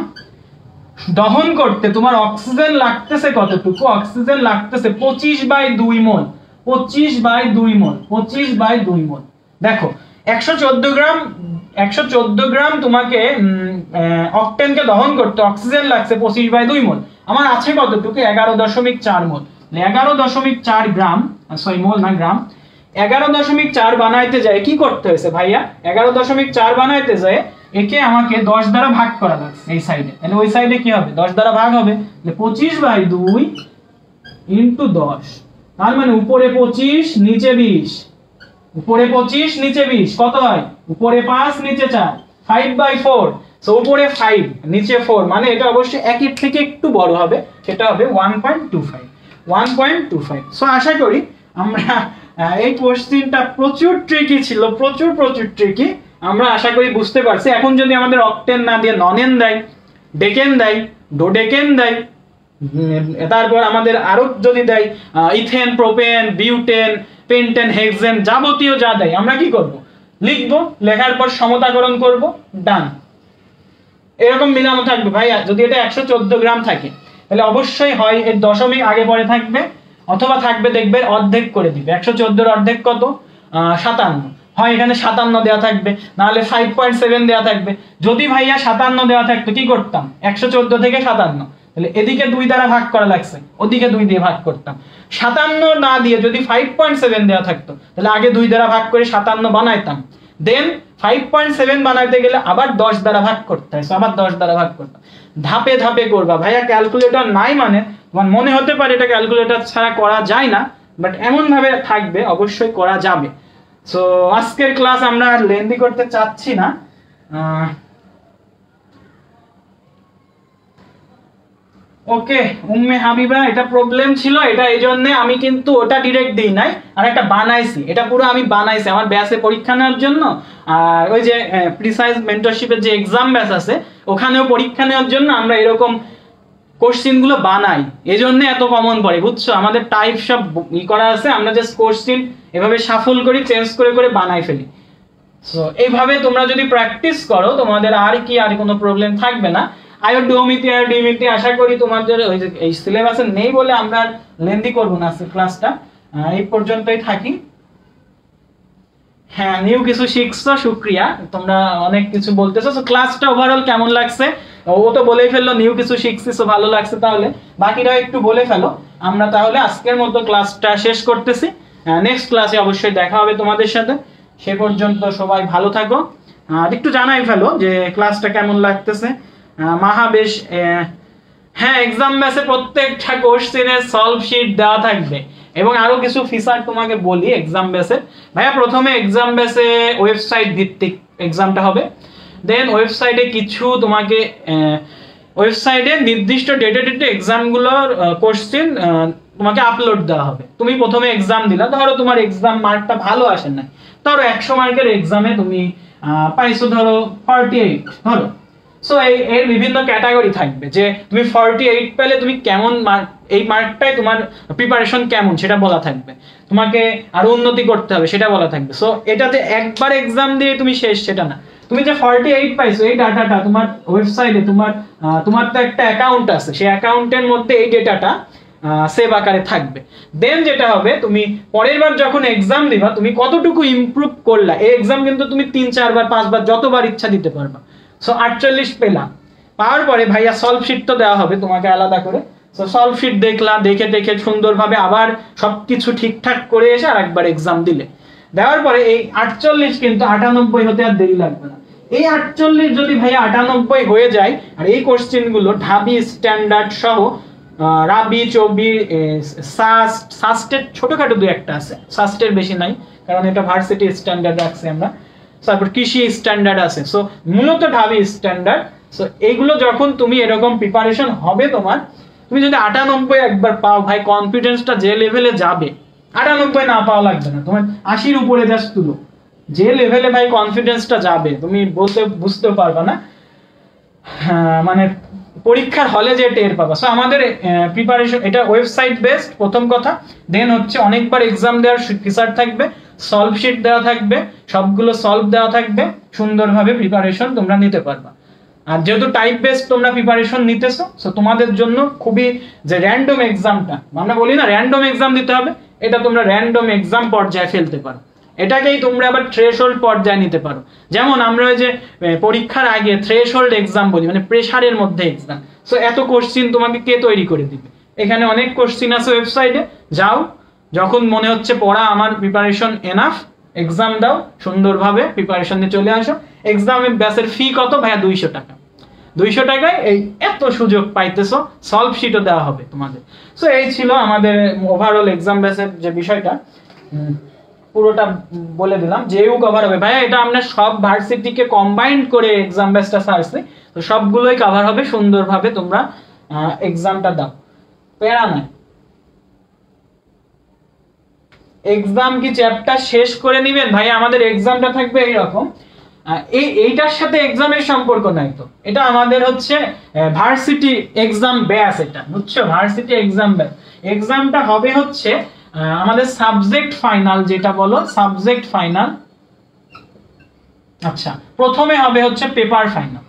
দহন করতে তোমার অক্সিজেন লাগতেছে কতটুকু? অক্সিজেন লাগতেছে 25/2 মোল, 25/2 মোল, 25/2 মোল। দেখো 114 গ্রাম, 114 গ্রাম তোমাকে অক্টেনকে দহন করতে অক্সিজেন লাগছে 25/2 মোল। আমার আছে কতটুকু? 11.4 মোল। 11.4 গ্রাম, সরি মোল না গ্রাম। 11.4 বানাইতে যায় কি করতে হয়েছে ভাইয়া? 11.4 বানাইতে যায় একে আমাকে 10 দ্বারা ভাগ করা লাগছে এই সাইডে, তাহলে ওই সাইডে কি হবে? 10 দ্বারা ভাগ হবে, তাহলে 25/2 ইনটু 10, তার মানে উপরে 25 নিচে 20, উপরে 25 নিচে 20 কত হয়? উপরে 5 নিচে 4, 5/4। সো উপরে 5 নিচে 4, মানে এটা অবশ্যই একের থেকে একটু বড় হবে, সেটা হবে 1.25, 1.25। সো আশা করি আমরা এই কোশ্চেনটা প্রচুর ট্রিকি ছিল, প্রচুর ট্রিকি, আমরা আশা করি বুঝতে পারছি। এখন যদি আমাদের অক্টেন না দিয়ে ননেন দেয়, ডেকেন দেয়, ডোডেকেন দেয়, তারপর আমাদের আরো যদি দেয় ethane, propane, butane, pentane, hexane, যাবতীয় যা দেয় আমরা কি করব? লিখবো, লেখার পর সমতাকরণ করব, ডান। এরকম মিলানো থাকবে ভাই। যদি এটা 114 গ্রাম থাকে তাহলে অবশ্যই হয় এর দশমিক আগে পরে থাকবে, অথবা থাকবে দেখবে অর্ধেক করে দিবে। 114 এর অর্ধেক কত? 57। হয় এখানে 57 দেওয়া থাকবে, নাহলে 5.7 দেওয়া থাকবে। যদি ভাইয়া 57 দেওয়া থাকতো কি করতাম? 114 থেকে 57, তাহলে এদিকে 2 দ্বারা ভাগ করা লাগছে, ওদিকে 2 দিয়ে ভাগ করতাম। 57 না দিয়ে যদি 5.7 দেওয়া থাকতো তাহলে আগে 2 দ্বারা ভাগ করে 57 বানাইতাম, দেন 5.7 বানাইতে গেলে আবার 10 দ্বারা ভাগ করতে হয়, আবার 10 দ্বারা ভাগ করতাম। ধাপে ধাপে করবা ভাইয়া। ক্যালকুলেটর নাই মানে তোমার মনে হতে পারে এটা ক্যালকুলেটর ছাড়া করা যায় না, বাট এমন ভাবে থাকবে অবশ্যই করা যাবে। সো আজকের ক্লাস আমরা আর লেন্দি করতে চাচ্ছি না। ওকে উম্মে হাবিবা, এটা প্রবলেম ছিল, এটা এই জন্য আমি কিন্তু ওটা ডিরেক্ট দিই নাই, আর একটা বানাইছি, এটা পুরো আমি বানাইছি আমার ব্যাচে পরীক্ষা নেওয়ার জন্য। আর ওই যে প্রিসাইজ মেন্টরশিপের যে এক্সাম ব্যাচ আছে ওখানেও পরীক্ষা নেওয়ার জন্য আমরা এরকম কোশ্চেন গুলো বানাই, এই জন্য এত কমন পড়ে, বুঝছো? আমাদের টাইপ সব ই করা আছে, আমরা জাস্ট কোশ্চেন এভাবে শাফল করি, চেঞ্জ করে করে বানাই ফেলি। সো এইভাবে তোমরা যদি প্র্যাকটিস করো তোমাদের আর কোনো প্রবলেম থাকবে না। আয়োডোমিতি আশা করি তোমাদের ওই যে এই সিলেবাসে নেই বলে আমরা লেন্দি করব না ক্লাসটা, এই পর্যন্তই থাকি। হ্যাঁ, নিউ কিছু শিখছো, শুক্রিয়া, তোমরা অনেক কিছু বলতেছো। সো ক্লাসটা ওভারঅল কেমন লাগছে? ও তো বলেই ফেললো নিউ কিছু শিখছি, সো ভালো লাগছে, তাহলে বাকিরা একটু বলে ফেলো। আমরা তাহলে আজকের মতো ক্লাসটা শেষ করতেছি, নেক্সট ক্লাসে অবশ্যই দেখা হবে তোমাদের সাথে। সে পর্যন্ত সবাই ভালো থাকো, আর একটু জানাই ফেলো যে ক্লাসটা কেমন লাগতেছে। বেশ, হ্যাঁ এক্সাম ব্যাচে প্রত্যেকটা কোশ্চেনের সলভ শিট দেওয়া থাকবে, এবং আরো কিছু ফিচার তোমাকে বলি এক্সাম ব্যাচে। ভাইয়া প্রথমে এক্সাম ব্যাচে ওয়েবসাইট ভিত্তিক এক্সামটা হবে, দেন ওয়েবসাইটে কিছু তোমাকে ওয়েবসাইটে নির্দিষ্ট ডেটে এক্সামগুলোর কোশ্চেন তোমাকে আপলোড দেওয়া হবে। তুমি প্রথমে এক্সাম দিলা, ধরো তোমার এক্সাম মার্কটা ভালো আসে না, ধরো 100 মার্কের এক্সামে তুমি পাইছো ধরো 48, ধরো। সো এর বিভিন্ন ক্যাটাগরি থাকবে, যে তুমি 48 পেলে তুমি কেমন মার্ক, এই মার্কটাই তোমার প্রিপারেশন কেমন সেটা বলা থাকবে, তোমাকে আরো উন্নতি করতে হবে সেটা বলা থাকবে। সো এটাতে একবার এক্সাম দিয়ে তুমি শেষ সেটা না, তুমি যে 48 পাইছো এই ডাটাটা তোমার ওয়েবসাইটে তোমার তো একটা অ্যাকাউন্ট আছে, সেই অ্যাকাউন্টের মধ্যে এই ডেটাটা সেভ আকারে থাকবে। দেন যেটা হবে, তুমি পরের বার যখন এক্সাম দিবা তুমি কতটুকু ইমপ্রুভ করলা, এই এক্সাম কিন্তু তুমি 3-4 বার 5 বার যতবার ইচ্ছা দিতে পারবা। সো 48 পেলাম, পাওয়ার পরে ভাইয়া সলভ শিট তো দেওয়া হবে তোমাকে আলাদা করে। সো সলভ শিট দেখলা, দেখে সুন্দরভাবে আবার সবকিছু ঠিকঠাক করে এসে আরেকবার এক্সাম দিলে, দেওয়ার পরে এই 48 কিন্তু 98 হতে আর দেরি লাগবে না। এই 48 যদি ভাইয়া 98 হয়ে যায়, আর এই কোশ্চেন গুলো ঢাবি স্ট্যান্ডার্ড সহ রাবি চবি সাস্টের ছোটখাটো দুই একটা আছে, সাস্টের বেশি নাই কারণ এটা ভার্সিটি স্ট্যান্ডার্ড রাখছি আমরা, তারপর কৃষি স্ট্যান্ডার্ড আছে, সো মূলত ঢাবি স্ট্যান্ডার্ড। সো এইগুলো যখন তুমি এরকম প্রিপারেশন হবে তোমার, তুমি যদি 98 একবার পাও ভাই, কনফিডেন্সটা যে লেভেলে যাবে, 98 না পাওয়া লাগবে না, তোমার 80-র উপরে জাস্ট তুলো, যে লেভেলে ভাই কনফিডেন্সটা যাবে তুমি বুঝতে পারবা না, মানে পরীক্ষার হলে যে টের পাবা। সো আমাদের প্রিপারেশন এটা ওয়েবসাইট বেসড প্রথম কথা, দেন হচ্ছে অনেকবার এক্সাম দেওয়ার ফিচার থাকবে, সলভ শিট দেওয়া থাকবে, সবগুলো সলভ দেওয়া থাকবে, সুন্দরভাবে প্রিপারেশন তোমরা নিতে পারবা। আর যেহেতু টাইপ বেসড তোমরা প্রিপারেশন নিতেছো, সো তোমাদের জন্য খুবই যে র্যান্ডম এক্সামটা, আমরা বলি না র্যান্ডম এক্সাম দিতে হবে, এটা তোমরা র্যান্ডম এক্সাম পর্যায়ে ফেলতে পারো, এটাকেই তোমরা আবার থ্রেশহোল্ড পর্যায়ে নিতে পারো। যেমন আমরা ওই যে পরীক্ষার আগে থ্রেশহোল্ড এক্সাম বলি, মানে প্রেসারের মধ্যে এক্সাম। সো এত কোশ্চিন তোমাকে কে তৈরি করে দিবে? এখানে অনেক কোশ্চিন আছে ওয়েবসাইটে, যাও যখন মনে হচ্ছে পড়া আমার প্রিপারেশন এনাফ, এক্সাম দাও, সুন্দরভাবে প্রিপারেশন নিয়ে চলে আসো। এক্সামের ব্যাচের ফি কত ভাইয়া? 200 টাকা। 200 টাকায় এই এত সুযোগ পাইতেছো, সলভ শিটও দেওয়া হবে তোমাদের। সো এই ছিল আমাদের ওভারঅল এক্সাম ব্যাচের যে বিষয়টা, পুরোটা বলে দিলাম। যেও কভার হবে ভাইয়া, এটা আমরা সব ভার্সিটিকে কম্বাইন্ড করে এক্সাম ব্যাচটা ছাড়ছি, তো সবগুলোই কভার হবে, সুন্দরভাবে তোমরা এক্সামটা দাও, প্যারা নাই। এক্সাম কি চ্যাপ্টার শেষ করে নিবেন ভাইয়া? আমাদের এক্সামটা থাকবে এইরকম, এইটার সাথে এক্সামের সম্পর্ক নাই তো, এটা আমাদের হচ্ছে ভার্সিটি এক্সাম ব্যাচ, এটা বুঝছো, ভার্সিটি এক্সাম ব্যাচ। এক্সামটা হবে হচ্ছে আমাদের সাবজেক্ট ফাইনাল, যেটা বলো সাবজেক্ট ফাইনাল। আচ্ছা, প্রথমে হবে হচ্ছে paper final.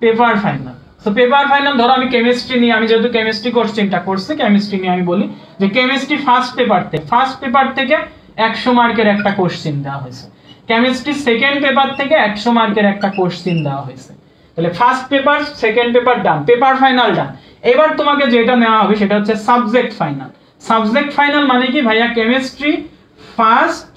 Paper final, so paper final ধরো আমি কেমিস্ট্রি নিয়ে, আমি যেহেতু কেমিস্ট্রি কোশ্চেনটা করছি, কেমিস্ট্রি নিয়ে আমি বলি যে কেমিস্ট্রি ফার্স্ট পেপার থেকে 100 মার্কের একটা কোশ্চেন দেওয়া হয়েছে, কেমিস্ট্রি সেকেন্ড পেপার থেকে 100 মার্কের একটা কোশ্চেন দেওয়া হয়েছে। তাহলে ফার্স্ট পেপার সেকেন্ড পেপার ডান, পেপার ফাইনাল ডান। এবার তোমাকে যেটা নেওয়া হবে সেটা হচ্ছে সাবজেক্ট ফাইনাল। সাবজেক্ট ফাইনাল মানে কি ভাইয়া? কেমিস্ট্রি ফার্স্ট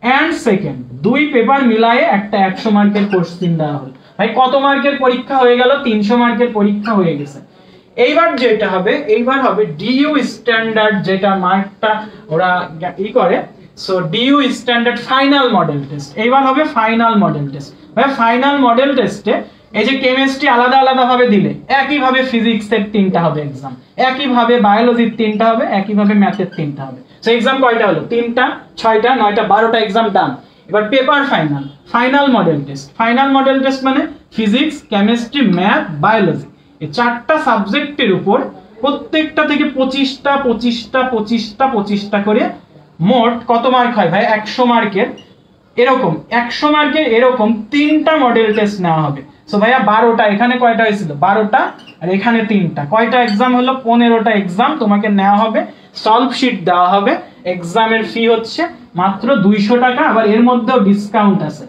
এন্ড সেকেন্ড দুই পেপার মিলায়ে একটা 100 মার্কের কোশ্চেন দেওয়া হলো। ভাই কত মার্কের পরীক্ষা হয়ে গেল? 300 মার্কের পরীক্ষা হয়ে গেছে। এইবার যেটা হবে, এইবার হবে ডিইউ স্ট্যান্ডার্ড, যেটা মার্কটা ওরা ই করে, so DU standard final model test. এইবার হবে ফাইনাল মডেল টেস্ট। ভাই ফাইনাল মডেল টেস্টে এই যে কেমিস্ট্রি আলাদা আলাদা ভাবে দিলে একইভাবে ফিজিক্সের 3টা হবে এক্সাম, একইভাবে বায়োলজির 3টা হবে, একইভাবে ম্যাথের 3টা হবে। সো এক্সাম কয়টা হলো? 3টা, 6টা, 9টা, 12টা এক্সাম ডান। এবার paper final, final model test. Final model test মানে ফিজিক্স, কেমিস্ট্রি, ম্যাথ, বায়োলজি, এই 4টা সাবজেক্টের উপর প্রত্যেকটা থেকে 25টা 25টা 25টা 25টা করে মোট কত মার্ক হয় ভাই? 100 মার্কের। এরকম 100 মার্কের এরকম 3টা মডেল টেস্ট নেওয়া হবে। সো ভাইয়া 12টা, এখানে কয়টা হয়েছিল? 12টা, আর এখানে 3টা, কয়টা এক্সাম হলো? 15টা এক্সাম তোমাকে নেওয়া হবে। সলভ শিট দেওয়া হবে। এক্সামের ফি হচ্ছে মাত্র 200 টাকা। আবার এর মধ্যেও ডিসকাউন্ট আছে,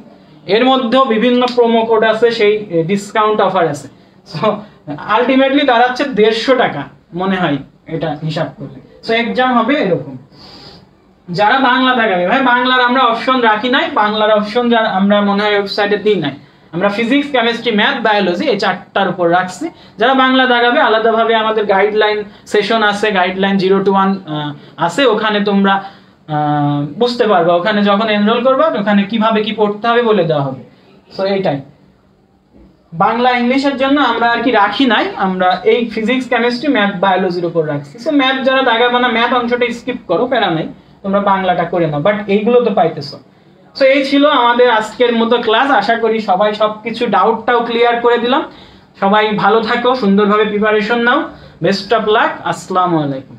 এর মধ্যেও বিভিন্ন প্রোমো কোড আছে, সেই ডিসকাউন্ট অফার আছে। সো আলটিমেটলি দাঁড়াচ্ছে 150 টাকা মনে হয় এটা হিসাব করলে। সো এক্সাম হবে এরকম। যারা বাংলা দেখাবে ভাই, বাংলার আমরা অপশন রাখি নাই, বাংলার অপশন আমরা মনে হয় ওয়েবসাইটে দিই নাই। আমরা ফিজিক্স, কেমিস্ট্রি, ম্যাথ, বায়োলজি এই 4টার উপর রাখছি। যারা বাংলা দেখাবে আলাদাভাবে আমাদের গাইডলাইন সেশন আছে, গাইডলাইন 0 to 1 আছে, ওখানে তোমরা বুঝতে পারবে। ওখানে যখন এনরোল করবে ওখানে কিভাবে কি পড়তে হবে বলে দেওয়া হবে। সো এইটাই। বাংলা ইংলিশের জন্য আমরা আর কি রাখি নাই, আমরা এই ফিজিক্স, কেমিস্ট্রি, ম্যাথ, বায়োলজির উপর রাখছি। সো ম্যাথ যারা দাগাবে না, ম্যাথ অংশটা স্কিপ করো, প্যারা নাই, তোমরা বাংলাটা করে নাও, বাট এইগুলো তো পাইতেছো। সো এই ছিল আমাদের আজকের মতো ক্লাস। আশা করি সবাই সবকিছু ডাউটটাও ক্লিয়ার করে দিলাম। সবাই ভালো থাকো, সুন্দরভাবে preparation now. Best of luck. আসসালামু আলাইকুম।